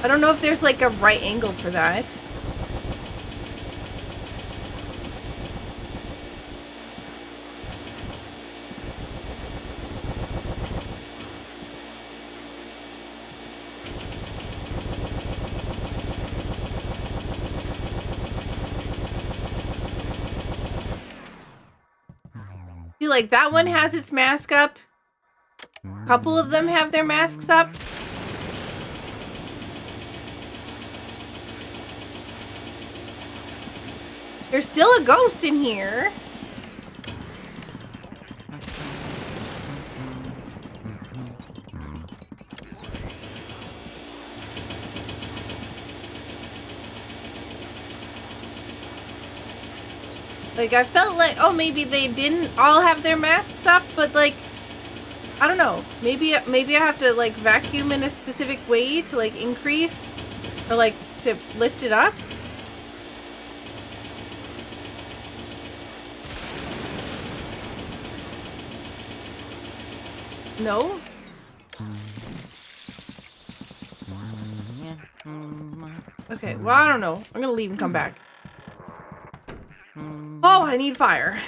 Speaker 1: I don't know if there's like a right angle for that. See, like that one has its mask up. A couple of them have their masks up. There's still a ghost in here. Like, I felt like, oh, maybe they didn't all have their masks up, but like, I don't know. Maybe I have to like vacuum in a specific way to like increase or like to lift it up. No? Okay, well, I don't know. I'm gonna leave and come back. Oh, I need fire.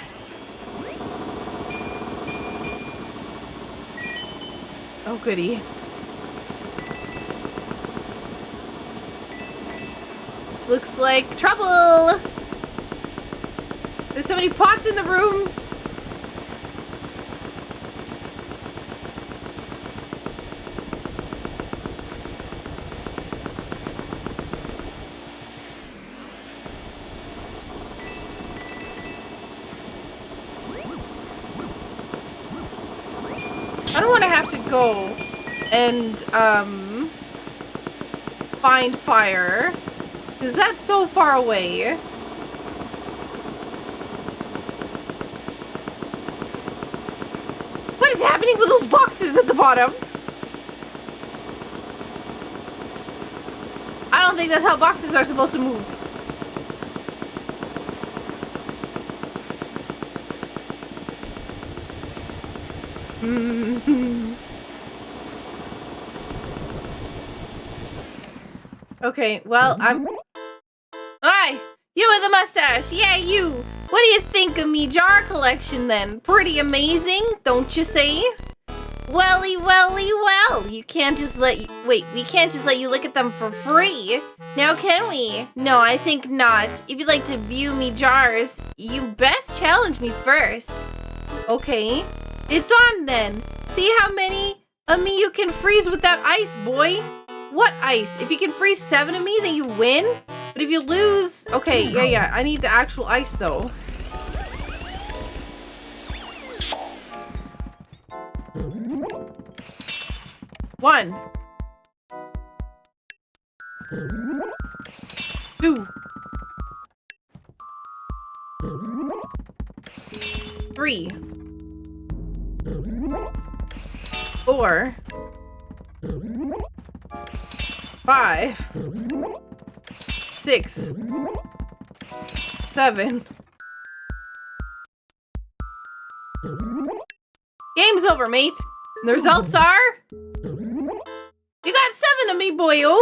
Speaker 1: Oh, goody. This looks like trouble! There's so many pots in the room! I don't want to have to go and, find fire, because that's so far away. What is happening with those boxes at the bottom? I don't think that's how boxes are supposed to move. Okay, well, Hi! You with the mustache! Yeah, you! What do you think of me jar collection, then? Pretty amazing, don't you say? Welly, welly, well! You can't just let you... Wait, we can't just let you look at them for free! Now can we? No, I think not. If you'd like to view me jars, you best challenge me first. Okay. It's on, then. See how many of me you can freeze with that ice, boy. What ice? If you can freeze 7 of me, then you win? But if you lose... Okay, yeah. I need the actual ice, though. One. 2, 3, 4, 5, 6, 7. Game's over, mate. The results are... You got 7 of me, boyo.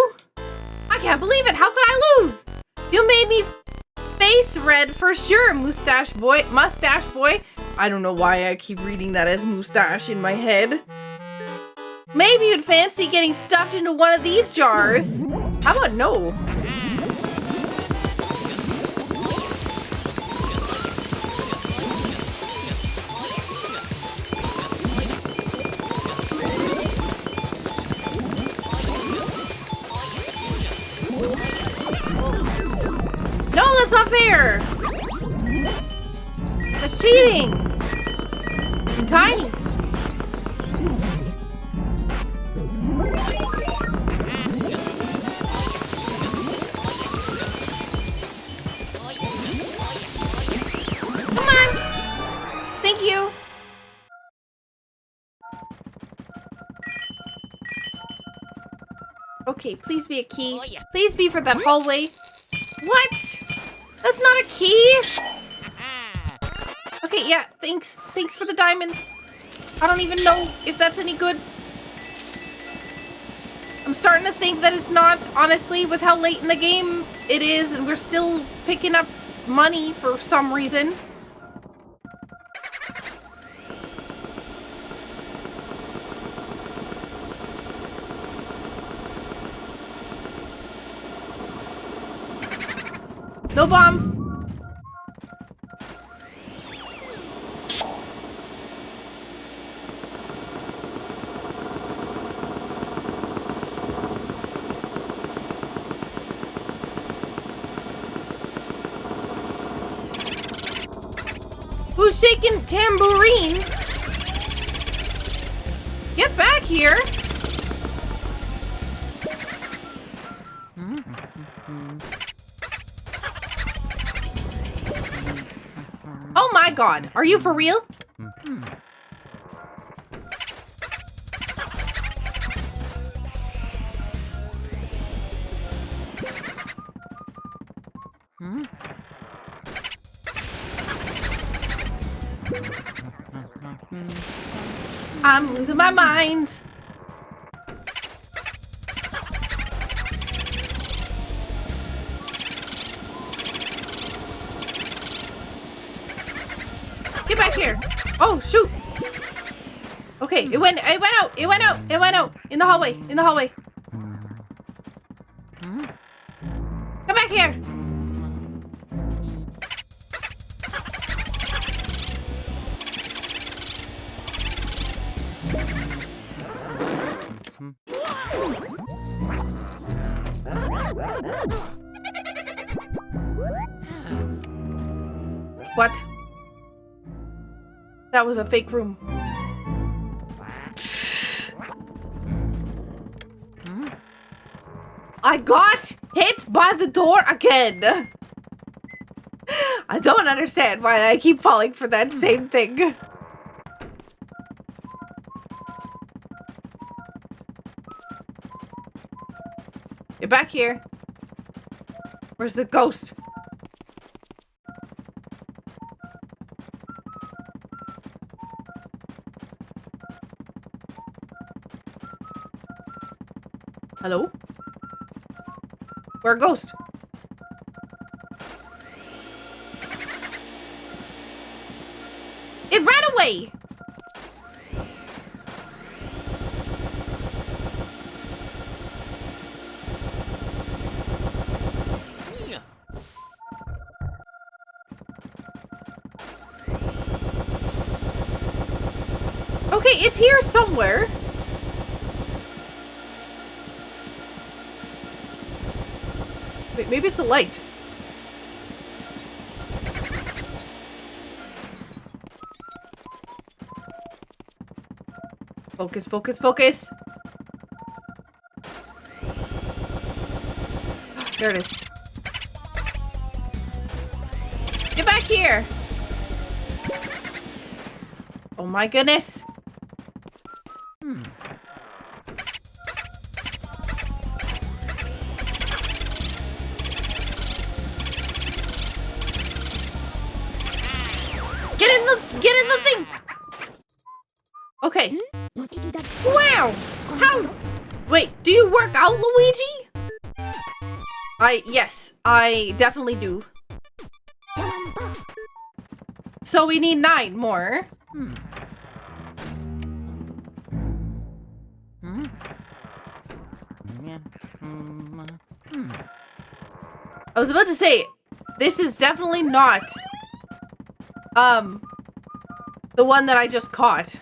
Speaker 1: I can't believe it. How could I lose? You made me face red for sure, mustache boy. Mustache boy. I don't know why I keep reading that as mustache in my head. Maybe you'd fancy getting stuffed into one of these jars. How about no? No, that's not fair. That's cheating. I'm tiny. Come on. Thank you. Okay, please be a key.
Speaker 2: Oh, yeah.
Speaker 1: Please be for that hallway. What? That's not a key. Okay, yeah, thanks. Thanks for the diamond. I don't even know if that's any good. I'm starting to think that it's not, honestly, with how late in the game it is, and we're still picking up money for some reason. No bombs. Who's shaking tambourine? Get back here. Oh my god, are you for real? I'm losing my mind. Get back here. Oh, shoot. Okay, it went out. It went out. It went out. In the hallway. In the hallway. Come back here. What? That was a fake room. I got hit by the door again. I don't understand why I keep falling for that same thing. Get back here. Where's the ghost? Hello? Where a ghost? It ran away! Okay, it's here somewhere. Wait, maybe it's the light. Focus, focus, focus. There it is. Get back here! Oh my goodness! Get in the thing! Okay. Wow! How? Wait, do you work out, Luigi? Yes, I definitely do. So we need 9 more. I was about to say, this is definitely not, the one that I just caught.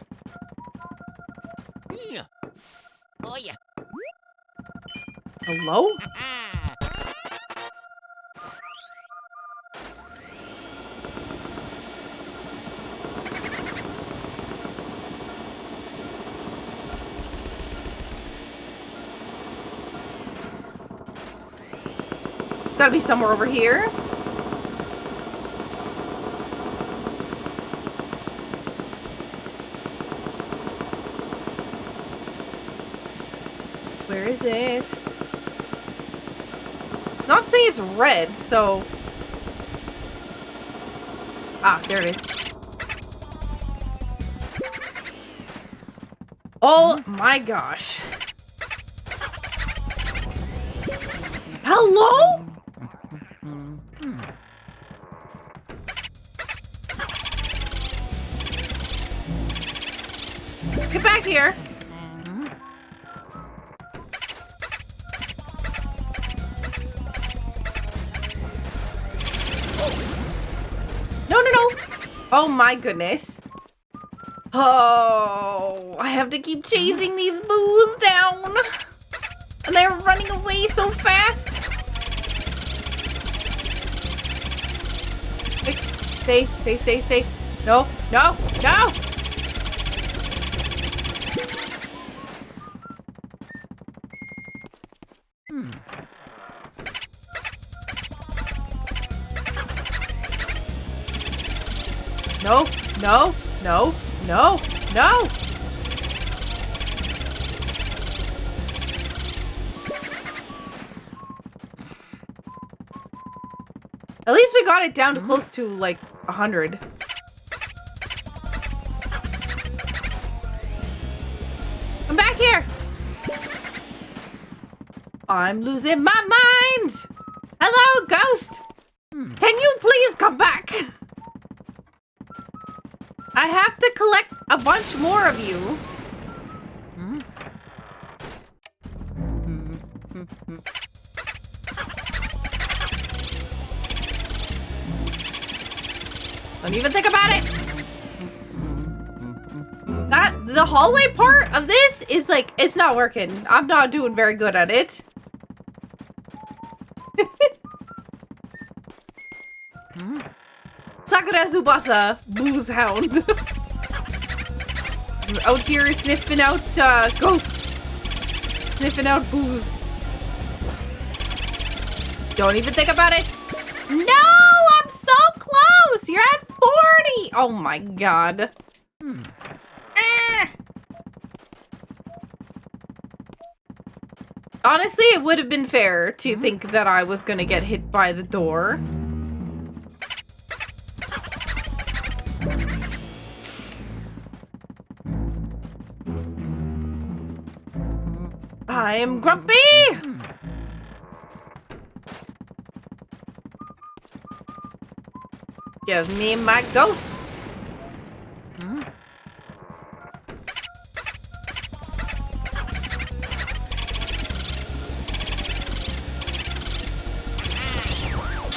Speaker 2: Oh yeah.
Speaker 1: Hello? Gotta be somewhere over here. Where is it? It's not saying it's red, so... Ah, there it is. Oh my gosh. Hello? Get back here. No. Oh my goodness. Oh, I have to keep chasing these boos down. And they're running away so fast. Stay. No. No. At least we got it down to close to like 100. Come back here. I'm losing my mind. Hello, ghost. Can you please come back? I have to collect a bunch more of you. Don't even think about it. The hallway part of this is like, it's not working. I'm not doing very good at it. Sakura Tsubasa, booze hound. Out here sniffing out ghosts. Sniffing out booze. Don't even think about it. No, I'm so close. You're at 40. Oh my god. Honestly, it would have been fair to think that I was gonna get hit by the door. I am grumpy! Give me my ghost!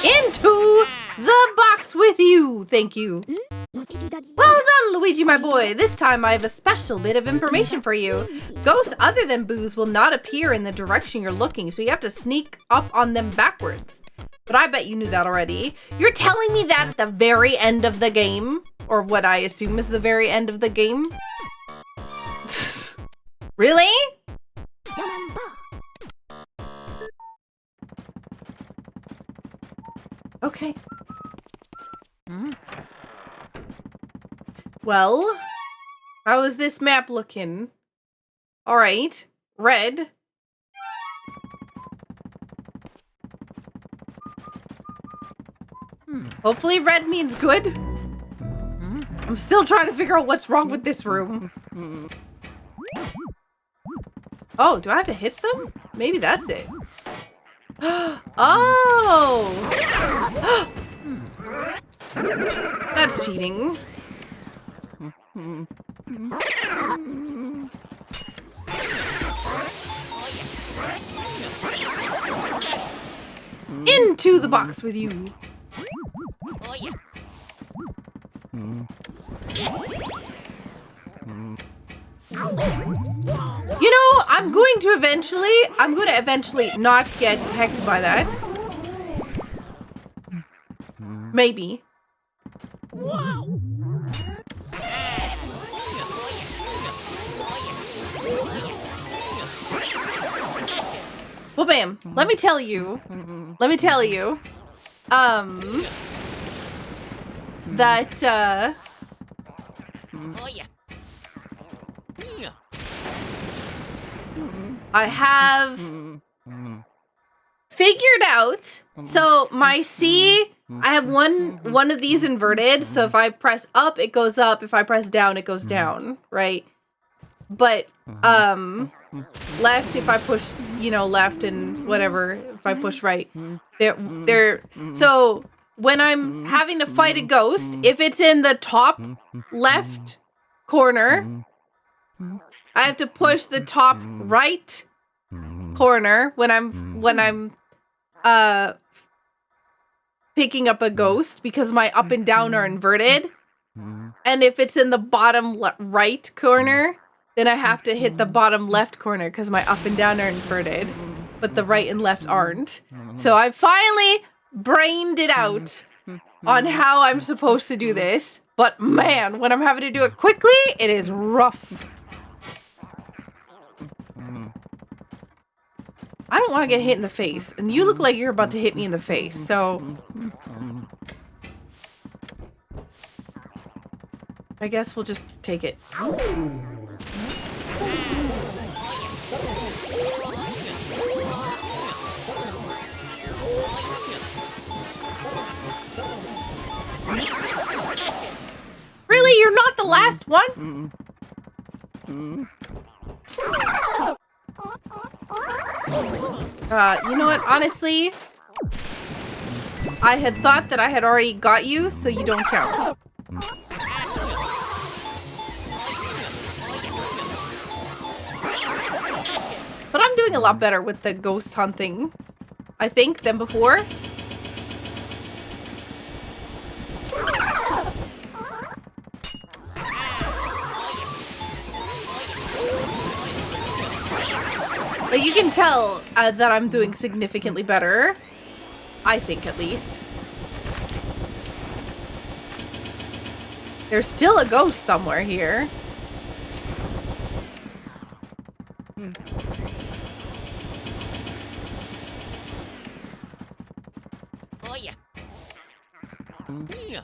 Speaker 1: Into the box with you! Thank you. Well done, Luigi, my boy. This time I have a special bit of information for you. Ghosts other than boos will not appear in the direction you're looking, so you have to sneak up on them backwards. But I bet you knew that already. You're telling me that at the very end of the game? Or what I assume is the very end of the game? Really? Okay. Well, how is this map looking? All right, red. Hopefully red means good. I'm still trying to figure out what's wrong with this room. Oh, do I have to hit them? Maybe that's it. Oh! That's cheating. Into the box with you.
Speaker 2: Oh yeah.
Speaker 1: You know, I'm going to eventually not get hecked by that. Maybe.
Speaker 2: Wow.
Speaker 1: Well, bam. Let me tell you. That,
Speaker 2: Oh yeah. Yeah.
Speaker 1: I have figured out, so my C, I have one of these inverted, so if I press up, it goes up, if I press down, it goes down, right? But, left, if I push, you know, left and whatever, if I push right, so when I'm having to fight a ghost, if it's in the top left corner, I have to push the top right corner when I'm picking up a ghost because my up and down are inverted. And if it's in the bottom right corner, then I have to hit the bottom left corner because my up and down are inverted, but the right and left aren't. So I finally brained it out on how I'm supposed to do this. But man, when I'm having to do it quickly, it is rough. I don't want to get hit in the face, and you look like you're about to hit me in the face, so I guess we'll just take it. Really? You're not the last one? You know what? Honestly, I had thought that I had already got you, so you don't count. But I'm doing a lot better with the ghost hunting, I think, than before. But you can tell that I'm doing significantly better. I think, at least. There's still a ghost somewhere here.
Speaker 2: Oh yeah. Yeah.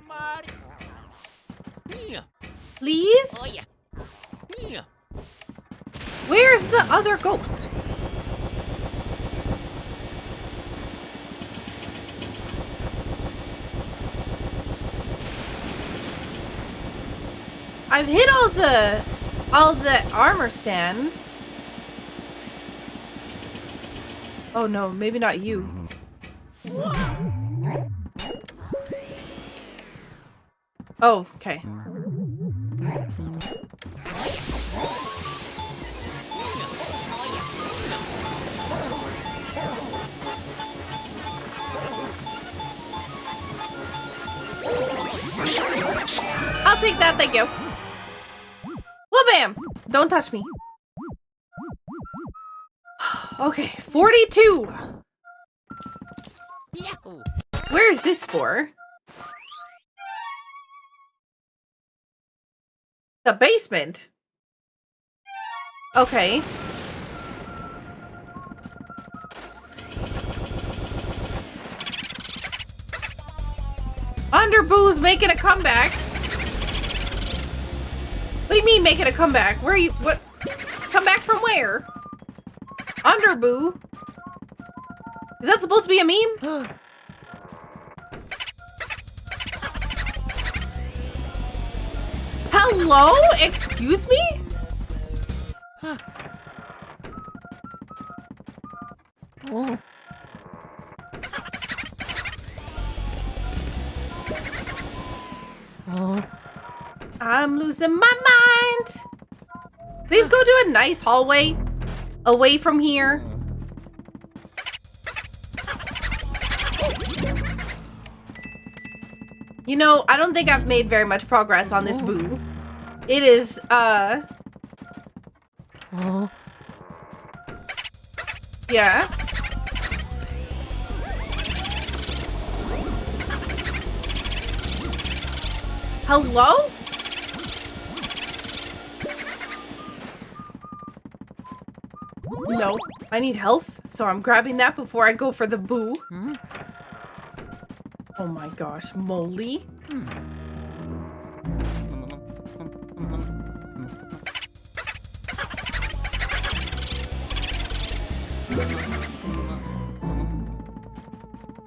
Speaker 2: Mario. Yeah.
Speaker 1: Please?
Speaker 2: Oh yeah. Yeah.
Speaker 1: Where's the other ghost? I've hit all the armor stands. Oh no, maybe not you. Oh, okay. I'll take that, thank you. Well, bam! Don't touch me. Okay, 42.
Speaker 2: Yahoo.
Speaker 1: Where is this for? The basement. Okay. Underboo's making a comeback. What do you mean making a comeback? Where are you? What? Come back from where? Under Boo. Is that supposed to be a meme? Hello? Excuse me?
Speaker 2: Oh. Oh.
Speaker 1: I'm losing my mind. Please go to a nice hallway away from here. You know, I don't think I've made very much progress on this Boo. It is,
Speaker 2: Oh.
Speaker 1: yeah. Hello? No, I need health, so I'm grabbing that before I go for the Boo.
Speaker 2: Hmm?
Speaker 1: Oh my gosh, Molly.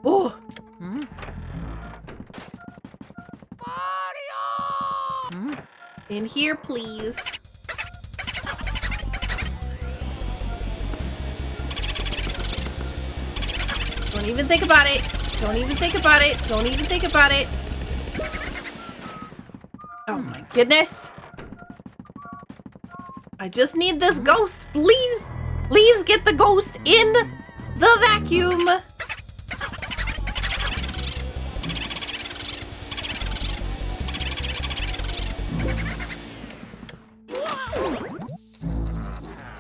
Speaker 1: Oh, in here, please. Don't even think about it. Don't even think about it. Don't even think about it. Oh my goodness. I just need this ghost. Please, please get the ghost in the vacuum.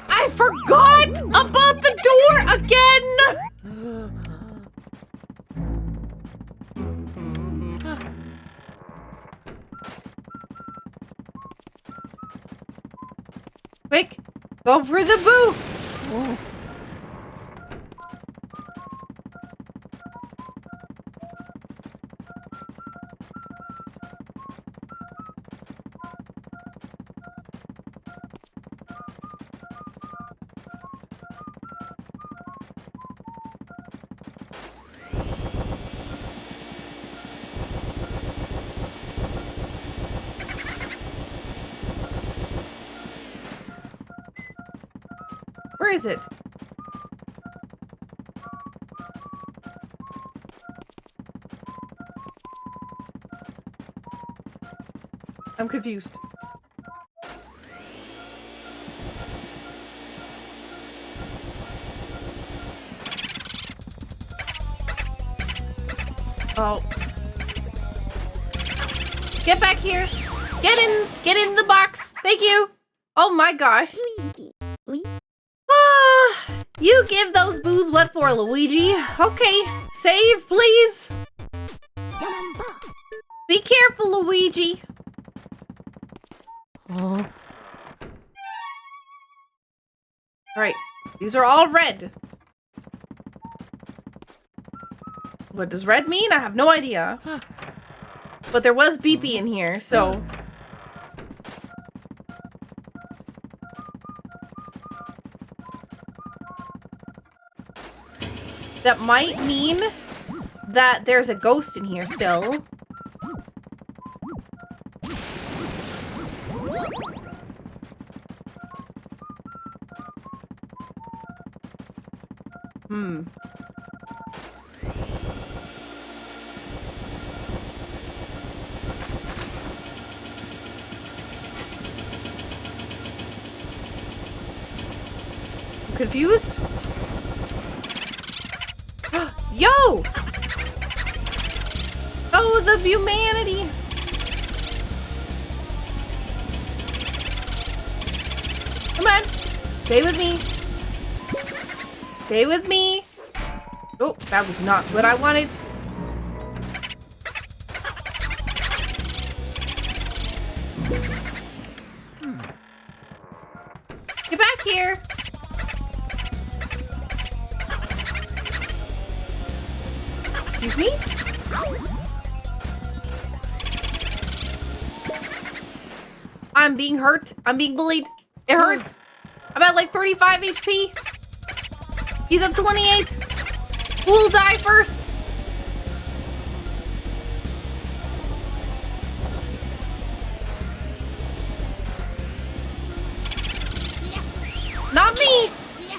Speaker 1: I forgot about the door again. Quick, go for the Boo.
Speaker 2: Oh.
Speaker 1: Where is it? I'm confused. Oh. Get back here. Get in the box. Thank you. Oh my gosh. Ah, you give those boos what for, Luigi. Okay, save, please. Be careful, Luigi.
Speaker 2: Oh.
Speaker 1: All right, these are all red. What does red mean? I have no idea. But there was BP in here, so... that might mean that there's a ghost in here still. I'm confused. Yo! Oh, the humanity! Come on! Stay with me! Stay with me! Oh, that was not what I wanted. Get back here! Excuse me? I'm being hurt. I'm being bullied. It hurts. I'm at like 35 HP. He's at 28. Who'll die first? Not me.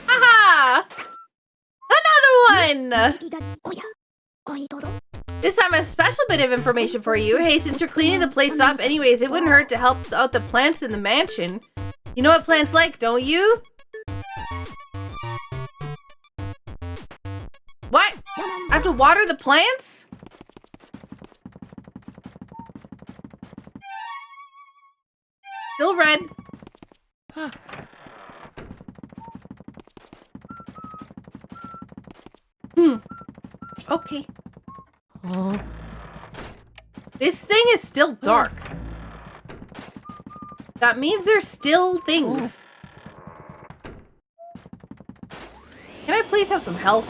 Speaker 1: Haha. Another one. This time a special bit of information for you. Hey, since you're cleaning the place up anyways, it wouldn't hurt to help out the plants in the mansion. You know what plants like, don't you? What? I have to water the plants? Still red. Okay.
Speaker 2: Oh.
Speaker 1: This thing is still dark. That means there's still things. Can I please have some health?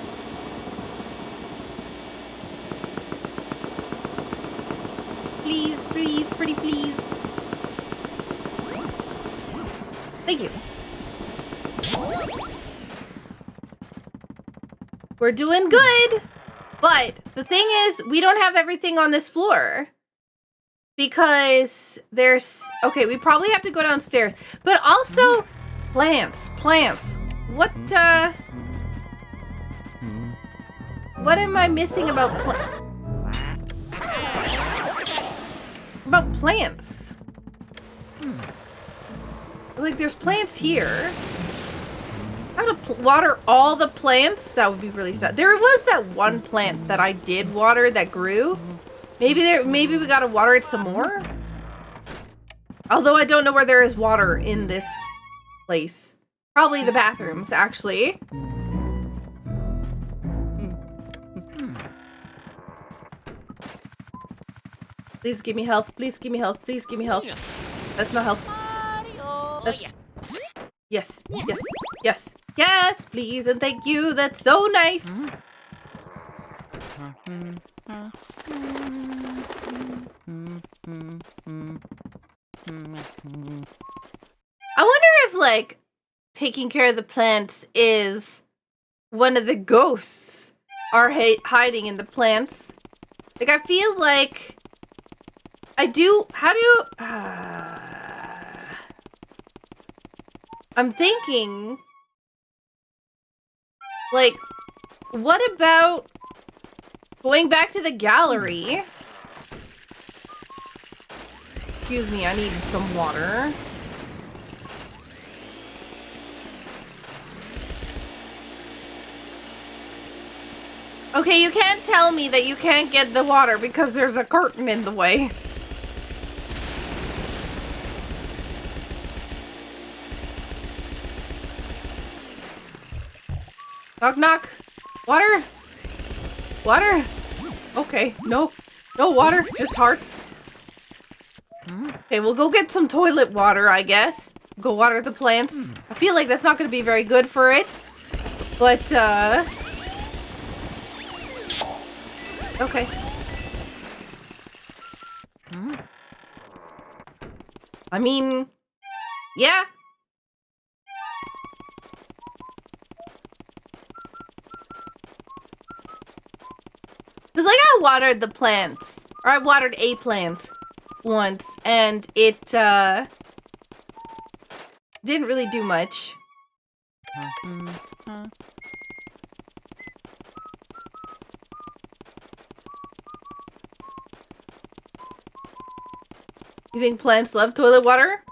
Speaker 1: Please, please, pretty please. Thank you. We're doing good. But the thing is, we don't have everything on this floor. Because there's... Okay, we probably have to go downstairs. But also, plants. What am I missing about plants? Like, there's plants here. I have to water all the plants? That would be really sad. There was that one plant that I did water that grew. Maybe we gotta water it some more? Although I don't know where there is water in this place. Probably the bathrooms, actually. Please give me health. Please give me health. Please give me health. That's not health. That's... Yes. Yes. Yes. Yes, please and thank you. That's so nice. I wonder if, like, taking care of the plants is one of the ghosts are hiding in the plants. Like, I feel like I do. How do I'm thinking, like, what about going back to the gallery? Excuse me, I need some water. Okay, you can't tell me that you can't get the water because there's a curtain in the way. Knock, knock. Water? Water? Okay, no. No water, just hearts. Okay, we'll go get some toilet water, I guess. Go water the plants. I feel like that's not going to be very good for it. But, okay. I mean, yeah. It was like I watered the plants, or I watered a plant once, and it, didn't really do much. You think plants love toilet water?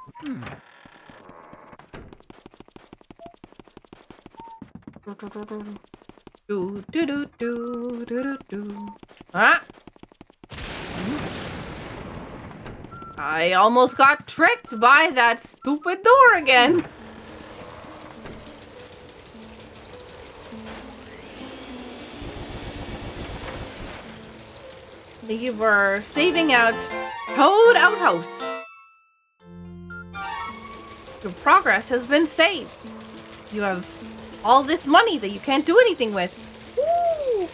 Speaker 1: Do do do do do do do. Ah! I almost got tricked by that stupid door again. Thank you for saving out Toad Outhouse. Your progress has been saved. You have all this money that you can't do anything with. Woo!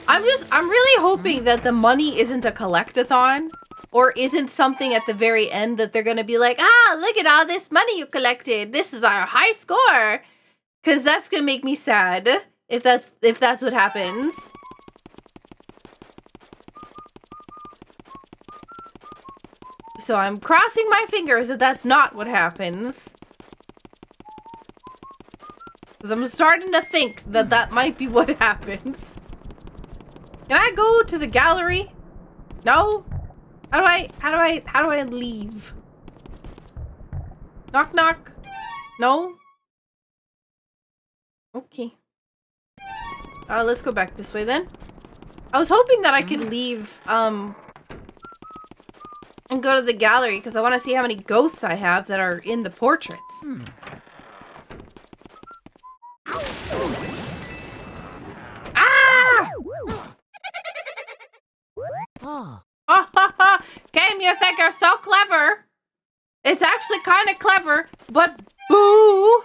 Speaker 1: I'm really hoping that the money isn't a collect-a-thon. Or isn't something at the very end that they're gonna be like, ah, look at all this money you collected. This is our high score. Cause that's gonna make me sad if that's what happens. So I'm crossing my fingers that that's not what happens. Because I'm starting to think that that might be what happens. Can I go to the gallery? No? How do I leave? Knock knock. No? Okay. Let's go back this way then. I was hoping that I could leave, and go to the gallery because I want to see how many ghosts I have that are in the portraits. Ah!
Speaker 2: Oh.
Speaker 1: Oh, ha, ha. Game, you think you're so clever. It's actually kind of clever, but boo!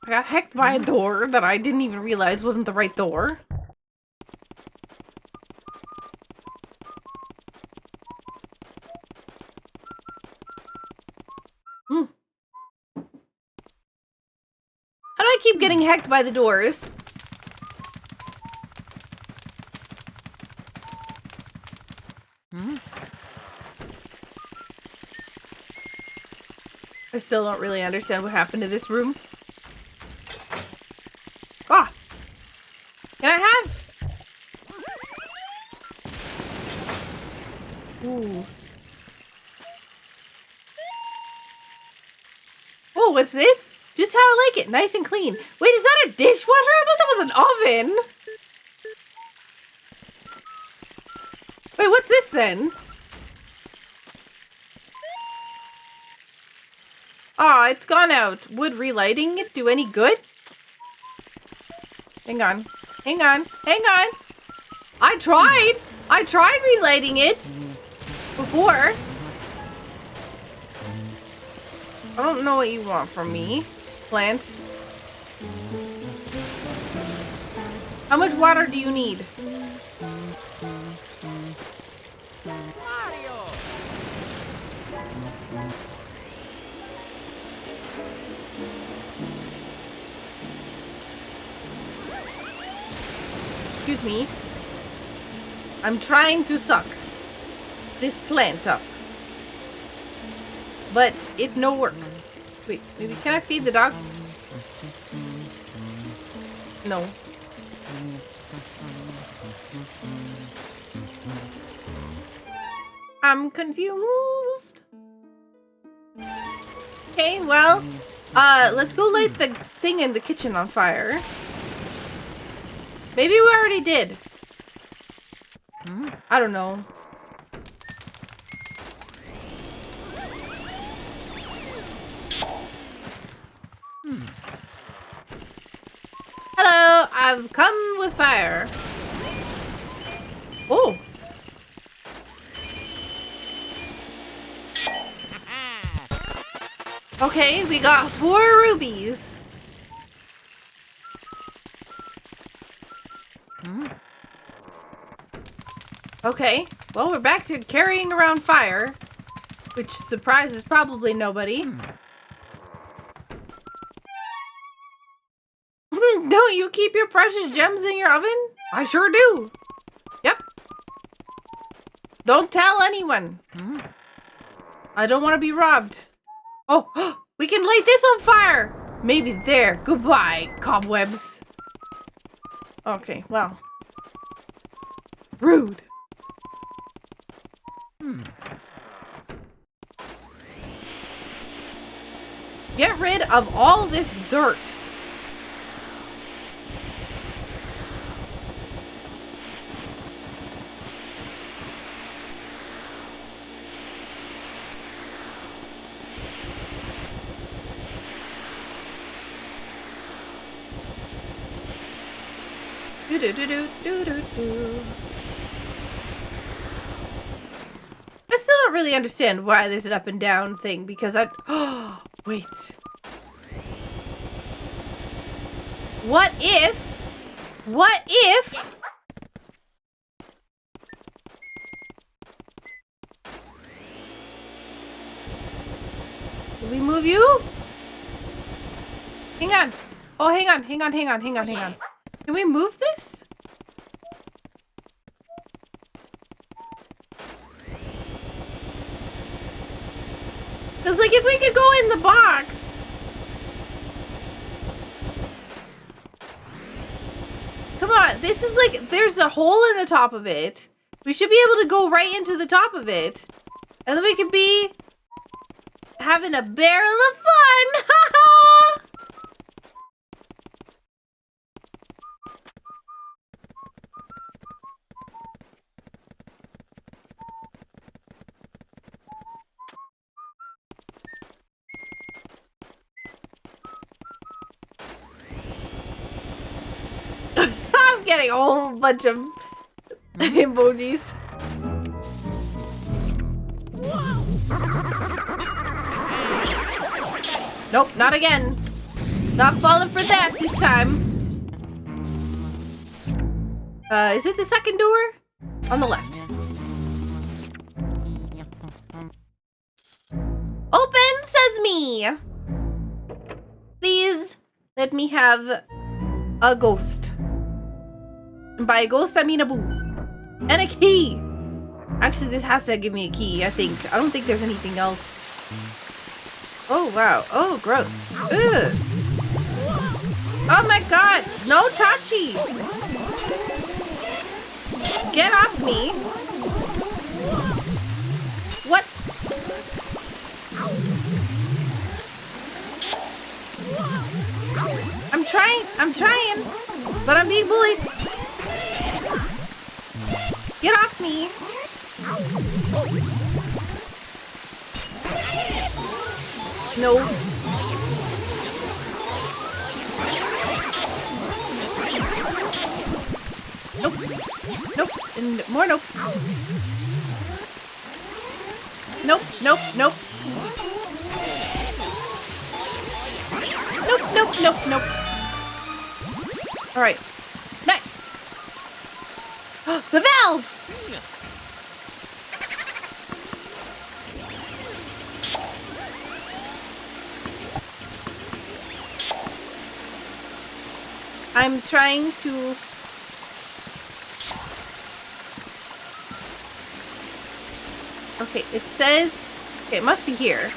Speaker 1: I got hacked by a door that I didn't even realize wasn't the right door. How do I keep getting hacked by the doors? I still don't really understand what happened to this room. Ah! Can I have? Ooh. Oh, what's this? Just how I like it, nice and clean. Wait, is that a dishwasher? I thought that was an oven. Wait, what's this then? Aw, it's gone out. Would relighting it do any good? Hang on. Hang on. Hang on. I tried relighting it before. I don't know what you want from me, plant. How much water do you need? Excuse me. I'm trying to suck this plant up. But it no work. Wait, maybe can I feed the dog? No. I'm confused. Okay, well, let's go light the thing in the kitchen on fire. Maybe we already did. I don't know. Hello, I've come with fire. Oh. Okay, we got 4 rubies. Okay, well, we're back to carrying around fire, which surprises probably nobody. Don't you keep your precious gems in your oven? I sure do. Yep. Don't tell anyone. I don't want to be robbed. Oh, we can light this on fire. Maybe there. Goodbye, cobwebs. Okay, well. Rude. Get rid of all this dirt. Do do do do do do do. I still don't really understand why there's an up and down thing because I. Oh, wait. What if? What if? Can we move you? Hang on. Oh, hang on. Can we move this? Because, like, if we could go in the box. Come on. This is like, there's a hole in the top of it. We should be able to go right into the top of it. And then we could be having a barrel of fun. I'm getting a whole bunch of emojis. Nope, not again. Not falling for that this time. Is it the second door? On the left. Open sesame! Please let me have a ghost. And by a ghost, I mean a boo. And a key! Actually, this has to give me a key, I think. I don't think there's anything else. Oh, wow. Oh, gross. Ugh. Oh my god! No Tachi! Get off me! What? I'm trying, but I'm being bullied. Get off me! No. Nope. Nope. And more nope. Nope. Nope. Nope. Nope. Nope. Nope. Nope. All right. Nice. The valve. I'm trying to... Okay, it says... Okay, it must be here.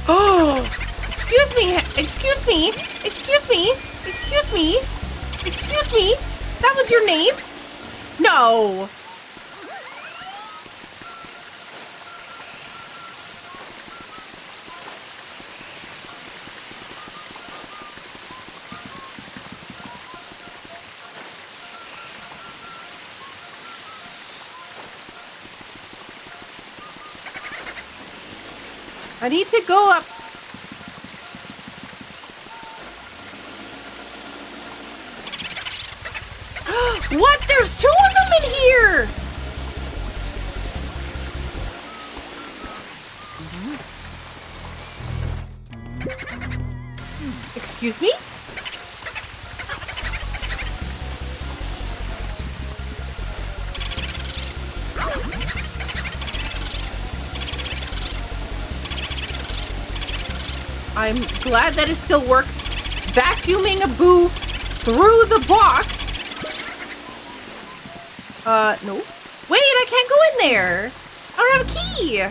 Speaker 1: Oh! Excuse me! Excuse me! Excuse me! Excuse me! Excuse me! That was your name? No! I need to go up. What? There's two of them in here! Excuse me? I'm glad that it still works. Vacuuming a boo through the box. No. Wait, I can't go in there. I don't have a key.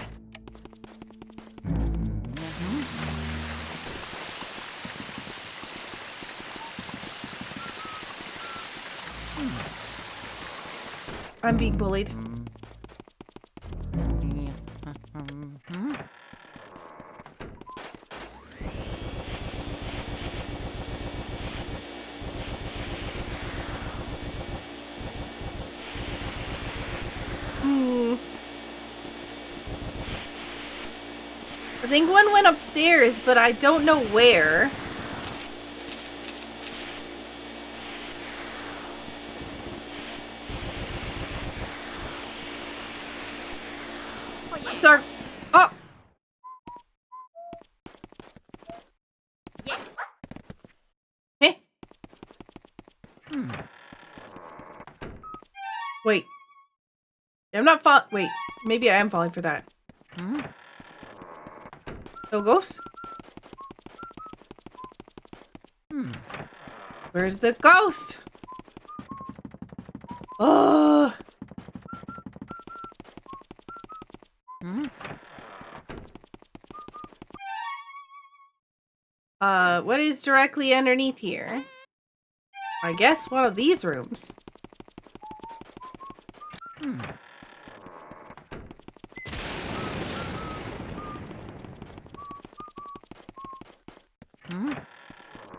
Speaker 1: I'm being bullied. I think one went upstairs, but I don't know where. Sir. Oh.
Speaker 2: Yes.
Speaker 1: Eh. Wait. I'm not fall. Wait. Maybe I am falling for that. No ghost? Where's the ghost? Oh. What is directly underneath here? I guess one of these rooms.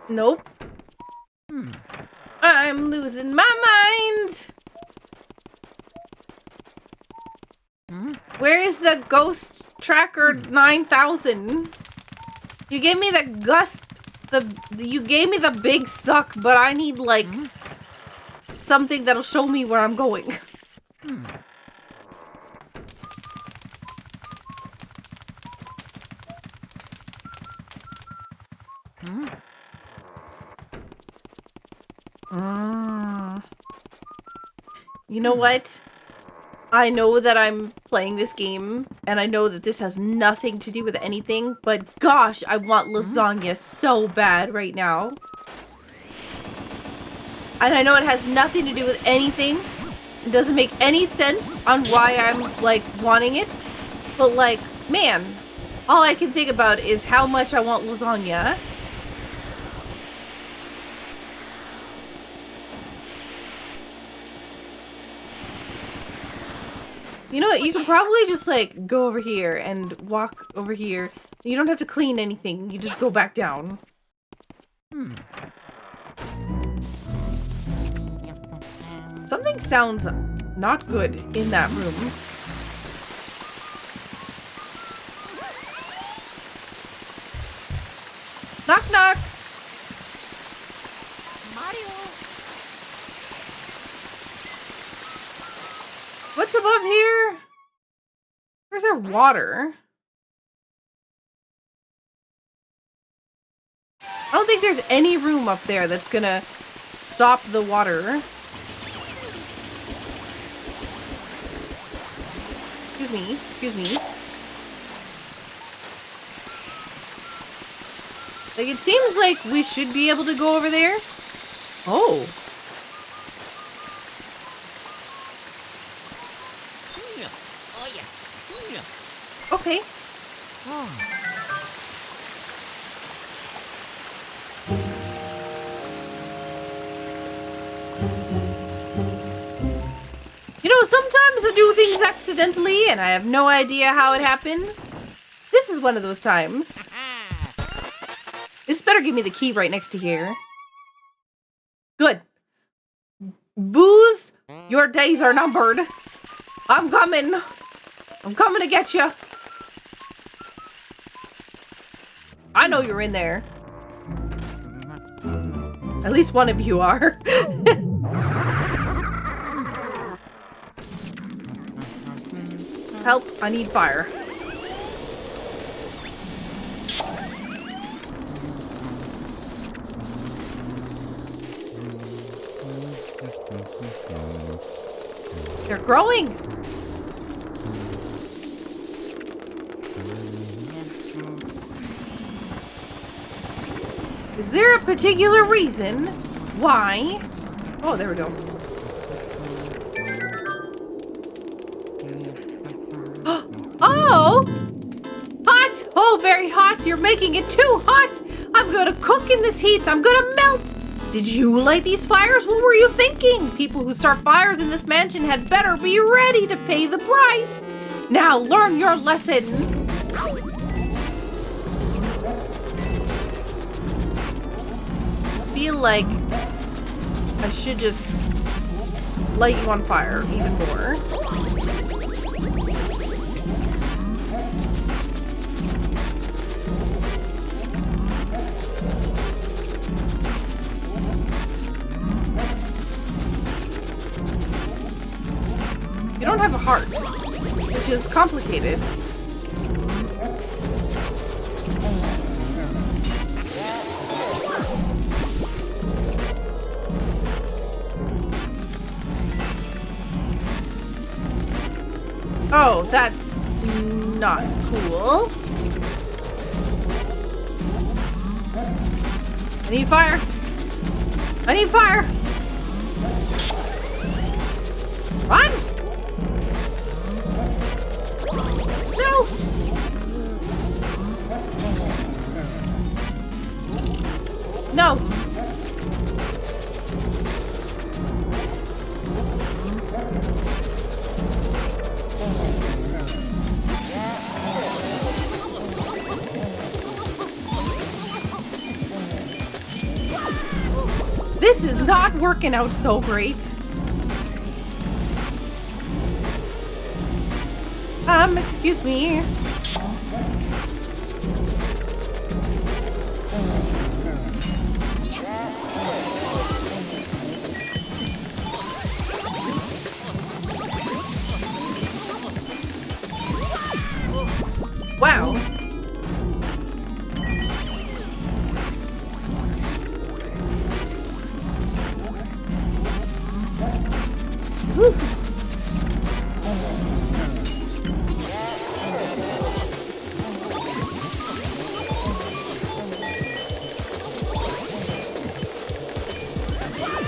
Speaker 1: Nope. I'm losing my mind. Where is the ghost tracker 9000? You gave me the you gave me the big suck, but I need like something that'll show me where I'm going. You know what? I know that I'm playing this game, and I know that this has nothing to do with anything, but gosh, I want lasagna so bad right now. And I know it has nothing to do with anything. It doesn't make any sense on why I'm, like, wanting it. But, like, man, all I can think about is how much I want lasagna. You know what? You could probably just, like, go over here and walk over here. You don't have to clean anything. You just go back down. Something sounds not good in that room. Knock, knock.
Speaker 2: Mario.
Speaker 1: What's above here? Where's there water? I don't think there's any room up there that's gonna stop the water. Excuse me, excuse me. Like, it seems like we should be able to go over there. Oh. Okay. You know, sometimes I do things accidentally and I have no idea how it happens. This is one of those times. This better give me the key right next to here. Good. Booze, your days are numbered. I'm coming. I'm coming to get you. I know you're in there. At least one of you are. Help, I need fire. They're growing. Is there a particular reason why? Oh, there we go. Oh! Hot! Oh, very hot. You're making it too hot. I'm gonna cook in this heat. I'm gonna melt. Did you light these fires? What were you thinking? People who start fires in this mansion had better be ready to pay the price. Now learn your lesson. I feel like I should just light you on fire even more. You don't have a heart, which is complicated. Oh, that's not cool. need fire. I need fire. Run! No! No! This is not working out so great. Excuse me. Wow. Whew.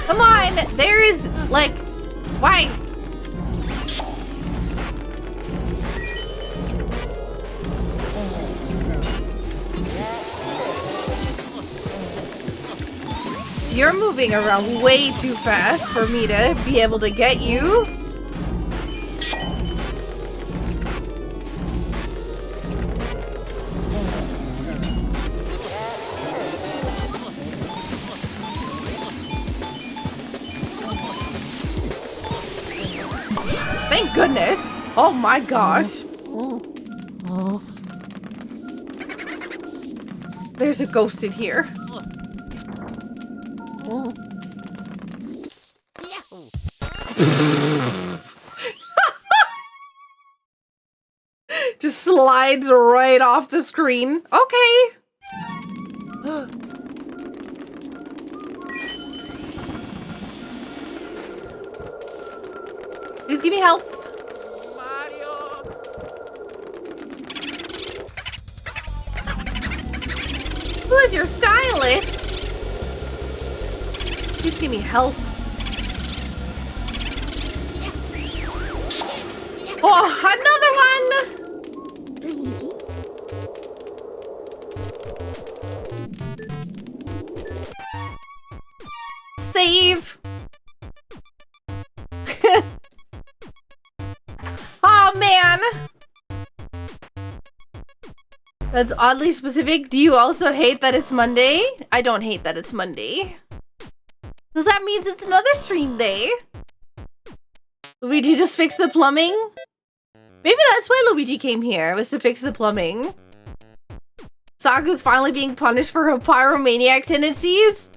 Speaker 1: Come on, there is, like, why? You're moving around way too fast for me to be able to get you. Thank goodness. Oh my gosh. There's a ghost in here. Just slides right off the screen. Okay. Please give me health. Who is your stylist? Please give me health. Oh, another one! Save! Oh, man! That's oddly specific. Do you also hate that it's Monday? I don't hate that it's Monday. Because that means it's another stream day. Luigi just fixed the plumbing? Maybe that's why Luigi came here, was to fix the plumbing. Saku's finally being punished for her pyromaniac tendencies?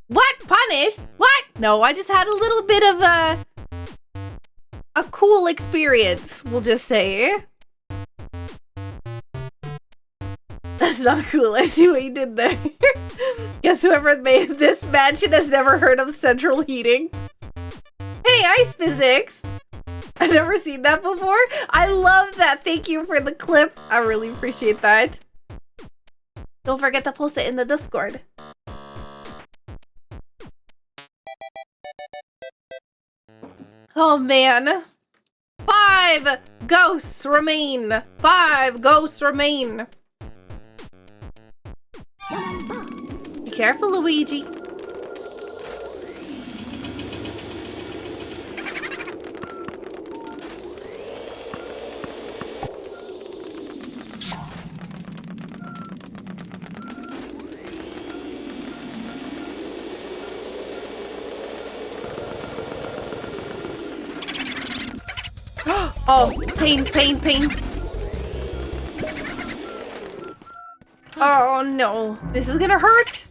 Speaker 1: What? Punished? What? No, I just had a little bit of a cool experience, we'll just say. That's not cool. I see what you did there. Guess whoever made this mansion has never heard of central heating. Hey, ice physics! I've never seen that before. I love that. Thank you for the clip. I really appreciate that. Don't forget to post it in the Discord. Oh man. 5 ghosts remain. 5 ghosts remain. Be careful, Luigi. Oh, pain, pain, pain. Oh no, this is gonna hurt.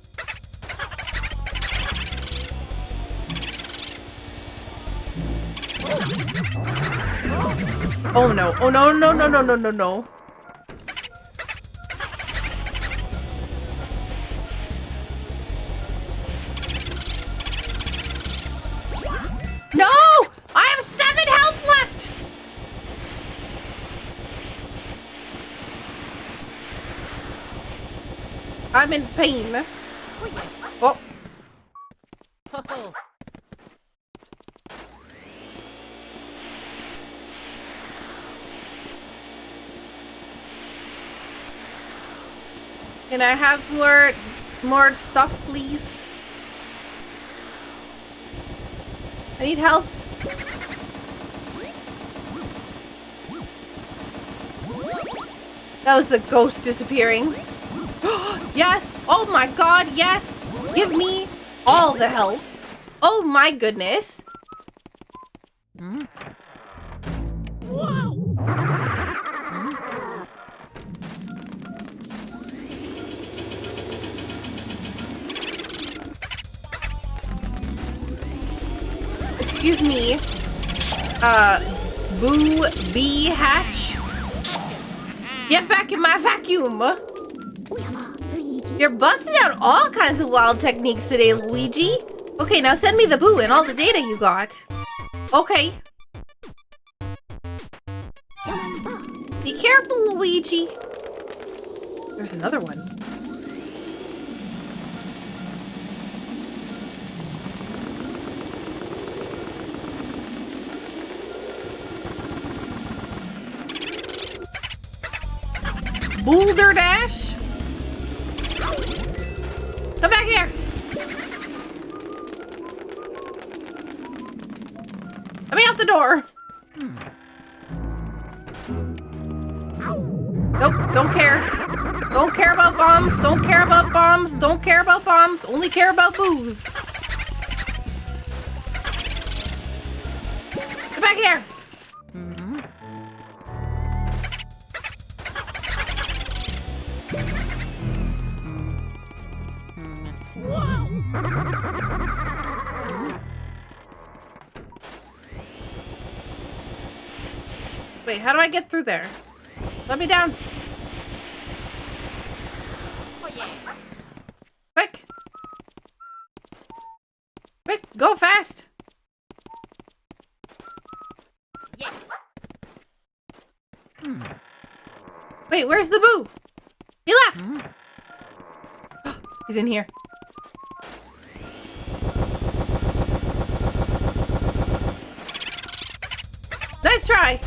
Speaker 1: Oh no, oh no, no, no, no, no, no, no. No! I have 7 health left! I'm in pain. Oh. Can I have more stuff, please? I need health. That was the ghost disappearing. Yes! Oh my god, yes! Give me all the health. Oh my goodness. Excuse me. Boo Bee Hatch. Get back in my vacuum. You're busting out all kinds of wild techniques today, Luigi. Okay, now send me the boo and all the data you got. Okay. Be careful, Luigi. There's another one. Boulder Dash? Come back here! Let me out the door! Nope, don't care. Don't care about bombs, don't care about bombs, don't care about bombs, only care about booze. Come back here! Wait, how do I get through there? Let me down. Quick! Quick, go fast! Wait, where's the boo? He left! He's in here. Nice try!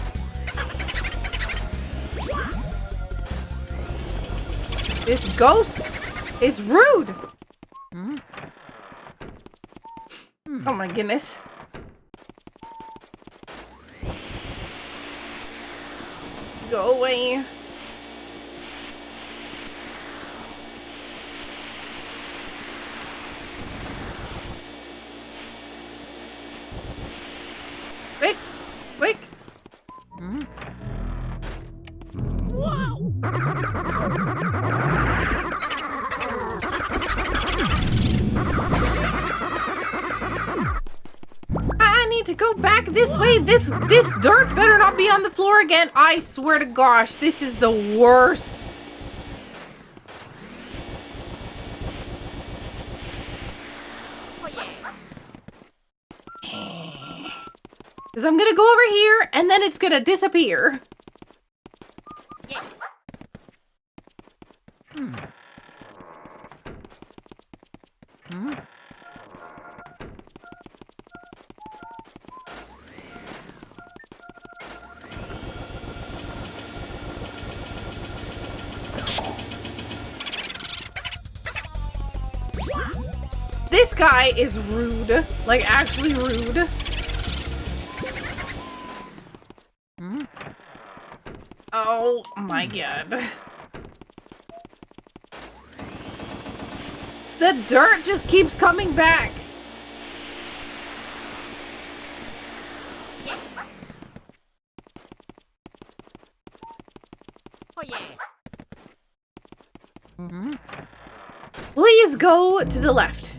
Speaker 1: This ghost is rude! Oh my goodness. Go away. Quick! Quick! I need to go back this way. This dirt better not be on the floor again. I swear to gosh, this is the worst. Because I'm gonna go over here and then it's gonna disappear. This guy is rude. Like, actually rude. Oh my god. The dirt just keeps coming back. Please go to the left.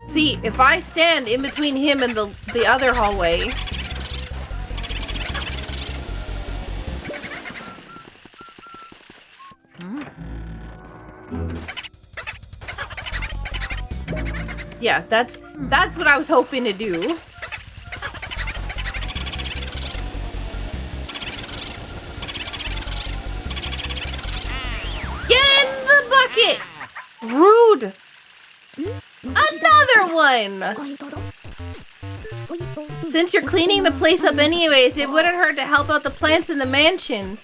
Speaker 1: See, if I stand in between him and the other hallway. Yeah, that's what I was hoping to do. Get in the bucket! Rude! Another one! Since you're cleaning the place up anyways, it wouldn't hurt to help out the plants in the mansion.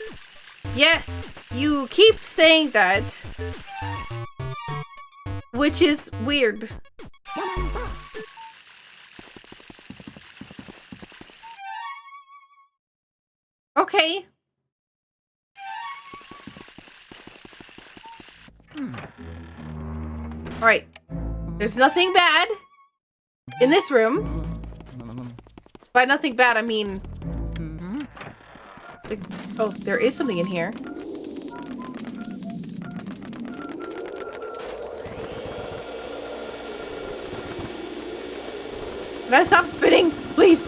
Speaker 1: Yes, you keep saying that. Which is weird. Okay. Alright. There's nothing bad in this room. By nothing bad, I mean... Oh, there is something in here. Can I stop spinning? Please.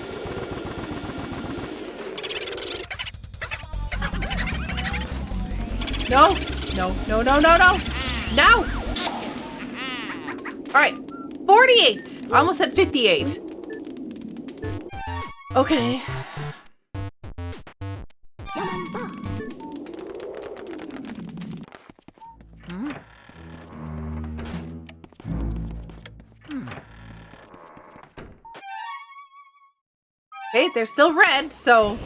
Speaker 1: No. No, no, no, no, no. No! Alright. 48. I almost said 58. Okay. Okay, they're still red, so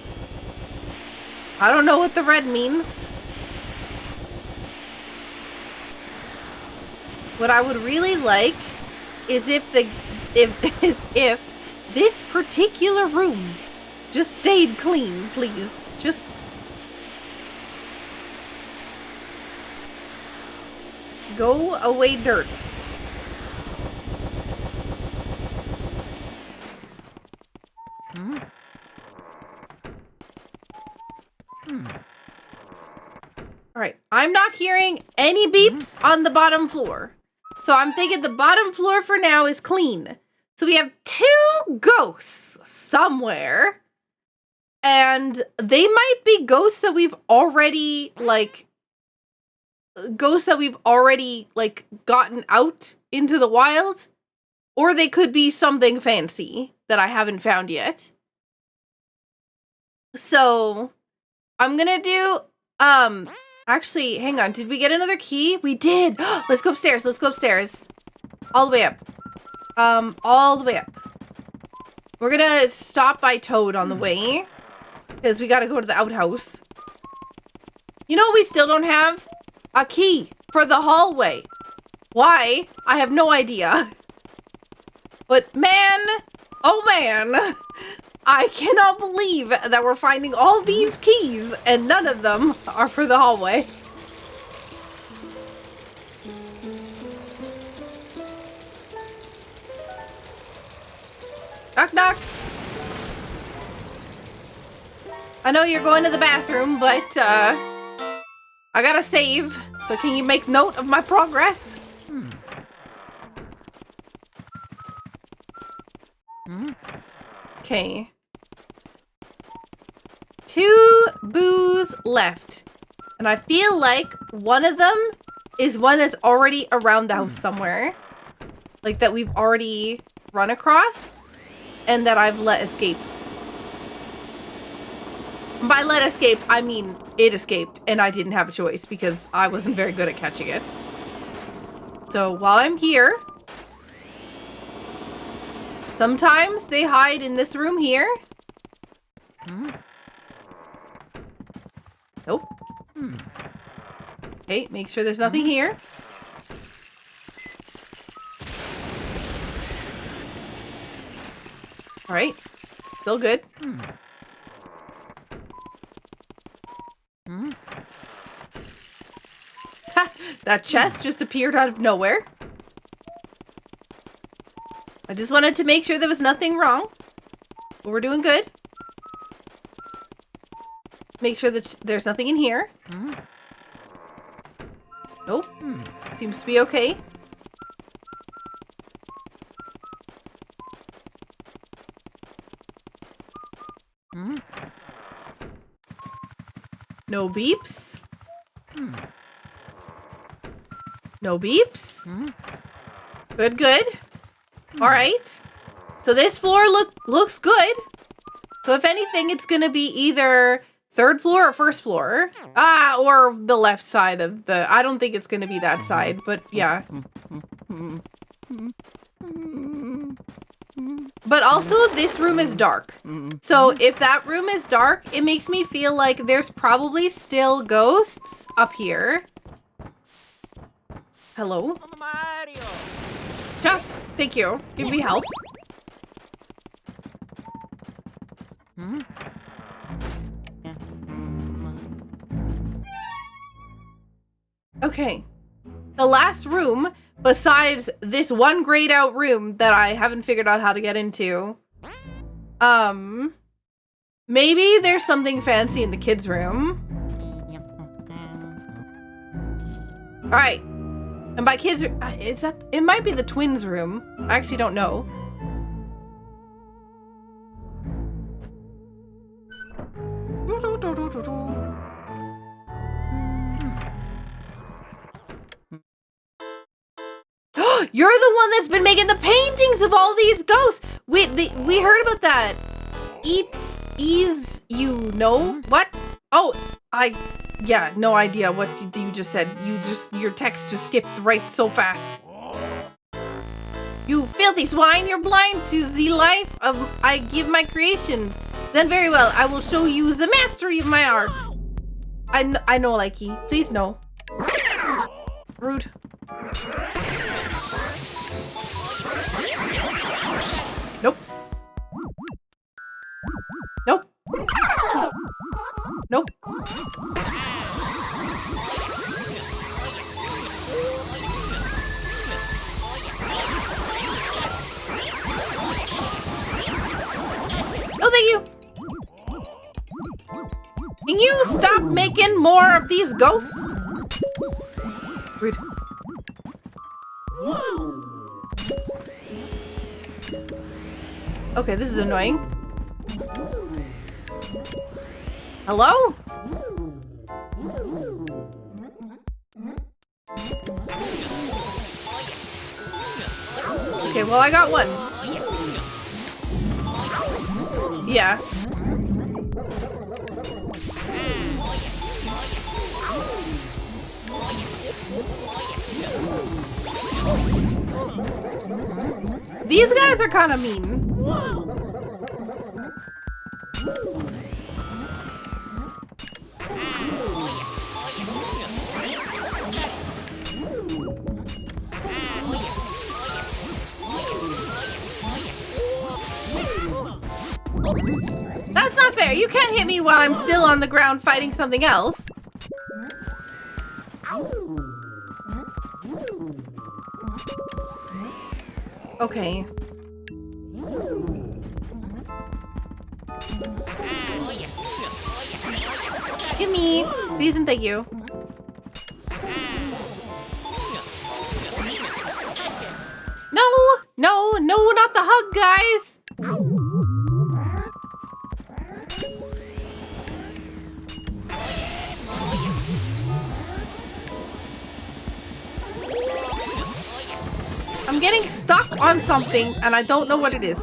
Speaker 1: I don't know what the red means. What I would really like is if this particular room just stayed clean, please. Just go away, dirt. All right, I'm not hearing any beeps on the bottom floor. So I'm thinking the bottom floor for now is clean. So we have 2 ghosts somewhere. And they might be ghosts that we've already, gotten out into the wild. Or they could be something fancy that I haven't found yet. So I'm gonna do, actually, hang on. Did we get another key? We did. Let's go upstairs. Let's go upstairs. All the way up. All the way up. We're gonna stop by Toad on the way. Because we gotta go to the outhouse. You know what we still don't have? A key for the hallway. Why? I have no idea. But man, oh man, I cannot believe that we're finding all these keys and none of them are for the hallway. Knock, knock. I know you're going to the bathroom, but I gotta save. So can you make note of my progress? Okay. 2 boos left. And I feel like one of them is one that's already around the house somewhere. Like that we've already run across. And that I've let escape. By let escape, I mean it escaped. And I didn't have a choice because I wasn't very good at catching it. So while I'm here... Sometimes they hide in this room here. Nope. Okay, make sure there's nothing here. Alright. Still good. That chest just appeared out of nowhere. I just wanted to make sure there was nothing wrong. But we're doing good. Make sure that there's nothing in here. Nope. Seems to be okay. No beeps. No beeps. Good, good. All right. So this floor looks good. So if anything, it's going to be either 3rd floor or 1st floor. Or the left side of the... I don't think it's going to be that side, but yeah. But also, this room is dark. So if that room is dark, it makes me feel like there's probably still ghosts up here. Hello? Just, thank you. Give me health. Okay. The last room, besides this one grayed out room that I haven't figured out how to get into, maybe there's something fancy in the kids' room. All right. And by kids, it might be the twins' room. I actually don't know. You're the one that's been making the paintings of all these ghosts. We heard about that. You know what? Oh, yeah, no idea what you just said. Your text just skipped right so fast. You filthy swine, you're blind to the life of I give my creations. Then very well, I will show you the mastery of my art. I know, likey. Please no. Rude. Nope. Nope. Nope. Oh, thank you. Can you stop making more of these ghosts? Rude. Okay, this is annoying. Hello? Okay, well, I got one. Yeah. These guys are kind of mean. That's not fair. You can't hit me while I'm still on the ground fighting something else. Okay. Give me. Please and thank you. No, not the hug, guys. I'm getting stuck on something and I don't know what it is.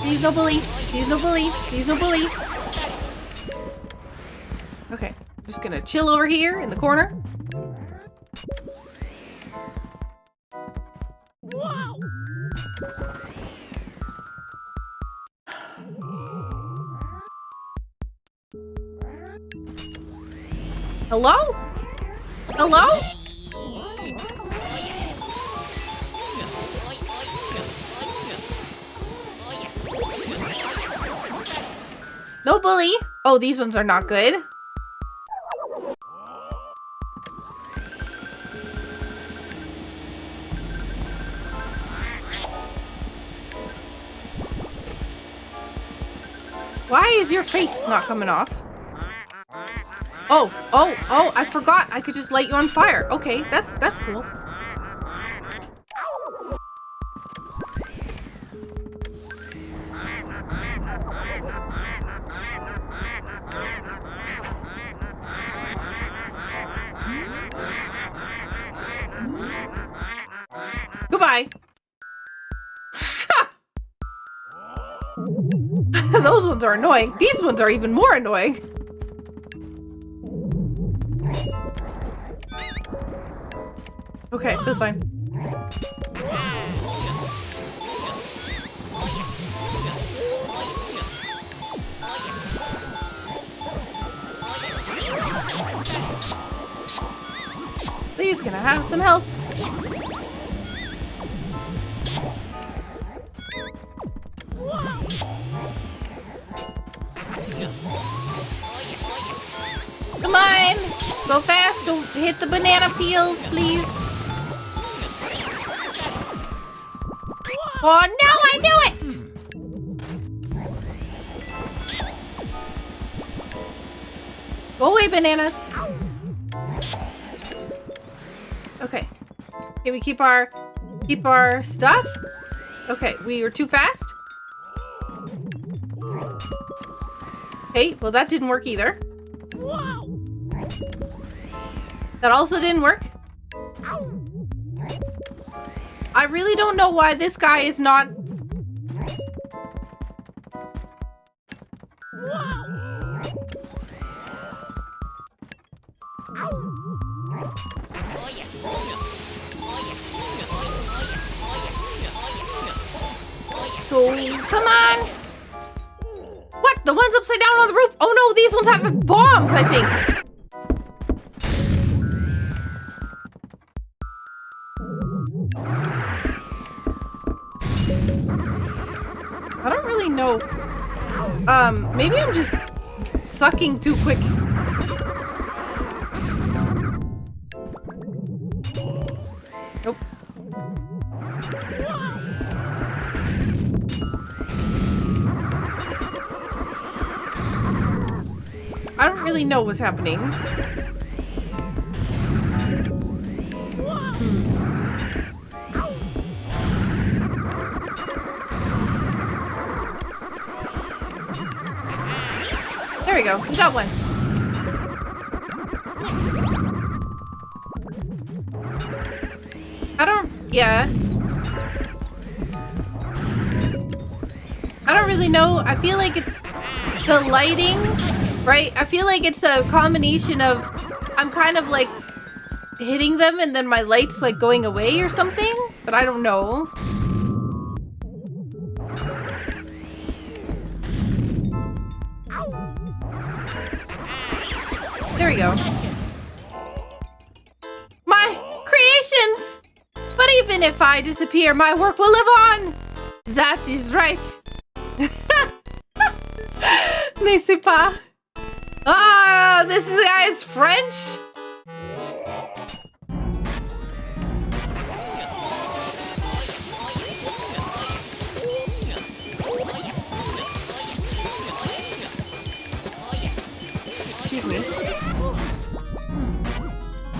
Speaker 1: Please no bully. Please no bully. Please no bully. Okay, just gonna chill over here in the corner. Wow. Hello? Hello? No bully. Oh, these ones are not good. Why is your face not coming off? Oh, I forgot. I could just light you on fire. Okay, that's cool. Goodbye. Those ones are annoying. These ones are even more annoying. Okay, that's fine. Please, can I have some help? Come on! Go fast! Don't hit the banana peels, please! Oh no, I knew it! Go away, bananas! Okay. Can we keep our stuff? Okay, we were too fast. Okay, well that didn't work either. That also didn't work. I really don't know why this guy is not... So, come on! What? The ones upside down on the roof? Oh no, these ones have bombs, I think. I don't really know. Maybe I'm just sucking too quick. Nope. I don't really know what's happening. There we go. We got one. Yeah. I don't really know. I feel like it's the lighting, right? I feel like it's a combination of I'm kind of like hitting them and then my light's like going away or something, but I don't know. There we go. My creations! But even if I disappear, my work will live on! That is right. Ne sais pas. Ah, this guy is French? Excuse me.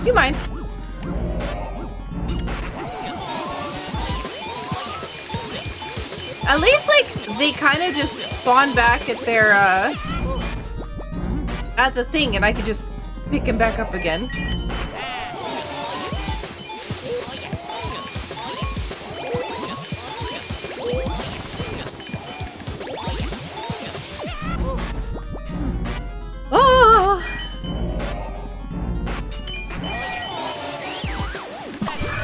Speaker 1: Do you mind? At least, like, they kind of just spawn back at their, at the thing, and I could just pick him back up again. Oh!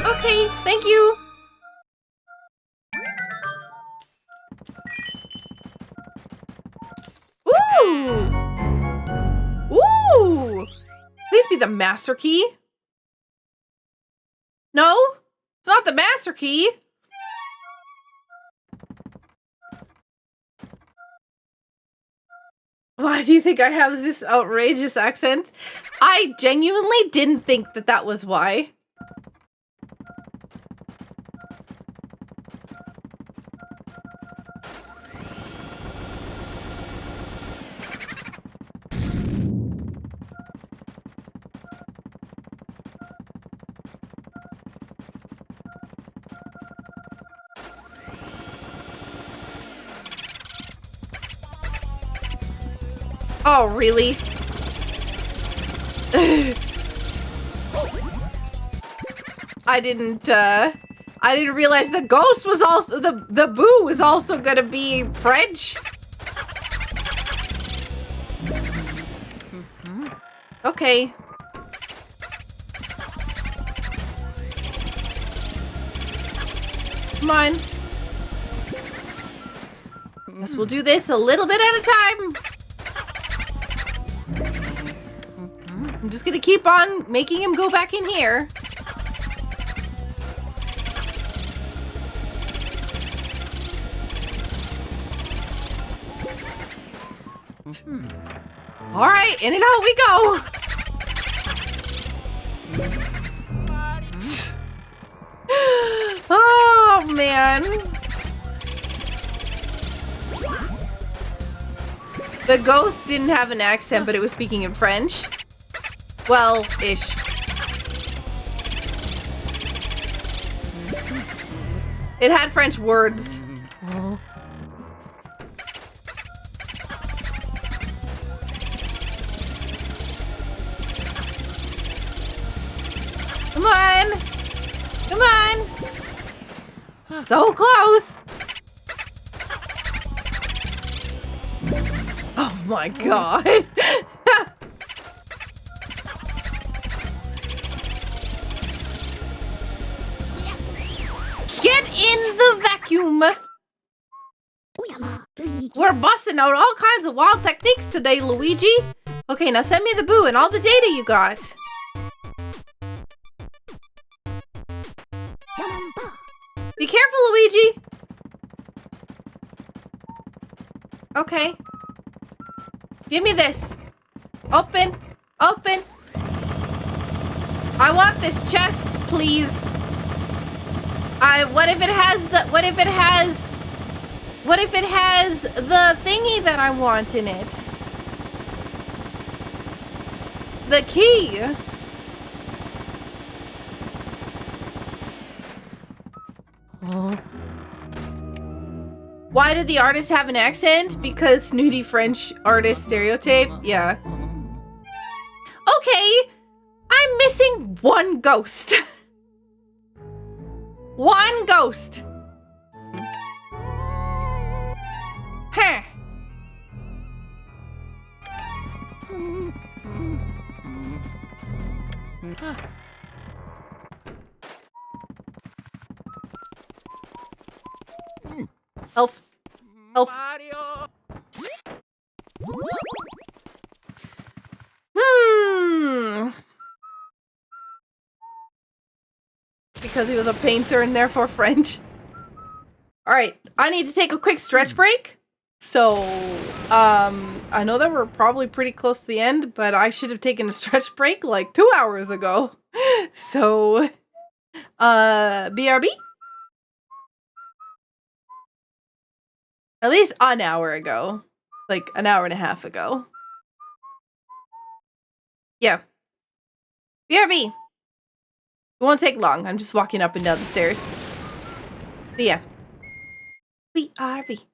Speaker 1: Okay, thank you! Ooh! Ooh! Please be the master key. No? It's not the master key. Why do you think I have this outrageous accent? I genuinely didn't think that that was why. Oh, really? I didn't realize the ghost was also the boo was also gonna be French. Okay. Come on. Guess we'll do this a little bit at a time. I'm just gonna keep on making him go back in here. All right, in and out we go. Oh, man. The ghost didn't have an accent, but it was speaking in French. Well, ish. It had French words. Come on! Come on! So close! Oh my god! Get in the vacuum! We're busting out all kinds of wild techniques today, Luigi! Okay, now send me the boo and all the data you got. Be careful, Luigi! Okay. Give me this. Open. Open. I want this chest, please. What if it has the thingy that I want in it? The key. Why did the artist have an accent? Because snooty French artist stereotype? Yeah. Okay. I'm missing one ghost. One ghost. Huh. Health. Health. Because he was a painter and therefore French. Alright, I need to take a quick stretch break. So, I know that we're probably pretty close to the end, but I should have taken a stretch break like 2 hours ago. So, BRB? At least an hour ago. Like an hour and a half ago. Yeah. BRB. It won't take long. I'm just walking up and down the stairs. But yeah. BRB.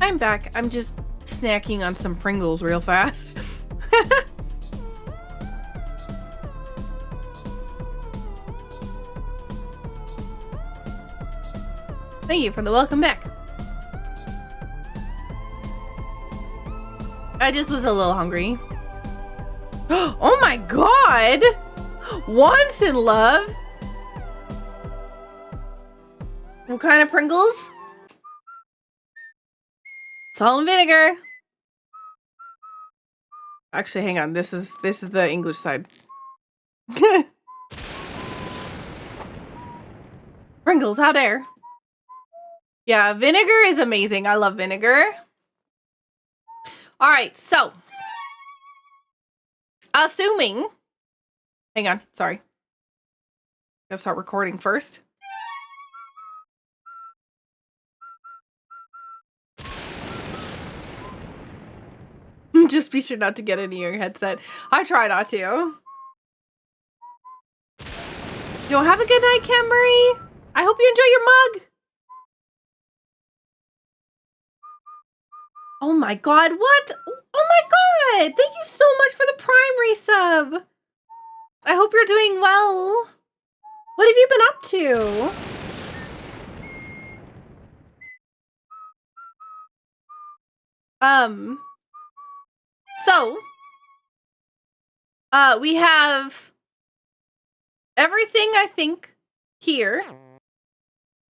Speaker 1: I'm back. I'm just snacking on some Pringles real fast. Thank you for the welcome back. I just was a little hungry. Oh my god! Once in love? What kind of Pringles? Salt and vinegar. Actually, hang on. This is the English side. Pringles, how dare? Yeah, vinegar is amazing. I love vinegar. All right, so assuming, hang on, sorry. Gotta start recording first. Just be sure not to get into your headset. I try not to. Yo, have a good night, Camry. I hope you enjoy your mug. Oh my god, what? Oh my god! Thank you so much for the Prime resub. I hope you're doing well. What have you been up to? So, we have everything I think here.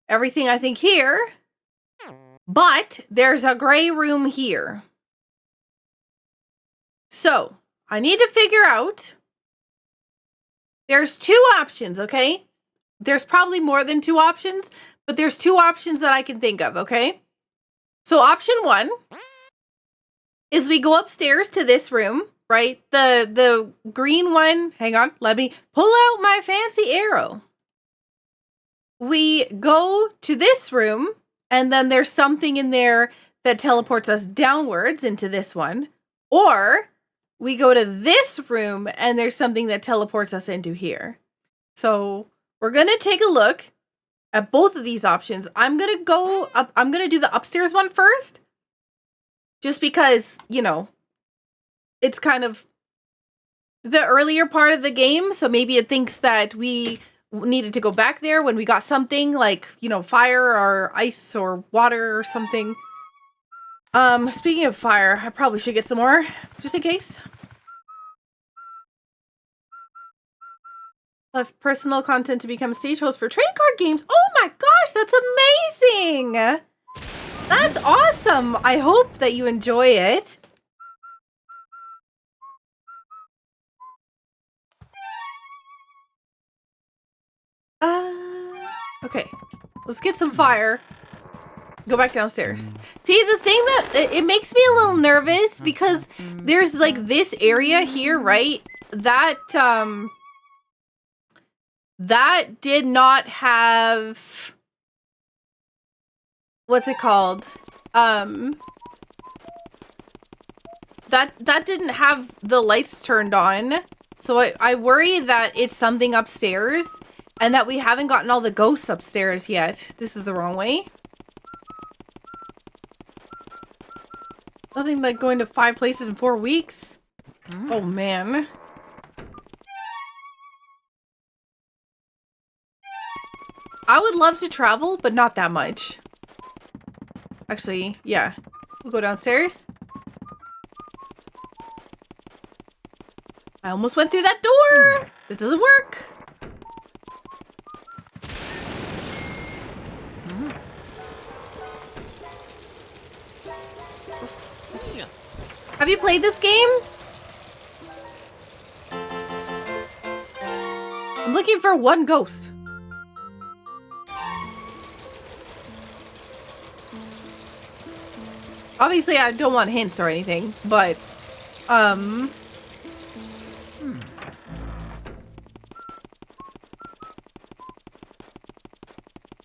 Speaker 1: Everything I think here. But there's a gray room here. So, I need to figure out. There's two options, okay? There's probably more than two options, but there's two options that I can think of, okay? So, option one is we go upstairs to this room, right? The green one. Hang on, let me pull out my fancy arrow. We go to this room, and then there's something in there that teleports us downwards into this one. Or we go to this room, and there's something that teleports us into here. So we're going to take a look at both of these options. I'm going to go up. I'm going to do the upstairs one first. Just because, you know, it's kind of the earlier part of the game. So maybe it thinks that we needed to go back there when we got something like, you know, fire or ice or water or something. Speaking of fire, I probably should get some more just in case. Left personal content to become stage host for trading card games. Oh my gosh, that's amazing. That's awesome. I hope that you enjoy it. Okay. Let's get some fire. Go back downstairs. See, the thing that it makes me a little nervous because there's like this area here, right? That that did not have, what's it called? That didn't have the lights turned on. So I worry that it's something upstairs and that we haven't gotten all the ghosts upstairs yet. This is the wrong way. Nothing like going to 5 places in 4 weeks. Oh man. I would love to travel, but not that much. Actually, yeah. We'll go downstairs. I almost went through that door. That doesn't work. Have you played this game? I'm looking for one ghost. Obviously, I don't want hints or anything, but,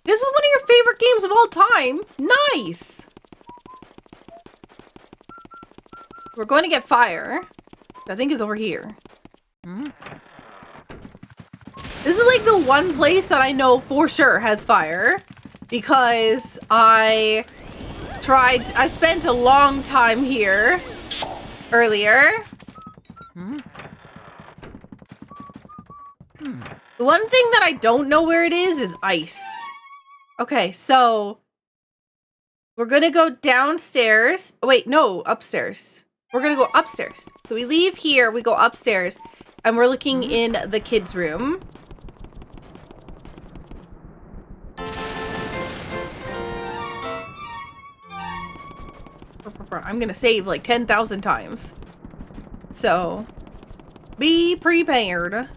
Speaker 1: This is one of your favorite games of all time. Nice. We're going to get fire. I think is over here. This is like the one place that I know for sure has fire because I I spent a long time here earlier. The one thing that I don't know where it is ice. Okay, so we're gonna go downstairs. Oh, wait, no, upstairs. We're gonna go upstairs. So we leave here, we go upstairs, and we're looking in the kids' room. I'm gonna save like 10,000 times. So, be prepared.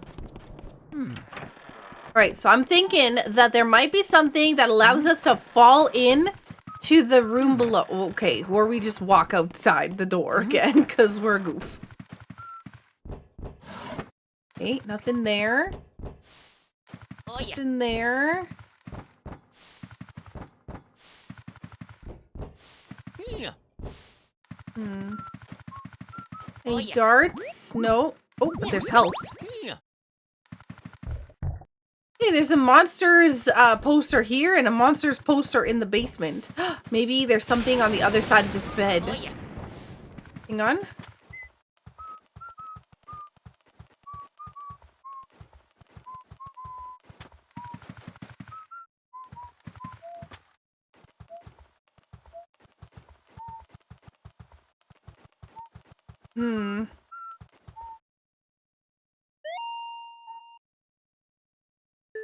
Speaker 1: Alright, so I'm thinking that there might be something that allows us to fall in to the room below. Okay, or we just walk outside the door again, because we're a goof. Okay, nothing there.
Speaker 2: Oh, yeah.
Speaker 1: Nothing there.
Speaker 2: Yeah.
Speaker 1: Any
Speaker 2: yeah.
Speaker 1: darts? No. Oh, but there's health.
Speaker 2: Yeah.
Speaker 1: Hey, there's a monsters poster here and a monsters poster in the basement. Maybe there's something on the other side of this bed.
Speaker 2: Oh, yeah.
Speaker 1: Hang on.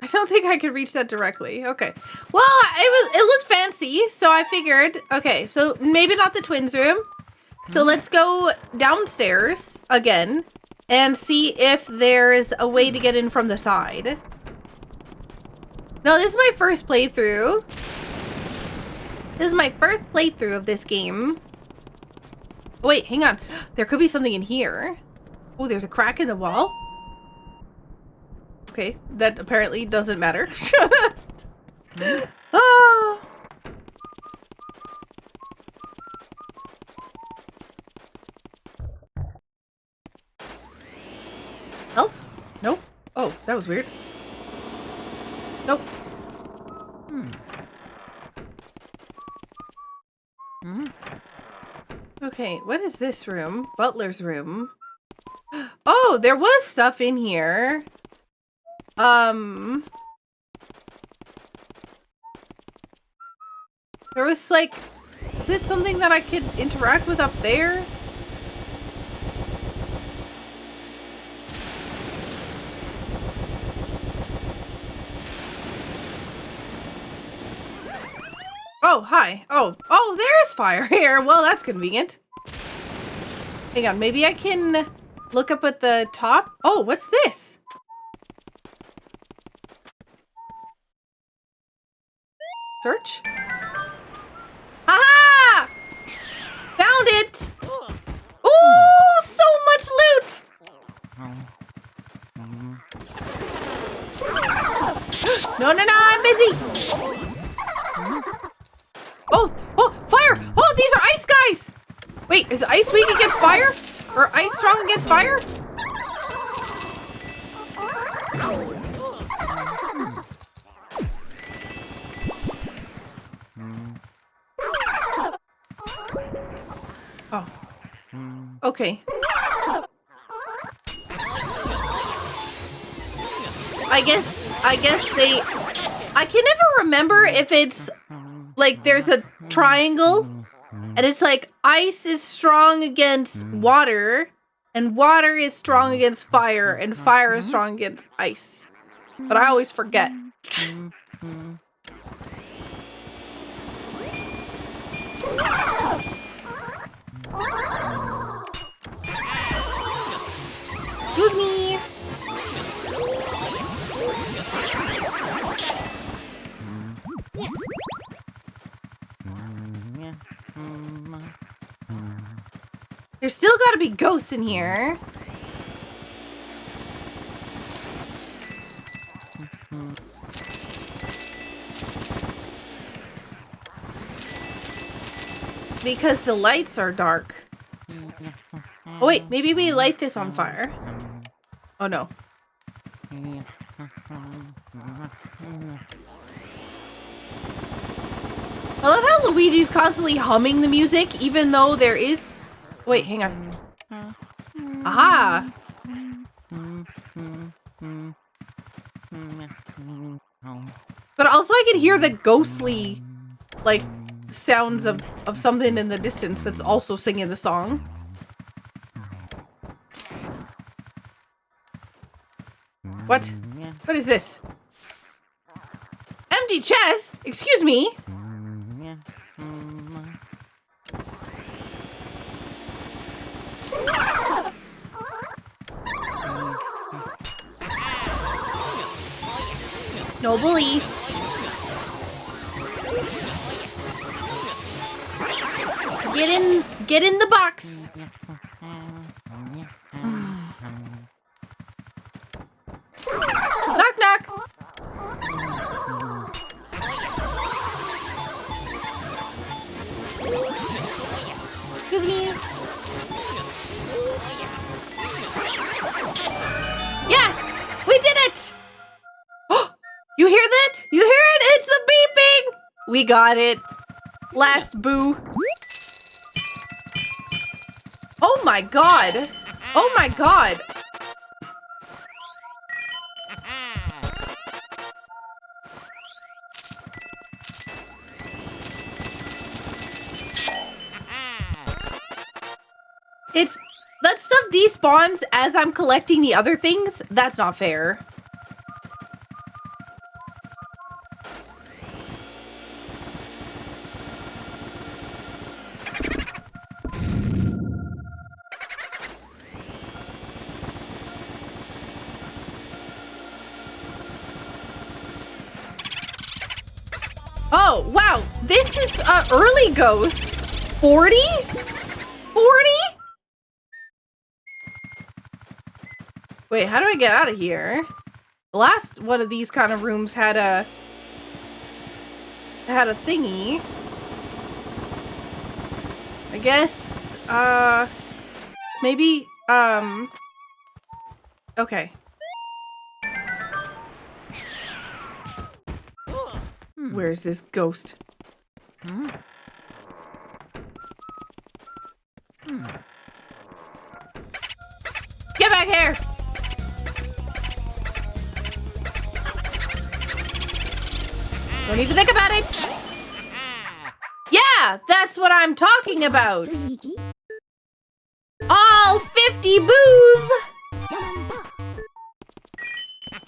Speaker 1: I don't think I could reach that directly. Okay. Well, it looked fancy, so I figured, okay, so maybe not the twins' room. So let's go downstairs again and see if there's a way to get in from the side. No, this is my first playthrough. This is my first playthrough of this game. Oh, wait, hang on. There could be something in here. Oh, there's a crack in the wall. Okay, that apparently doesn't matter. Oh. Health? Nope. Oh, that was weird. Nope. Okay, what is this room? Butler's room. Oh, there was stuff in here. There was like, is it something that I could interact with up there? Oh, hi. Oh, there is fire here. Well, that's convenient. Hang on, maybe I can look up at the top. Oh, what's this? Search? Aha! Found it! Ooh, so much loot! No, I'm busy! Oh, fire! Oh, these are ice guys! Wait, is ice weak against fire? Or ice strong against fire? Oh. Okay. I guess they... I can never remember if it's like there's a triangle and it's like ice is strong against water and water is strong against fire and fire is strong against ice. But I always forget. Excuse me. There's still gotta be ghosts in here. Because the lights are dark. Oh wait, maybe we light this on fire. Oh no. I love how Luigi's constantly humming the music, even though there is... Wait, hang on. Aha! But also I can hear the ghostly, like, sounds of something in the distance that's also singing the song. What? What is this? Empty chest? Excuse me? No bully. Get in the box. Knock knock. Excuse me. Yes! We did it! You hear that? You hear it? It's the beeping! We got it. Last boo. Oh my god. Oh my god. It's... That stuff despawns as I'm collecting the other things? That's not fair. Oh, wow. This is an early ghost. 40? 40? Wait, how do I get out of here? The last one of these kind of rooms had a thingy. I guess, maybe, okay. Where's this ghost? Get back here! Don't even think about it! Yeah, that's what I'm talking about! All 50 boos!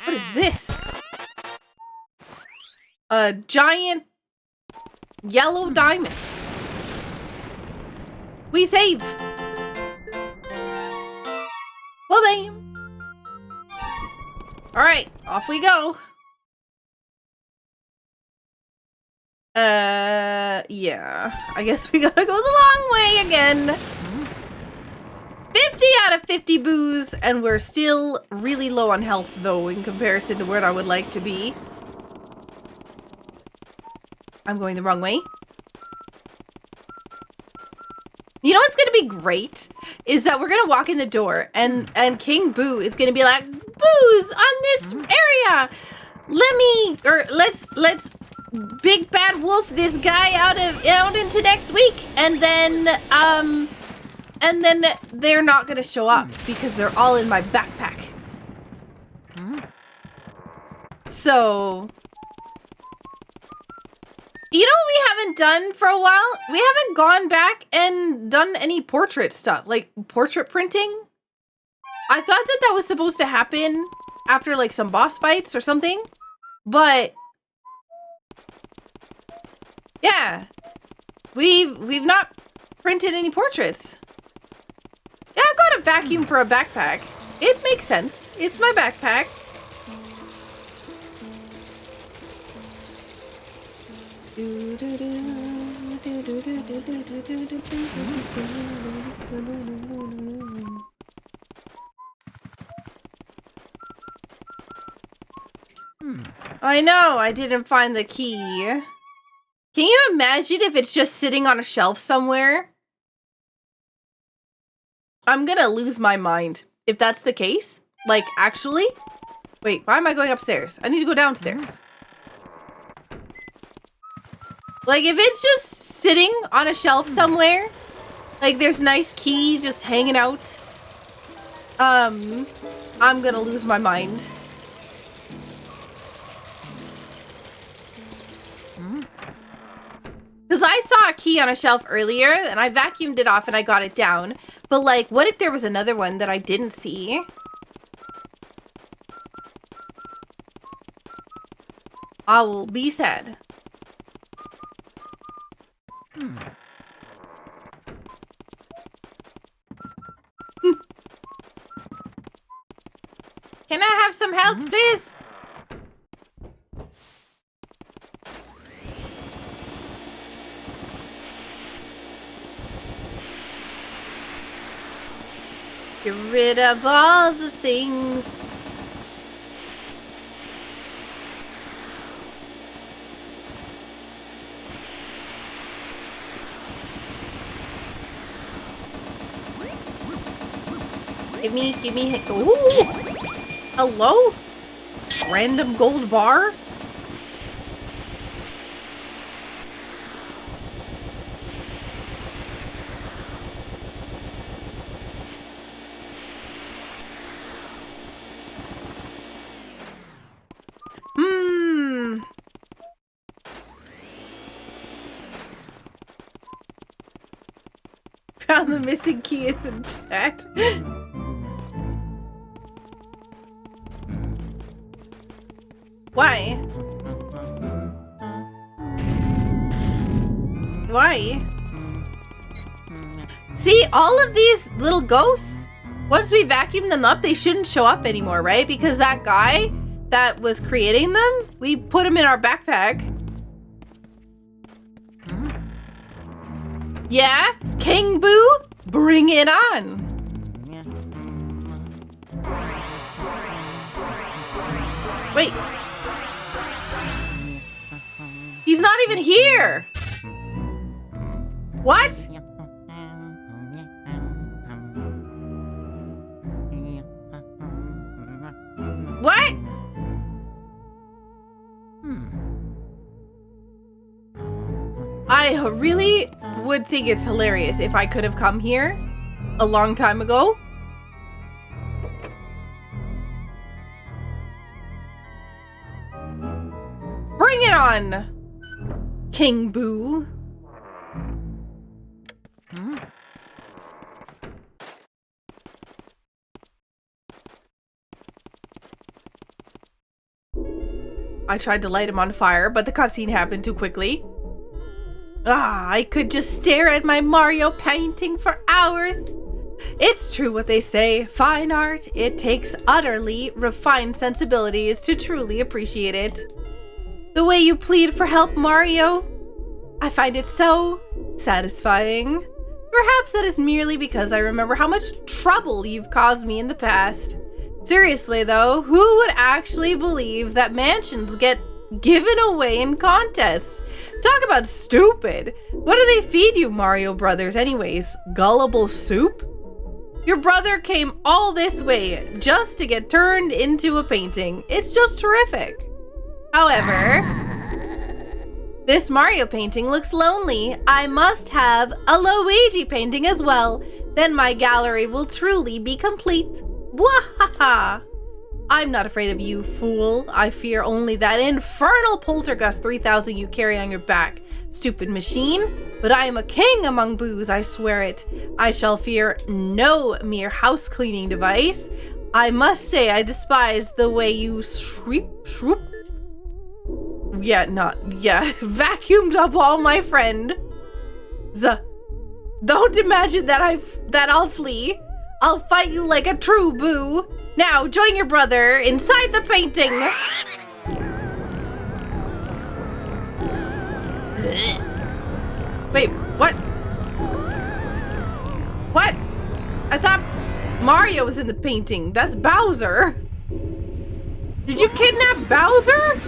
Speaker 1: What is this? A giant yellow diamond. We save! Well, bam! Alright, off we go. Yeah. I guess we gotta go the long way again. 50 out of 50 boos, and we're still really low on health, though, in comparison to where I would like to be. I'm going the wrong way. You know what's gonna be great? Is that we're gonna walk in the door, and King Boo is gonna be like, Boos on this area! Let's big bad wolf this guy out into next week, and then they're not gonna show up because they're all in my backpack. So, you know what we haven't done for a while? We haven't gone back and done any portrait stuff, like portrait printing. I thought that was supposed to happen after like some boss fights or something, but yeah, we've not printed any portraits. Yeah, I've got a vacuum for a backpack. It makes sense. It's my backpack. I know, I didn't find the key. Can you imagine if it's just sitting on a shelf somewhere? I'm gonna lose my mind if that's the case. Like, actually? Wait, why am I going upstairs? I need to go downstairs. Like, if it's just sitting on a shelf somewhere, like there's a nice key just hanging out, I'm gonna lose my mind. Because I saw a key on a shelf earlier, and I vacuumed it off and I got it down. But, like, what if there was another one that I didn't see? I will be sad. Can I have some health, please? Get rid of all the things. Give me, ooh! Hello? Random gold bar? Found the missing key, it's in chat. Why? Why? See, all of these little ghosts, once we vacuum them up, they shouldn't show up anymore, right? Because that guy that was creating them, we put him in our backpack. Yeah? King Boo? Bring it on. Wait. He's not even here. What? What? I really would think it's hilarious if I could have come here a long time ago. Bring it on, King Boo. I tried to light him on fire, but the cutscene happened too quickly. I could just stare at my Mario painting for hours. It's true what they say, fine art, it takes utterly refined sensibilities to truly appreciate it. The way you plead for help, Mario, I find it so satisfying. Perhaps that is merely because I remember how much trouble you've caused me in the past. Seriously though, who would actually believe that mansions get given away in contests? Talk about stupid. What do they feed you, Mario Brothers, anyways? Gullible soup? Your brother came all this way just to get turned into a painting. It's just terrific. However, this Mario painting looks lonely. I must have a Luigi painting as well. Then my gallery will truly be complete. Wahaha! I'm not afraid of you, fool. I fear only that infernal Poltergust 3000 you carry on your back, stupid machine. But I am a king among boos, I swear it. I shall fear no mere house cleaning device. I must say I despise the way you vacuumed up all my friend. Don't imagine that I'll flee. I'll fight you like a true boo. Now, join your brother inside the painting. Wait, what? What? I thought Mario was in the painting. That's Bowser. Did you kidnap Bowser?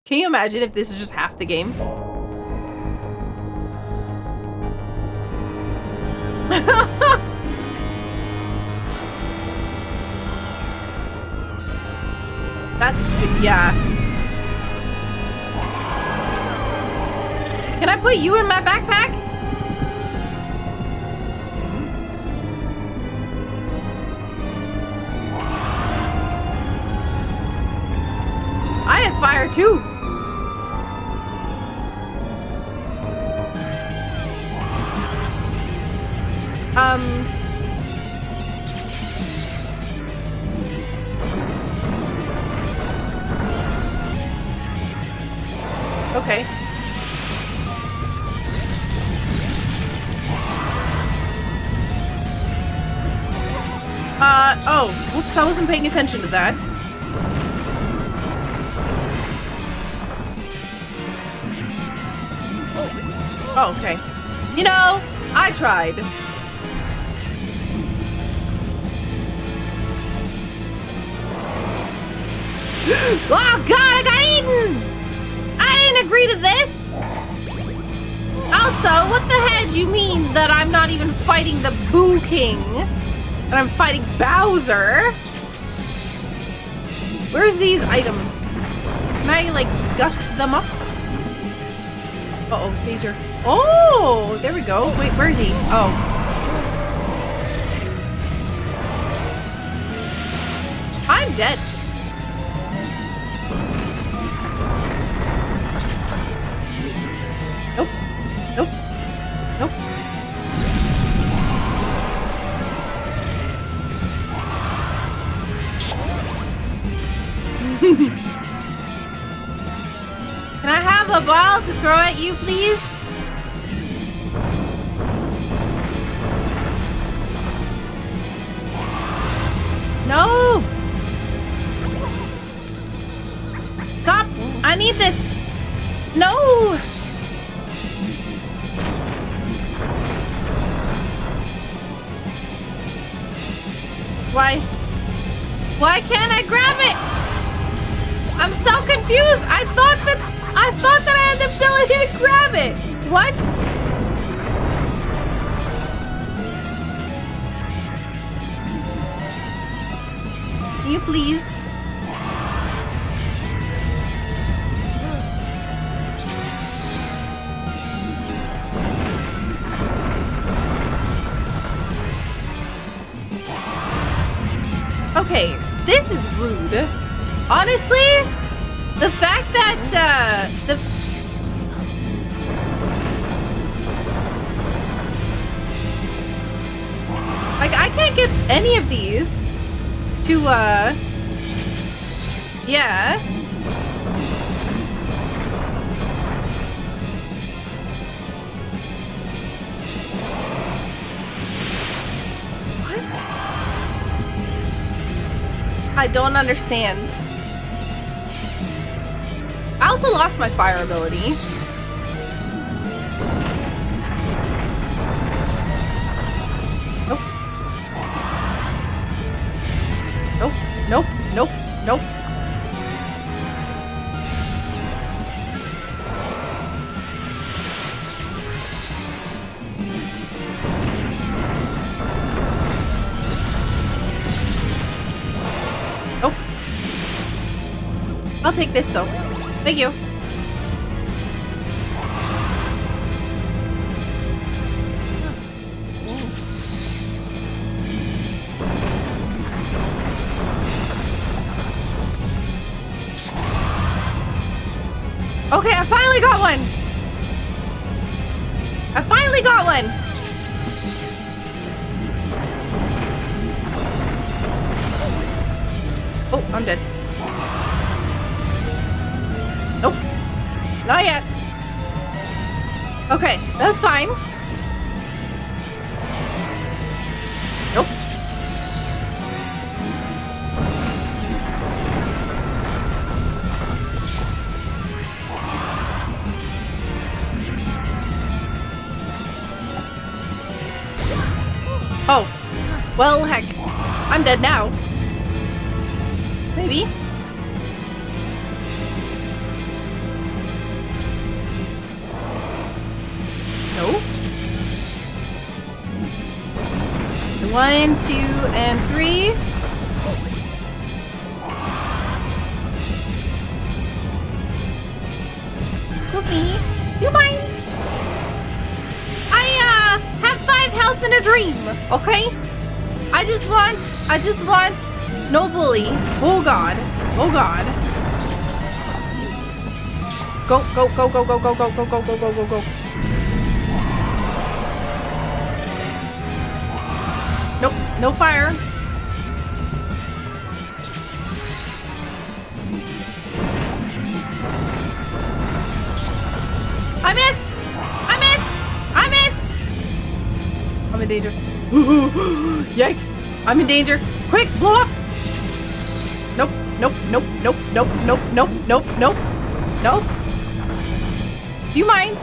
Speaker 1: Can you imagine if this is just half the game? That's, yeah. Can I put you in my backpack? I have fire too. Okay. Oh, whoops, I wasn't paying attention to that. Oh, okay. You know, I tried. Oh god, I got eaten! I didn't agree to this! Also, what the heck do you mean that I'm not even fighting the Boo King? And I'm fighting Bowser? Where's these items? Can I, like, gust them up? Uh-oh, danger. Oh, there we go. Wait, where is he? Oh. I'm dead. Nope. Nope. Nope. Can I have a ball to throw at you, please? No! Stop! I need this! No! Why? Why can't I grab it? I'm so confused! I thought that I had the ability to grab it! What? Can you please? Okay, this is rude. Honestly, the fact that, like, I can't get any of these to, yeah. What? I don't understand. I also lost my fire ability. Nope. Nope. Nope. Nope. Nope. Nope. I'll take this though. Thank you. Okay, I finally got one. I finally got one. Oh, I'm dead. Nope. Not yet. Okay, that's fine. Nope. Oh. Well, heck. I'm dead now. Maybe. No. 1, 2, and 3. excuse me. Do you mind? I have 5 health in a dream, okay? I just want no bully. Oh god. Oh god. Go, go, go, go, go, go, go, go, go, go, go, go, go. Nope, no fire. I missed! I missed! I missed! I'm in danger. Yikes! I'm in danger. Quick, blow up! Nope, nope, nope, nope, nope, nope, nope, nope, nope. Nope. Do you mind?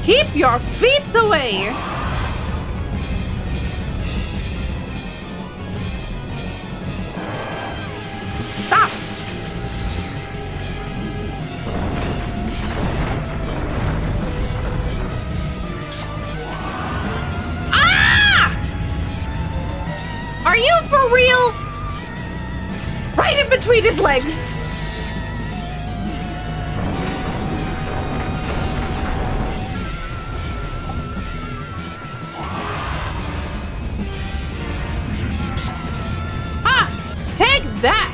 Speaker 1: Keep your feet away! Stop! Ah! Are you for real? Right in between his legs. That!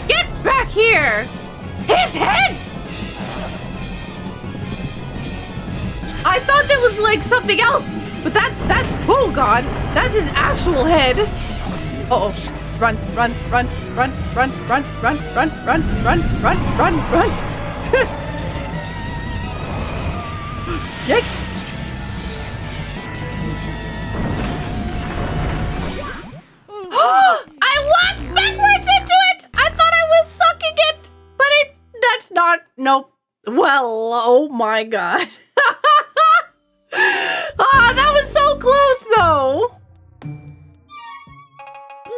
Speaker 1: Get back here! His head! I thought that was like something else, but that's oh god, that's his actual head. Uh-oh. Run, run, run, run, run, run, run, run, run, run, run, run, run. Yikes. I walked backwards into it! I thought I was sucking it, but that's not, nope. Well, oh my god. Ah, that was so close though.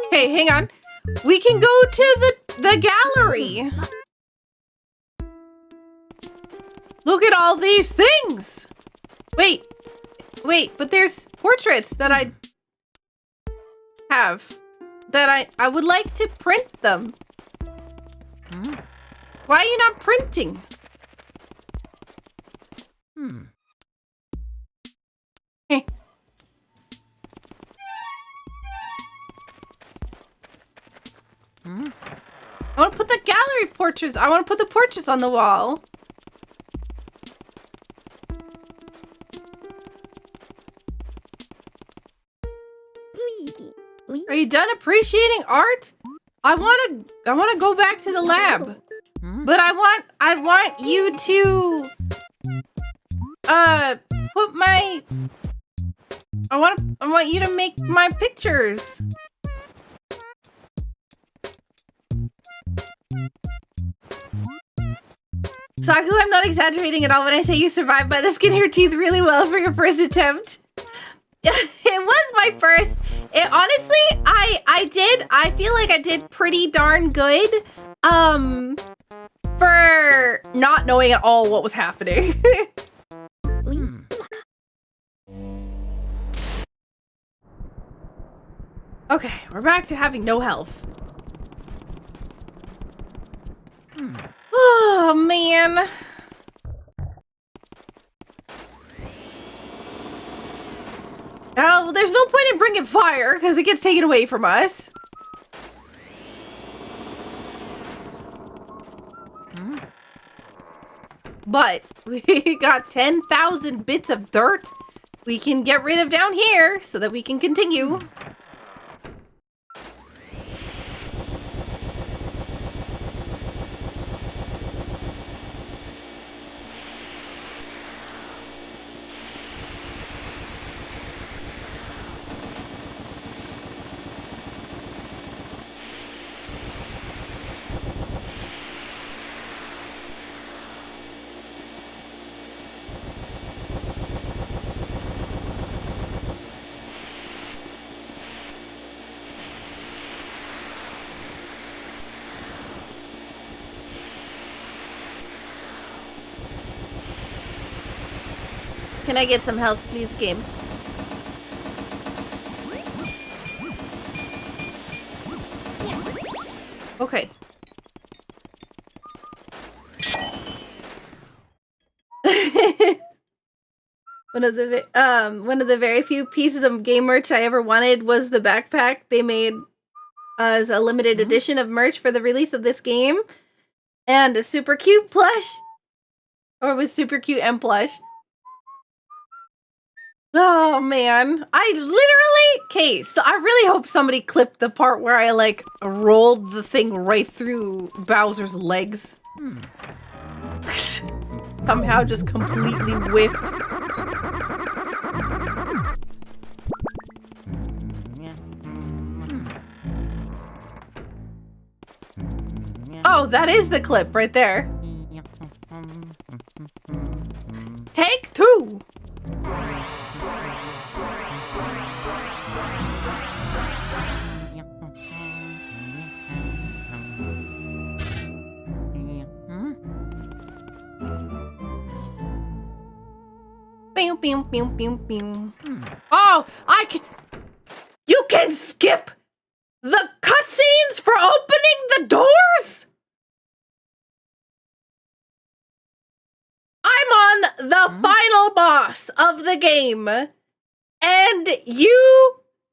Speaker 1: Okay, hang on. We can go to the gallery. Look at all these things. Wait, but there's portraits that I have that I would like to print them. Why are you not printing? Hey. I want to put the gallery portraits. I want to put the portraits on the wall. Are you done appreciating art? I want to go back to the lab. But I want you to put my I want you to make my pictures. Saku, I'm not exaggerating at all when I say you survived by the skin of your teeth really well for your first attempt. It was my first. Honestly, I feel like I did pretty darn good. For not knowing at all what was happening. Okay, we're back to having no health. Oh, man. Well, there's no point in bringing fire, because it gets taken away from us. But we got 10,000 bits of dirt we can get rid of down here, so that we can continue. Can I get some health, please, game? Okay. One of the very few pieces of game merch I ever wanted was the backpack they made as a limited edition of merch for the release of this game, and a super cute plush, or it was super cute and plush. Oh man, I literally, okay, so I really hope somebody clipped the part where I like rolled the thing right through Bowser's legs. Somehow just completely whiffed. Oh, that is the clip right there. Take 2. Pew, pew, pew, pew, pew. Oh, you can skip the cutscenes for opening the doors? I'm on the final boss of the game, and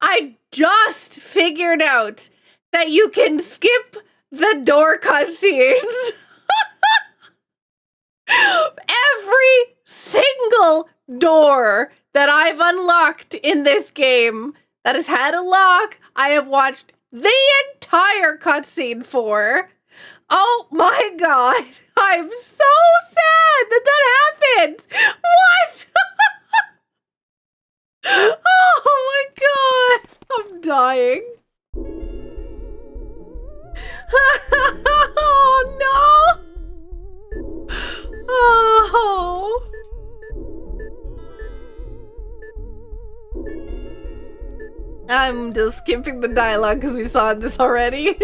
Speaker 1: I just figured out that you can skip the door cutscenes. Every single door that I've unlocked in this game that has had a lock, I have watched the entire cutscene for. Oh my god, I'm so sad that happened. What? Oh my god, I'm dying. Oh no. Oh. I'm just skipping the dialogue because we saw this already.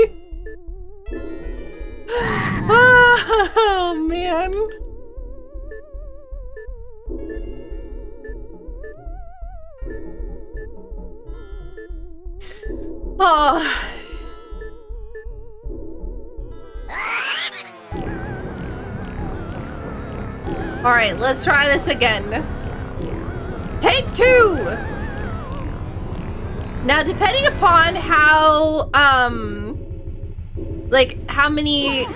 Speaker 1: Oh man. Oh. All right, let's try this again. Take 2. Now, depending upon how, like how many,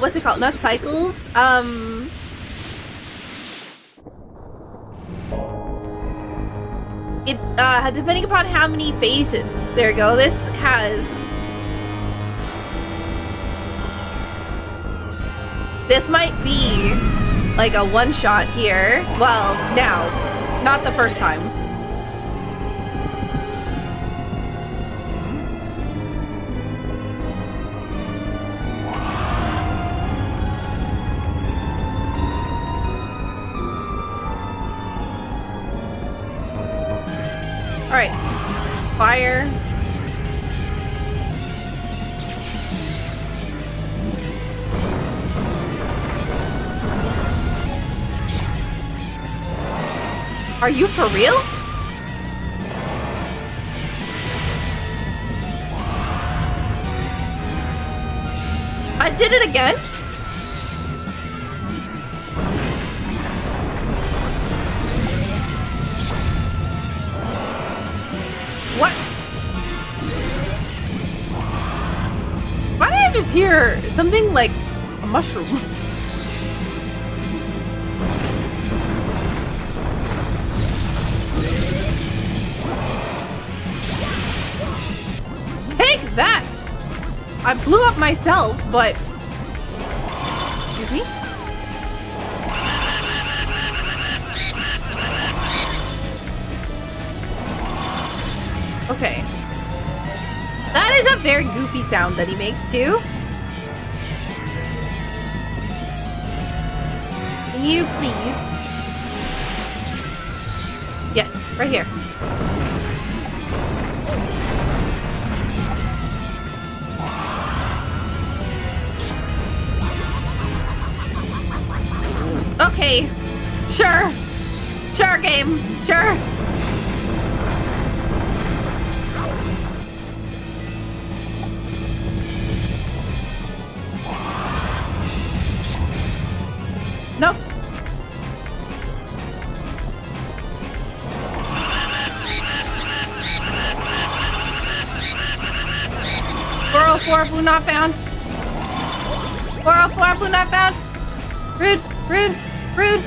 Speaker 1: what's it called? Not cycles. Depending upon how many phases. There you go. This has. This might be like a one-shot here. Well, now, not the first time. All right, fire. Are you for real? I did it again? What? Why did I just hear something like a mushroom? Take that! I blew up myself, but... Excuse me? Okay. That is a very goofy sound that he makes, too. Can you please? Yes, right here. Okay. Sure. Sure. game. Sure. Nope. Four not found. 404 not found. Rude, rude, rude.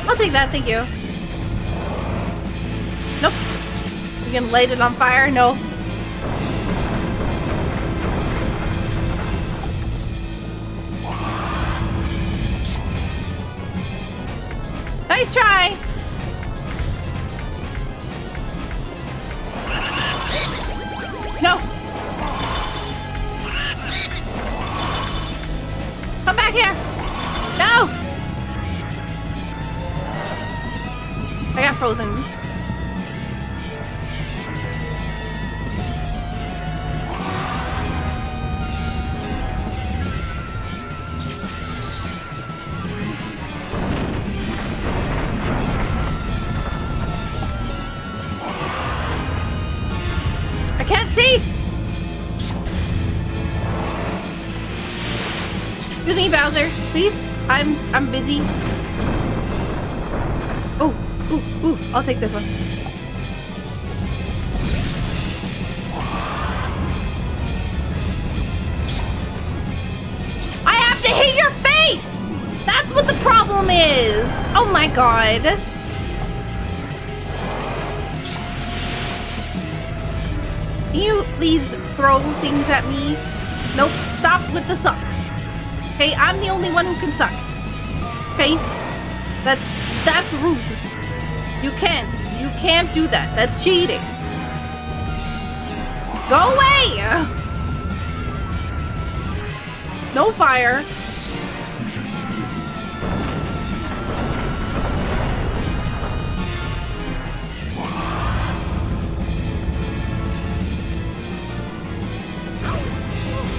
Speaker 1: I'll take that, thank you. Nope. You can light it on fire? No. Nice try! No! Come back here! No! I got frozen. I can't see! Excuse me, Bowser, please. I'm busy. Oh, ooh, I'll take this one. I have to hit your face! That's what the problem is! Oh my god. Can you please throw things at me? Nope, stop with the suck. Okay, I'm the only one who can suck. Okay? That's rude. You can't do that. That's cheating. Go away! No fire.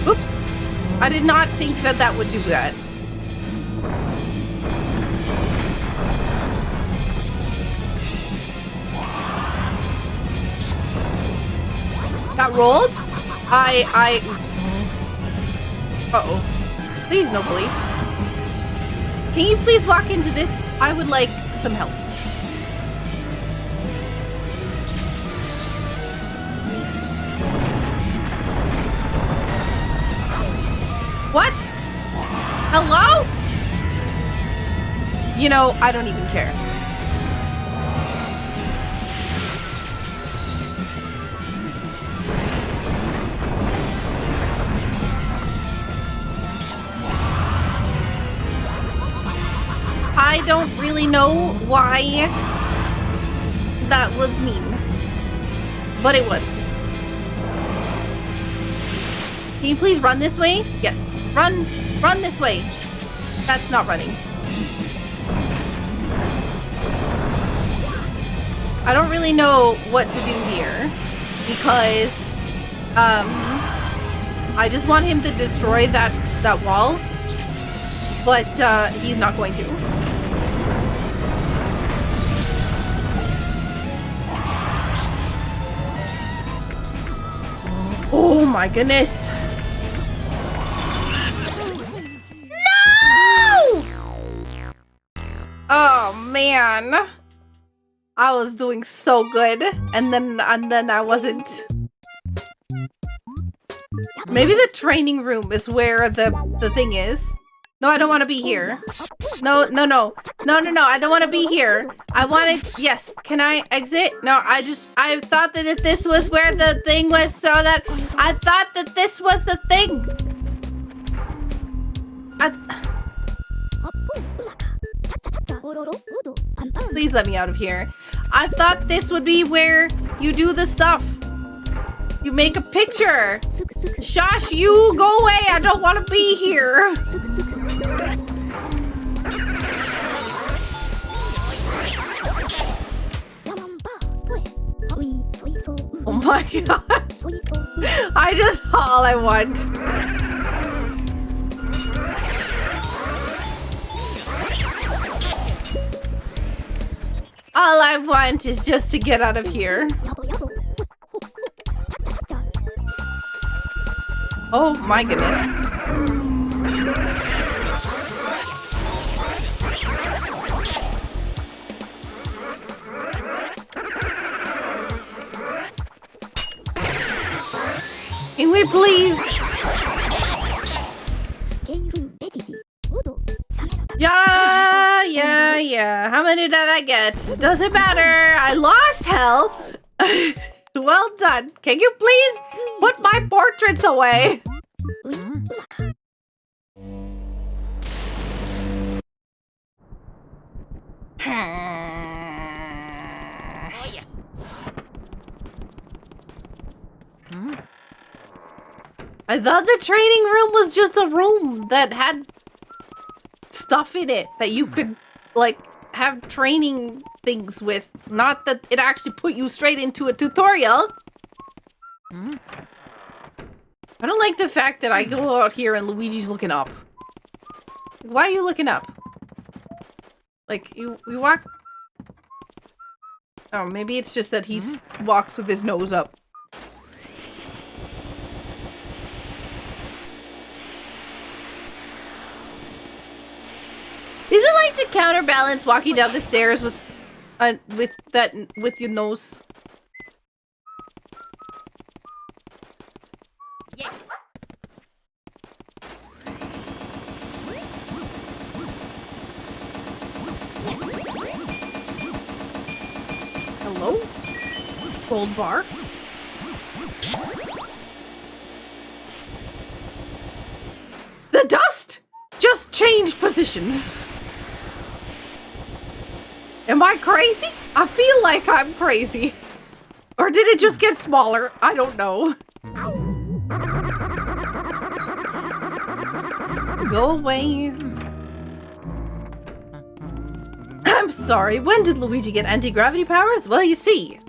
Speaker 1: Oops. I did not think that would do that. Got rolled? Oops. Uh-oh. Please, nobly. Can you please walk into this? I would like some health. What? Hello? You know, I don't even care. I don't really know why that was mean, but it was. Can you please run this way? Yes. Run this way. That's not running. I don't really know what to do here because I just want him to destroy that wall, but he's not going to. Oh my goodness. Oh man, I was doing so good, and then I wasn't. Maybe the training room is where the thing is. No, I don't want to be here. No, I don't want to be here. I wanted. Yes, can I exit? No, I thought that this was where the thing was, so that I thought that this was the thing. Please let me out of here. I thought this would be where you do the stuff. You make a picture. Shush, you go away. I don't want to be here. Oh my god. I just all I want. All I want is just to get out of here. Oh my goodness. Can we please? Yeah. How many did I get? Doesn't matter. I lost health. Well done. Can you please put my portraits away?
Speaker 2: Oh yeah.
Speaker 1: I thought the training room was just a room that had stuff in it that you could, like, have training things with. Not that it actually put you straight into a tutorial. I don't like the fact that I go out here and Luigi's looking up. Why are you looking up? Like, you walk... Oh, maybe it's just that he walks with his nose up. Is it like to counterbalance walking down the stairs with your nose?
Speaker 2: Yeah.
Speaker 1: Hello? Gold bar? The dust just changed positions. Am I crazy? I feel like I'm crazy. Or did it just get smaller? I don't know. Go away. I'm sorry, when did Luigi get anti-gravity powers? Well, you see,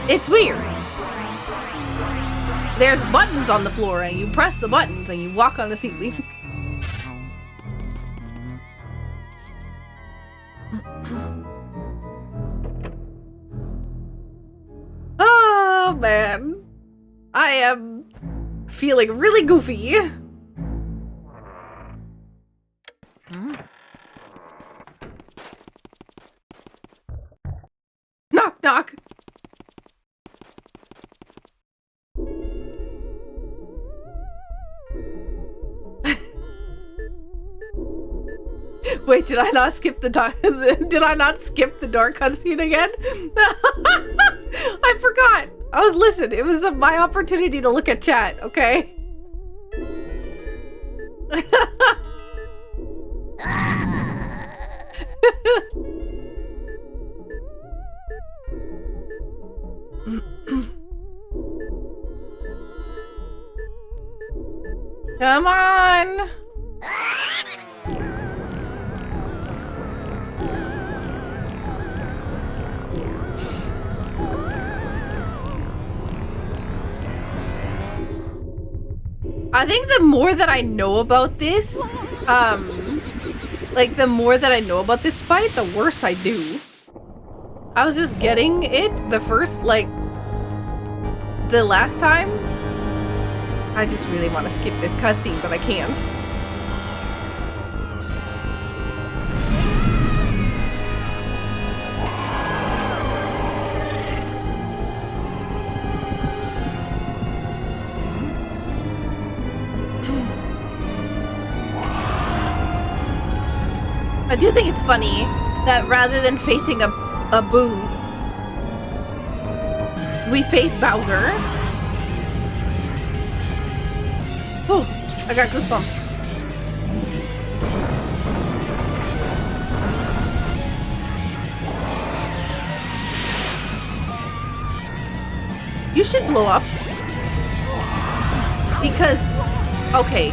Speaker 1: it's weird. There's buttons on the floor and you press the buttons and you walk on the ceiling. Oh man, I am feeling really goofy. Knock, knock. Wait, did I not skip the door? Did I not skip the door cutscene again? I forgot. Listen, it was my opportunity to look at chat, okay? Come on! I think the more that I know about this, like the more that I know about this fight, the worse I do. I was just getting it the first, like, the last time. I just really want to skip this cutscene, but I can't. I do think it's funny that rather than facing a Boo, we face Bowser. Oh, I got goosebumps. You should blow up. Because, okay,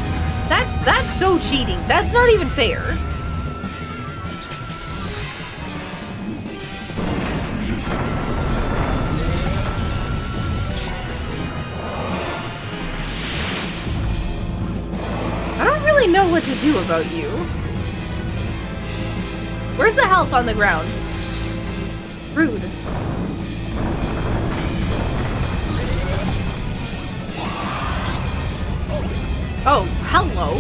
Speaker 1: that's so cheating. That's not even fair. what to do about you. Where's the health on the ground? Rude. Oh, hello.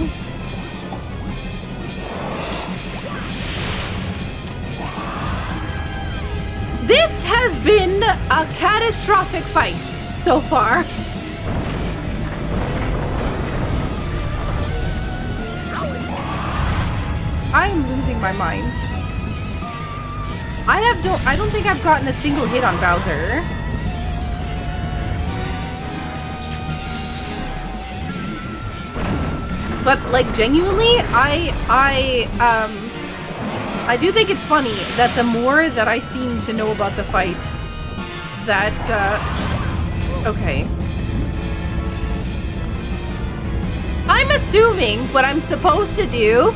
Speaker 1: This has been a catastrophic fight so far. I am losing my mind. I don't think I've gotten a single hit on Bowser. But like genuinely, I do think it's funny that the more that I seem to know about the fight, that okay. I'm assuming what I'm supposed to do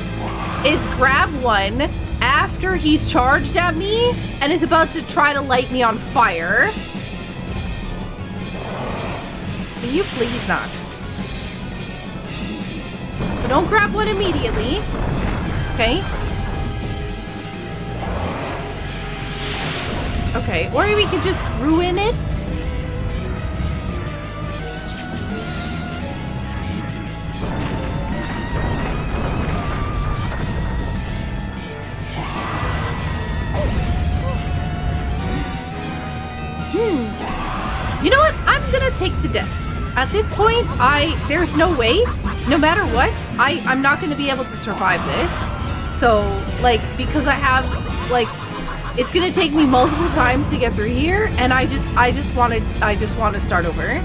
Speaker 1: is grab one after he's charged at me and is about to try to light me on fire. Can you please not? So don't grab one immediately. Okay. Okay, or we could just ruin it. You know what? I'm gonna take the death. At this point, there's no way, no matter what, I'm not gonna be able to survive this. So, like, because I have, like, it's gonna take me multiple times to get through here, and I just want to start over.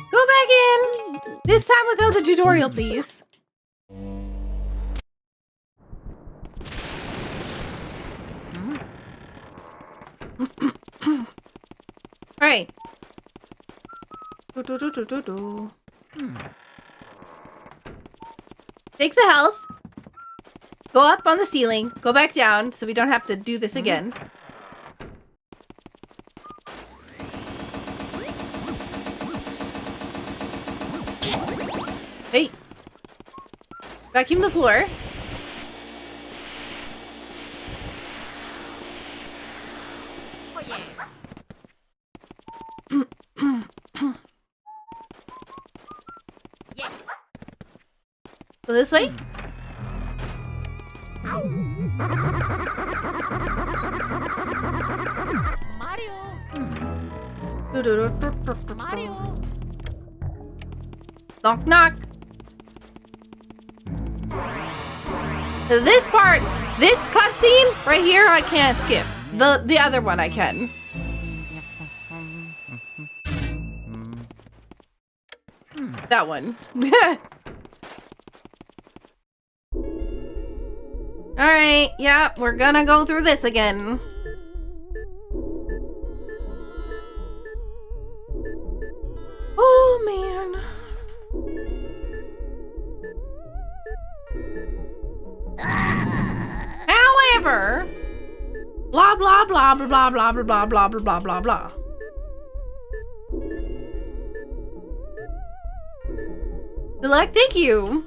Speaker 1: Go back in! This time without the tutorial, please. Alright. Take the health. Go up on the ceiling. Go back down so we don't have to do this again. Hey. Vacuum the floor. Go this way.
Speaker 2: Mario. Mario.
Speaker 1: Knock knock. This part, this cutscene right here, I can't skip. The other one I can. That one. Alright, yeah, we're gonna go through this again. Oh, man. However, blah, blah, blah, blah, blah, blah, blah, blah, blah, blah, blah, blah. Good luck, thank you.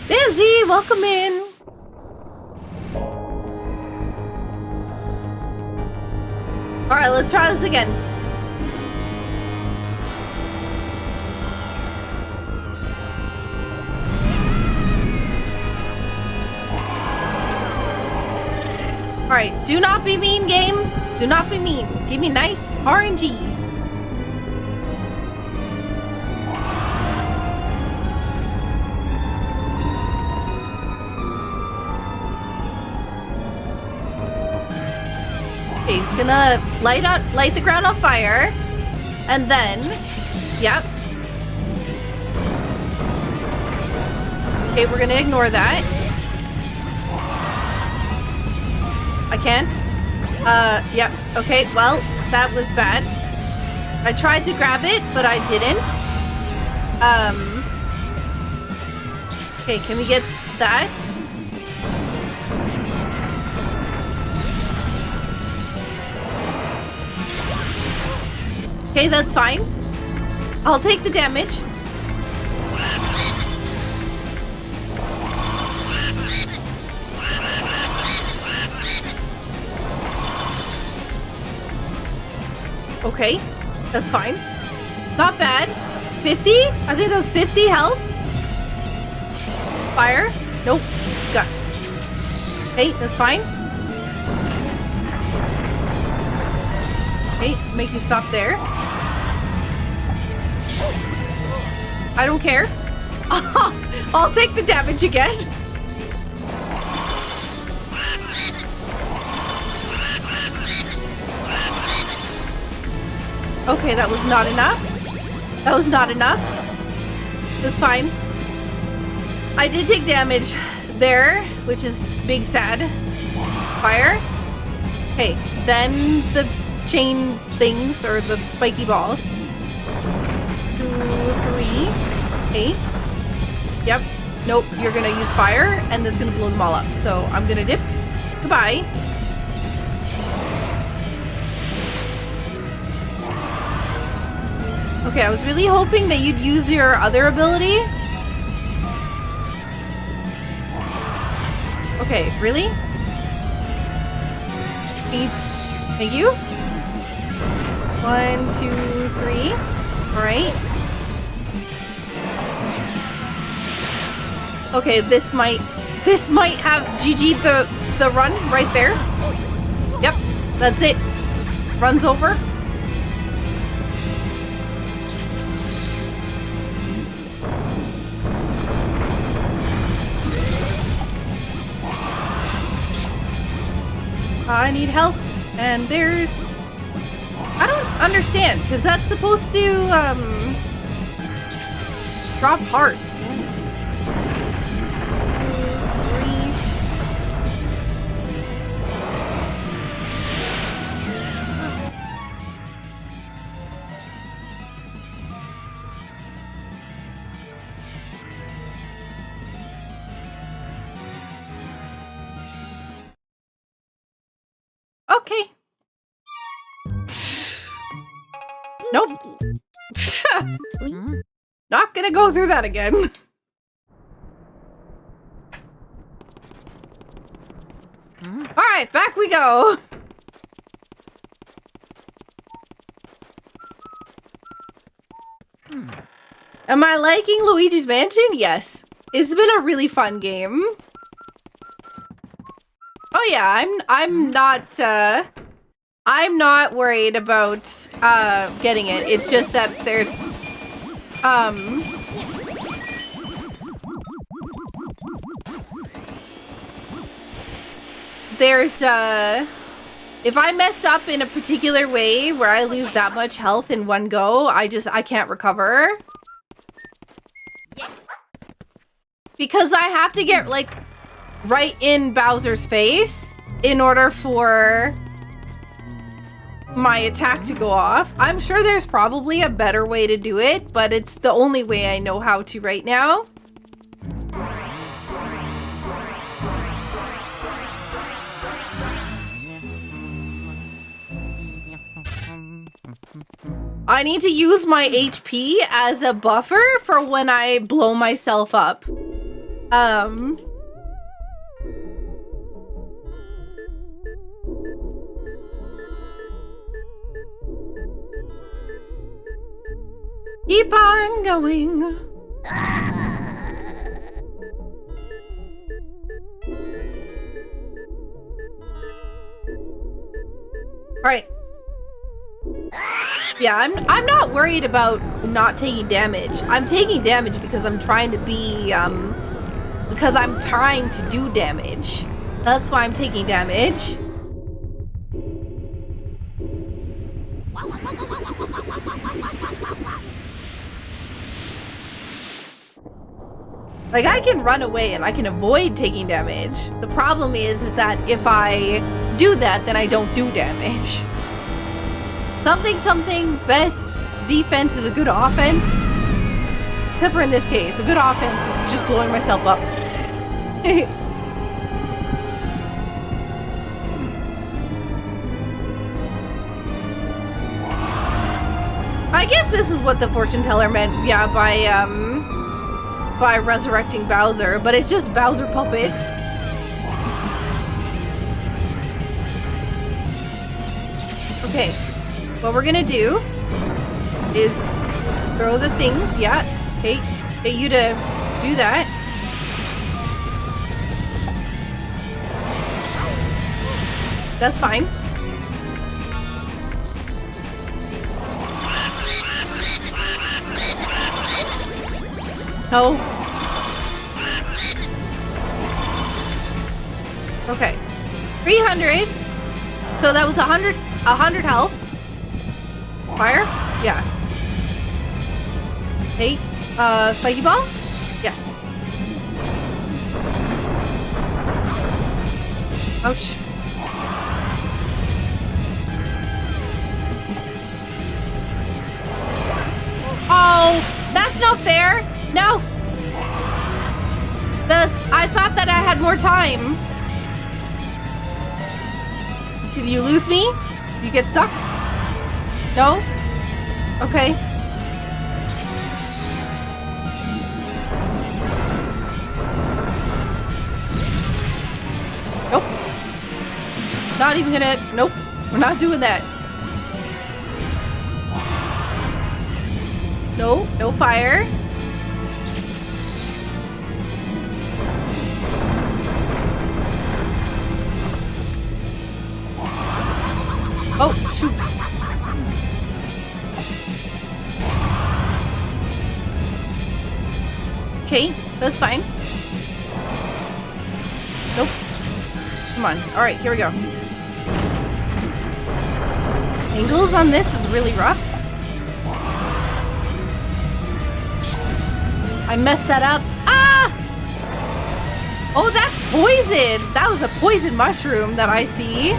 Speaker 1: Danzy, welcome in. All right, let's try this again. All right, do not be mean, game. Do not be mean. Give me nice RNG. Okay, he's gonna light the ground on fire. And then, yep. Okay, we're gonna ignore that. I can't. Yep. Okay, well, that was bad. I tried to grab it, but I didn't. Okay, can we get that? Okay, that's fine. I'll take the damage. Okay, that's fine. Not bad. 50? I think that was 50 health. Fire? Nope. Gust. Okay, that's fine. Okay, make you stop there. I don't care. I'll take the damage again. Okay, that was not enough. That was not enough. That's fine. I did take damage there, which is big sad. Fire. Okay, then the chain things, or the spiky balls. 2, 3. Okay. Yep. Nope, you're gonna use fire, and that's gonna blow them all up. So I'm gonna dip. Goodbye. Okay, I was really hoping that you'd use your other ability. Okay, really? Thank you. 1, 2, 3. Alright. Okay, this might have GG'd the run right there. Yep, that's it. Runs over. I need health, and there's... I don't understand, because that's supposed to, drop hearts. 3. Okay. Nope. Not gonna go through that again. Alright, back we go. Am I liking Luigi's Mansion? Yes. It's been a really fun game. Oh yeah, I'm not worried about getting it. It's just that there's if I mess up in a particular way where I lose that much health in one go, I can't recover. Because I have to get like right in Bowser's face in order for my attack to go off. I'm sure there's probably a better way to do it, but it's the only way I know how to right now. I need to use my HP as a buffer for when I blow myself up. Keep on going. All right. Yeah, I'm not worried about not taking damage. I'm taking damage because I'm trying to be because I'm trying to do damage. That's why I'm taking damage. Like, I can run away and I can avoid taking damage. The problem is that if I do that, then I don't do damage. Something, best defense is a good offense. Except for in this case, a good offense is just blowing myself up. I guess this is what the fortune teller meant, yeah, by resurrecting Bowser, but it's just Bowser puppet. Okay, what we're gonna do is throw the things, yeah, okay, get you to do that. That's fine. No. Okay. 300. So that was 100 health. Fire? Yeah. Hey, spiky ball? Yes. Ouch. Oh, that's not fair. No. I thought that I had more time. Did you lose me? You get stuck? No? Okay. Nope. Not even gonna... Nope. We're not doing that. No. No fire. Oh, shoot. Okay, that's fine. Nope. Come on. All right, here we go. Angles on this is really rough. I messed that up. Ah! Oh, that's poison. That was a poison mushroom that I see.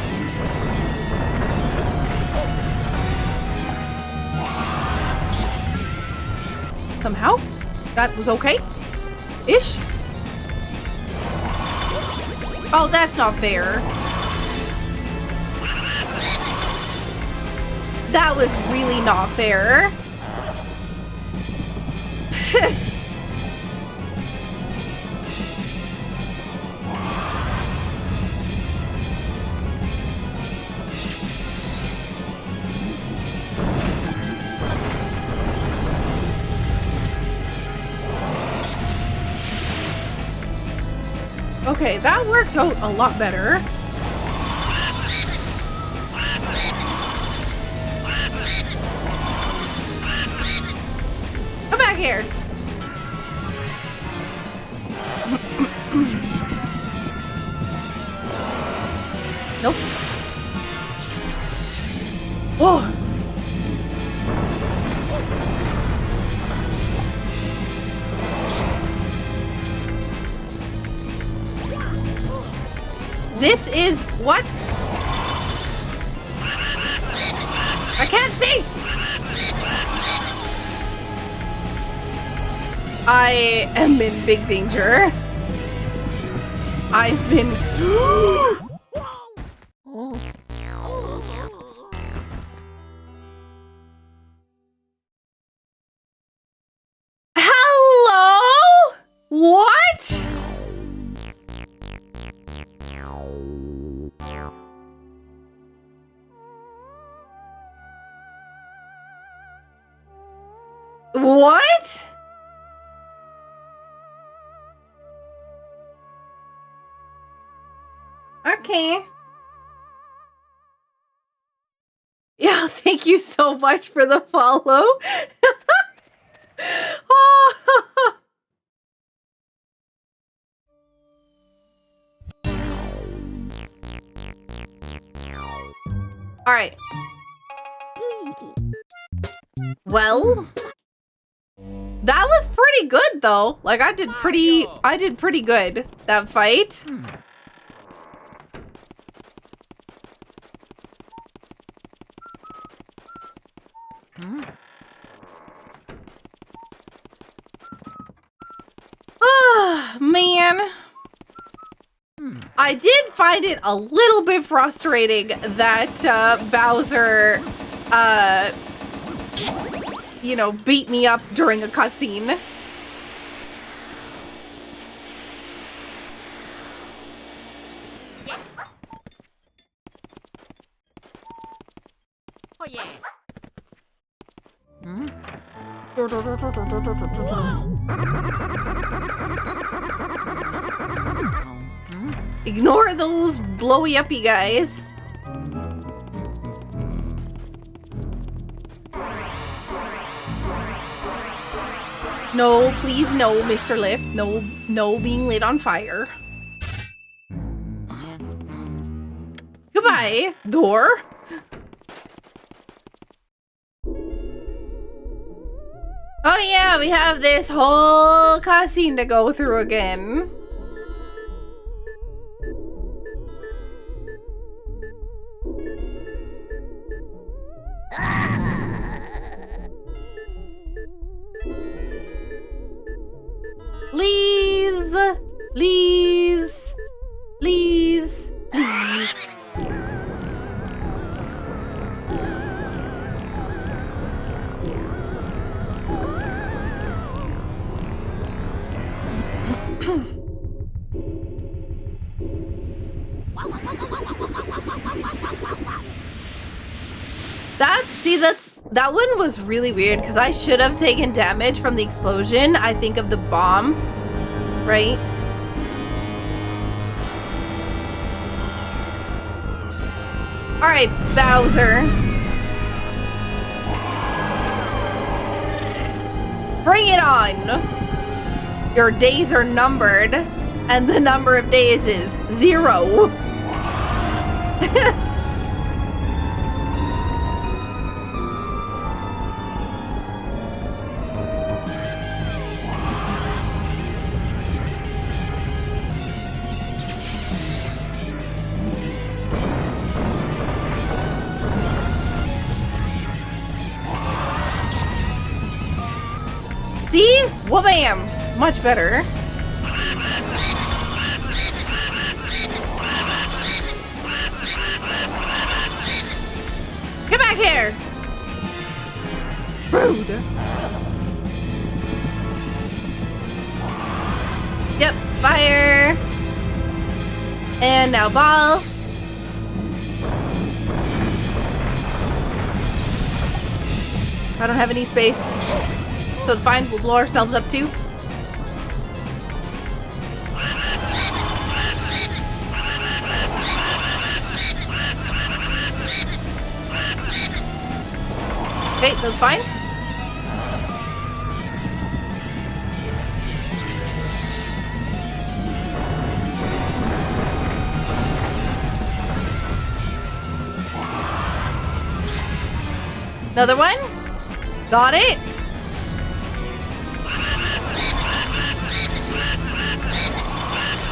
Speaker 1: Somehow, that was okay. Ish. Oh, that's not fair. That was really not fair. Okay, that worked out a lot better. Come back here. Nope. Whoa. This is what? I can't see. I am in big danger. I've been. Hello? What? What? Okay. Yeah, thank you so much for the follow. Oh. All right. Well, That was pretty good though. Like I did pretty good that fight. Ah, man. I did find it a little bit frustrating that Bowser you know, beat me up during a cutscene.
Speaker 2: Oh yeah.
Speaker 1: Ignore those blowy uppy guys. No, please no, Mr. Lift. No, no being lit on fire. Goodbye, door. Oh yeah, we have this whole cutscene to go through again. Please, please, please, please. That one was really weird because I should have taken damage from the explosion. I think of the bomb, right? All right, Bowser. Bring it on. Your days are numbered, and the number of days is 0. See? Wha-bam! Much better. Get back here! Rude. Yep, fire. And now ball. I don't have any space. So it's fine, we'll blow ourselves up too. Okay, that's fine. Another one. Got it.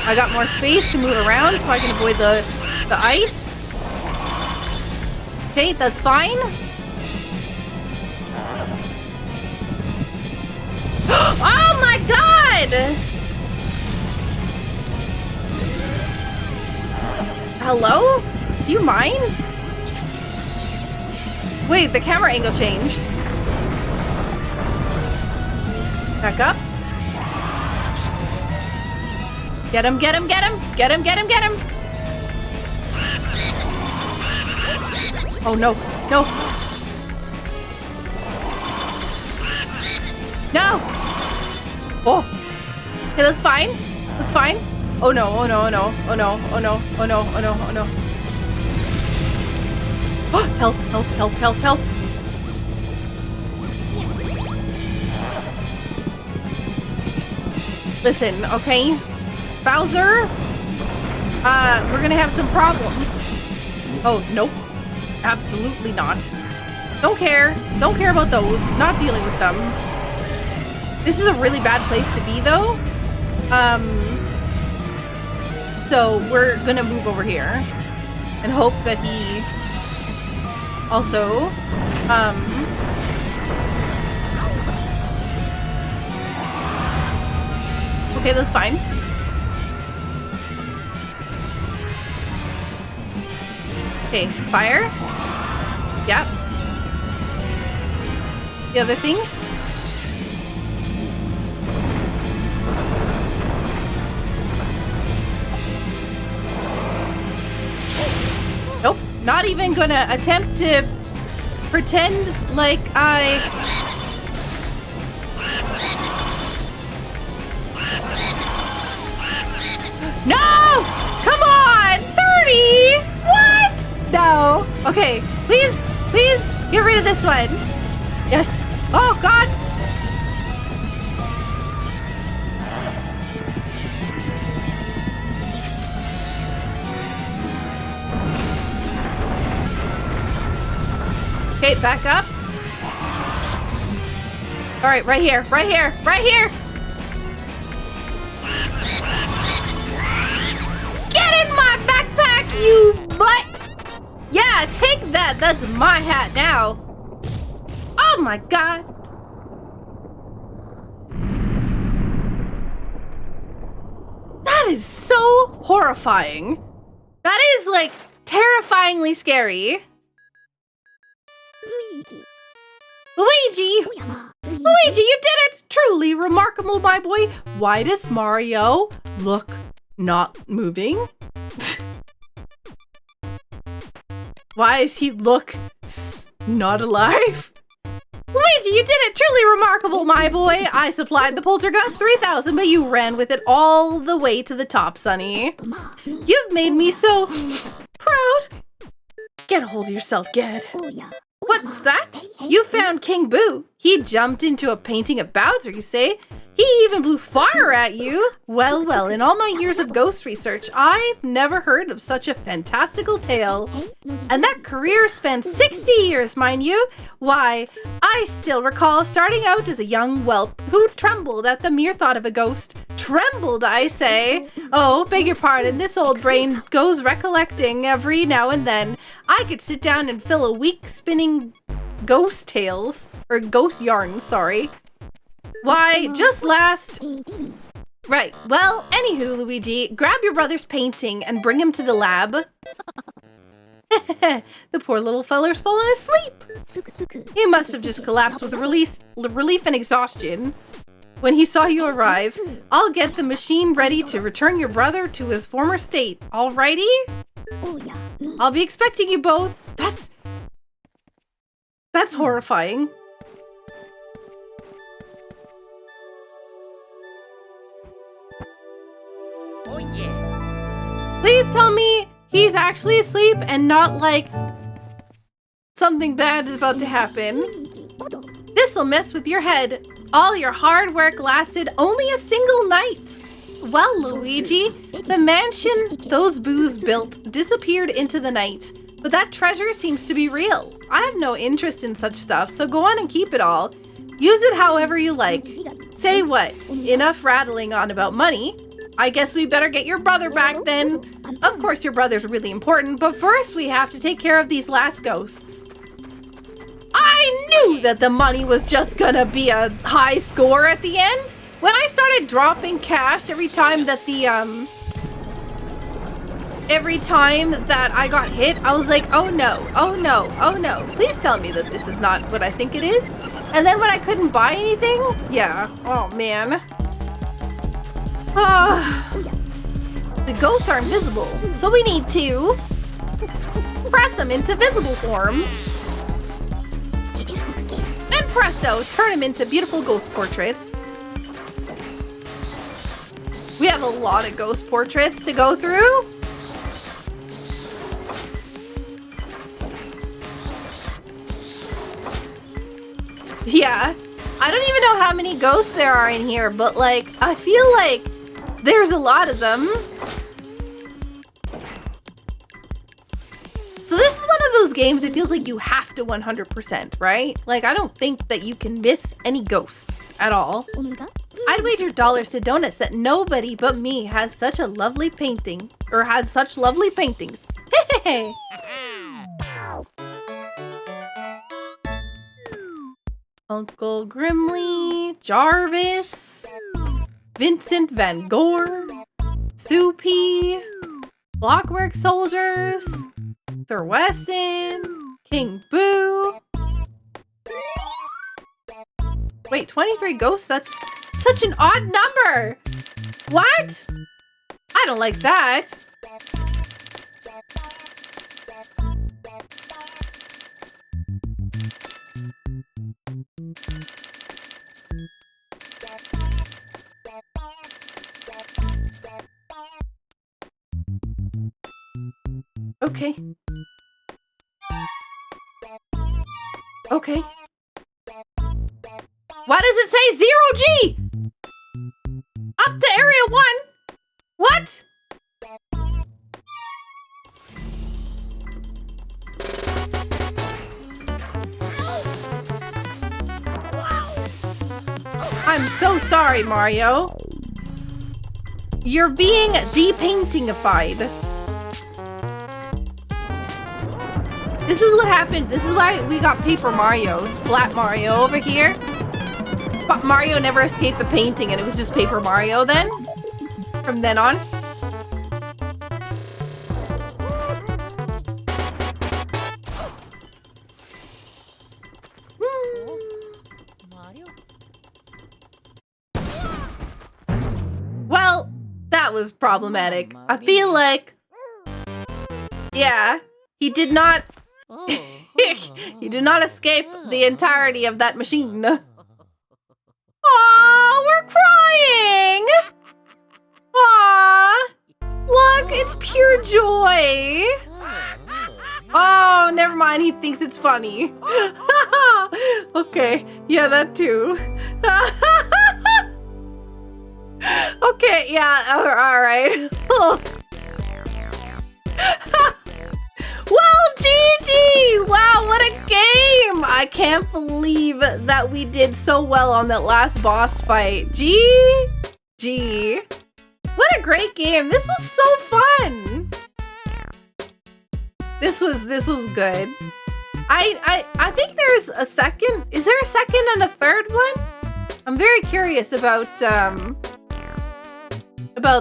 Speaker 1: I got more space to move around so I can avoid the ice. Okay, that's fine. Oh my god! Hello? Do you mind? Wait, the camera angle changed. Back up. Get him, get him, get him! Get him, get him, get him! Oh no, no! No! Oh! Okay, that's fine. That's fine. Oh no, oh no, oh no, oh no, oh no, oh no, oh no, oh no. Oh, health, health, health, health, health. Listen, okay? Bowser, we're gonna have some problems. Oh, nope. Absolutely not. Don't care. Don't care about those. Not dealing with them. This is a really bad place to be, though. So we're gonna move over here and hope that he also, okay, that's fine. Okay, fire. Yep. The other things? Nope, not even gonna attempt to pretend like I... No! Come on! 30? What? No. Okay, please, please get rid of this one. Yes. Oh, God. Okay, back up. All right, right here, right here, right here. Get in my backpack, you butt. Yeah, take that. That's my hat now. Oh my God. That is so horrifying. That is like terrifyingly scary. Luigi! Luigi, you did it! Truly remarkable, my boy. Why does Mario look not moving? Why does he look not alive? Luigi, you did it! Truly remarkable, my boy. I supplied the Poltergust 3000, but you ran with it all the way to the top, Sonny. You've made me so proud. Get a hold of yourself, Ged. What's that? You found King Boo. He jumped into a painting of Bowser, you say? He even blew fire at you. Well, well, in all my years of ghost research, I've never heard of such a fantastical tale. And that career spanned 60 years, mind you. Why, I still recall starting out as a young whelp who trembled at the mere thought of a ghost. Trembled, I say. Oh, beg your pardon, this old brain goes recollecting every now and then. I could sit down and fill a week spinning ghost tales, or ghost yarns, sorry. Why, just last... Right, well, anywho, Luigi, grab your brother's painting and bring him to the lab. The poor little feller's fallen asleep. He must have just collapsed with relief and exhaustion when he saw you arrive. I'll get the machine ready to return your brother to his former state, alrighty? I'll be expecting you both. That's horrifying.
Speaker 2: Oh yeah.
Speaker 1: Please tell me he's actually asleep and not like something bad is about to happen. This'll mess with your head. All your hard work lasted only a single night. Well, Luigi, the mansion those boos built disappeared into the night, but that treasure seems to be real. I have no interest in such stuff, so go on and keep it all. Use it however you like. Say what? Enough rattling on about money. I guess we better get your brother back then. Of course your brother's really important, but first we have to take care of these last ghosts. I knew that the money was just gonna be a high score at the end. When I started dropping cash every time that I got hit, I was like, oh no, oh no, oh no. Please tell me that this is not what I think it is. And then when I couldn't buy anything, yeah, oh man. The ghosts are invisible, so we need to press them into visible forms. And presto, turn them into beautiful ghost portraits. We have a lot of ghost portraits to go through. Yeah, I don't even know how many ghosts there are in here, but like, I feel like there's a lot of them. So this is one of those games it feels like you have to 100%, right? Like, I don't think that you can miss any ghosts. at all. I'd wager dollars to donuts that nobody but me has such a lovely painting, or has such lovely paintings. Hey! Uncle Grimly, Jarvis, Vincent Van Gogh, Soupy, Clockwork Soldiers, Sir Weston, King Boo. Wait, 23 ghosts? That's such an odd number! What? I don't like that. Okay. Okay. Why does it say 0G? Up to area 1? What? I'm so sorry, Mario. You're being de-paintingified. This is what happened. This is why we got paper Marios. Flat Mario over here. But Mario never escaped the painting and it was just paper Mario then. From then on. Well, that was problematic. I feel like... Yeah, he did not... he did not escape the entirety of that machine. Aw, we're crying! Aw! Look, it's pure joy! Oh, never mind, he thinks it's funny. Okay, yeah, that too. Okay, yeah, alright. Well, GG! Wow, what a game! I can't believe that we did so well on that last boss fight. GG. What a great game. This was so fun. This was good. I think there's a second. Is there a second and a third one? I'm very curious about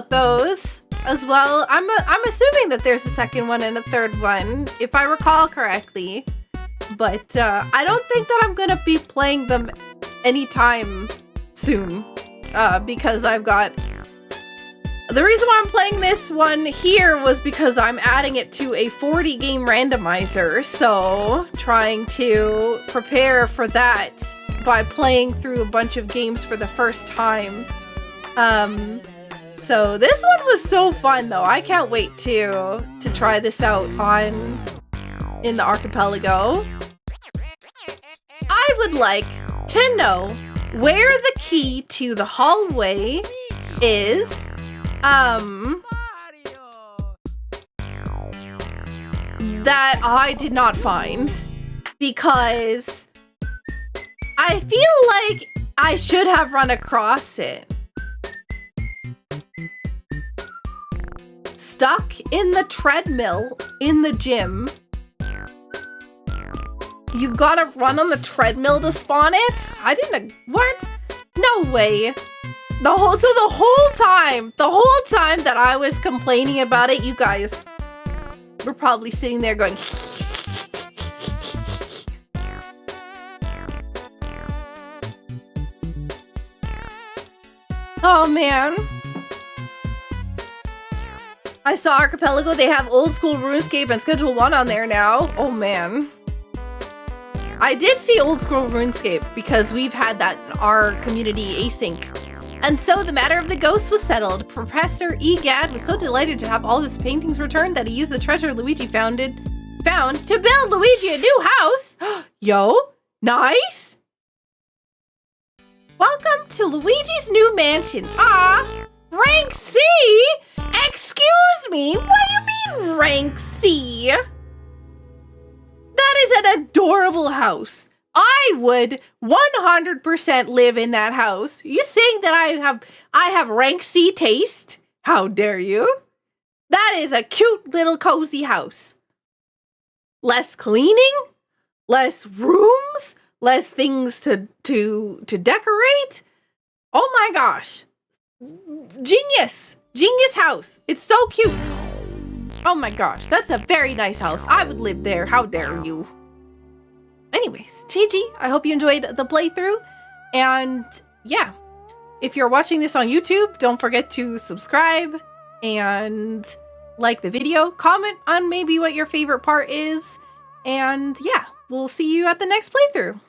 Speaker 1: those as well. I'm assuming that there's a second one and a third one, if I recall correctly. But I don't think that I'm gonna be playing them anytime soon. Because I've got... The reason why I'm playing this one here was because I'm adding it to a 40 game randomizer. So trying to prepare for that by playing through a bunch of games for the first time. So this one was so fun though. I can't wait to try this out in the archipelago. I would like to know where the key to the hallway is. That I did not find, because I feel like I should have run across it. Stuck in the treadmill in the gym. You've got to run on the treadmill to spawn it? I didn't... What? No way. The whole time that I was complaining about it, you guys were probably sitting there going... Oh, man. I saw Archipelago. They have old school RuneScape and Schedule 1 on there now. Oh, man. I did see old school RuneScape because we've had that in our community async. And so the matter of the ghost was settled. Professor Egad was so delighted to have all his paintings returned that he used the treasure Luigi found to build Luigi a new house. Yo, nice. Welcome to Luigi's new mansion. Ah, rank C? Excuse me, what do you mean rank C? That is an adorable house. I would 100% live in that house. You saying that I have rank C taste? How dare you? That is a cute little cozy house. Less cleaning, less rooms, less things to decorate. Oh my gosh. Genius. Genius house. It's so cute. Oh my gosh, that's a very nice house. I would live there. How dare you? Anyways, GG. I hope you enjoyed the playthrough. And yeah, if you're watching this on YouTube, don't forget to subscribe and like the video. Comment on maybe what your favorite part is. And yeah, we'll see you at the next playthrough.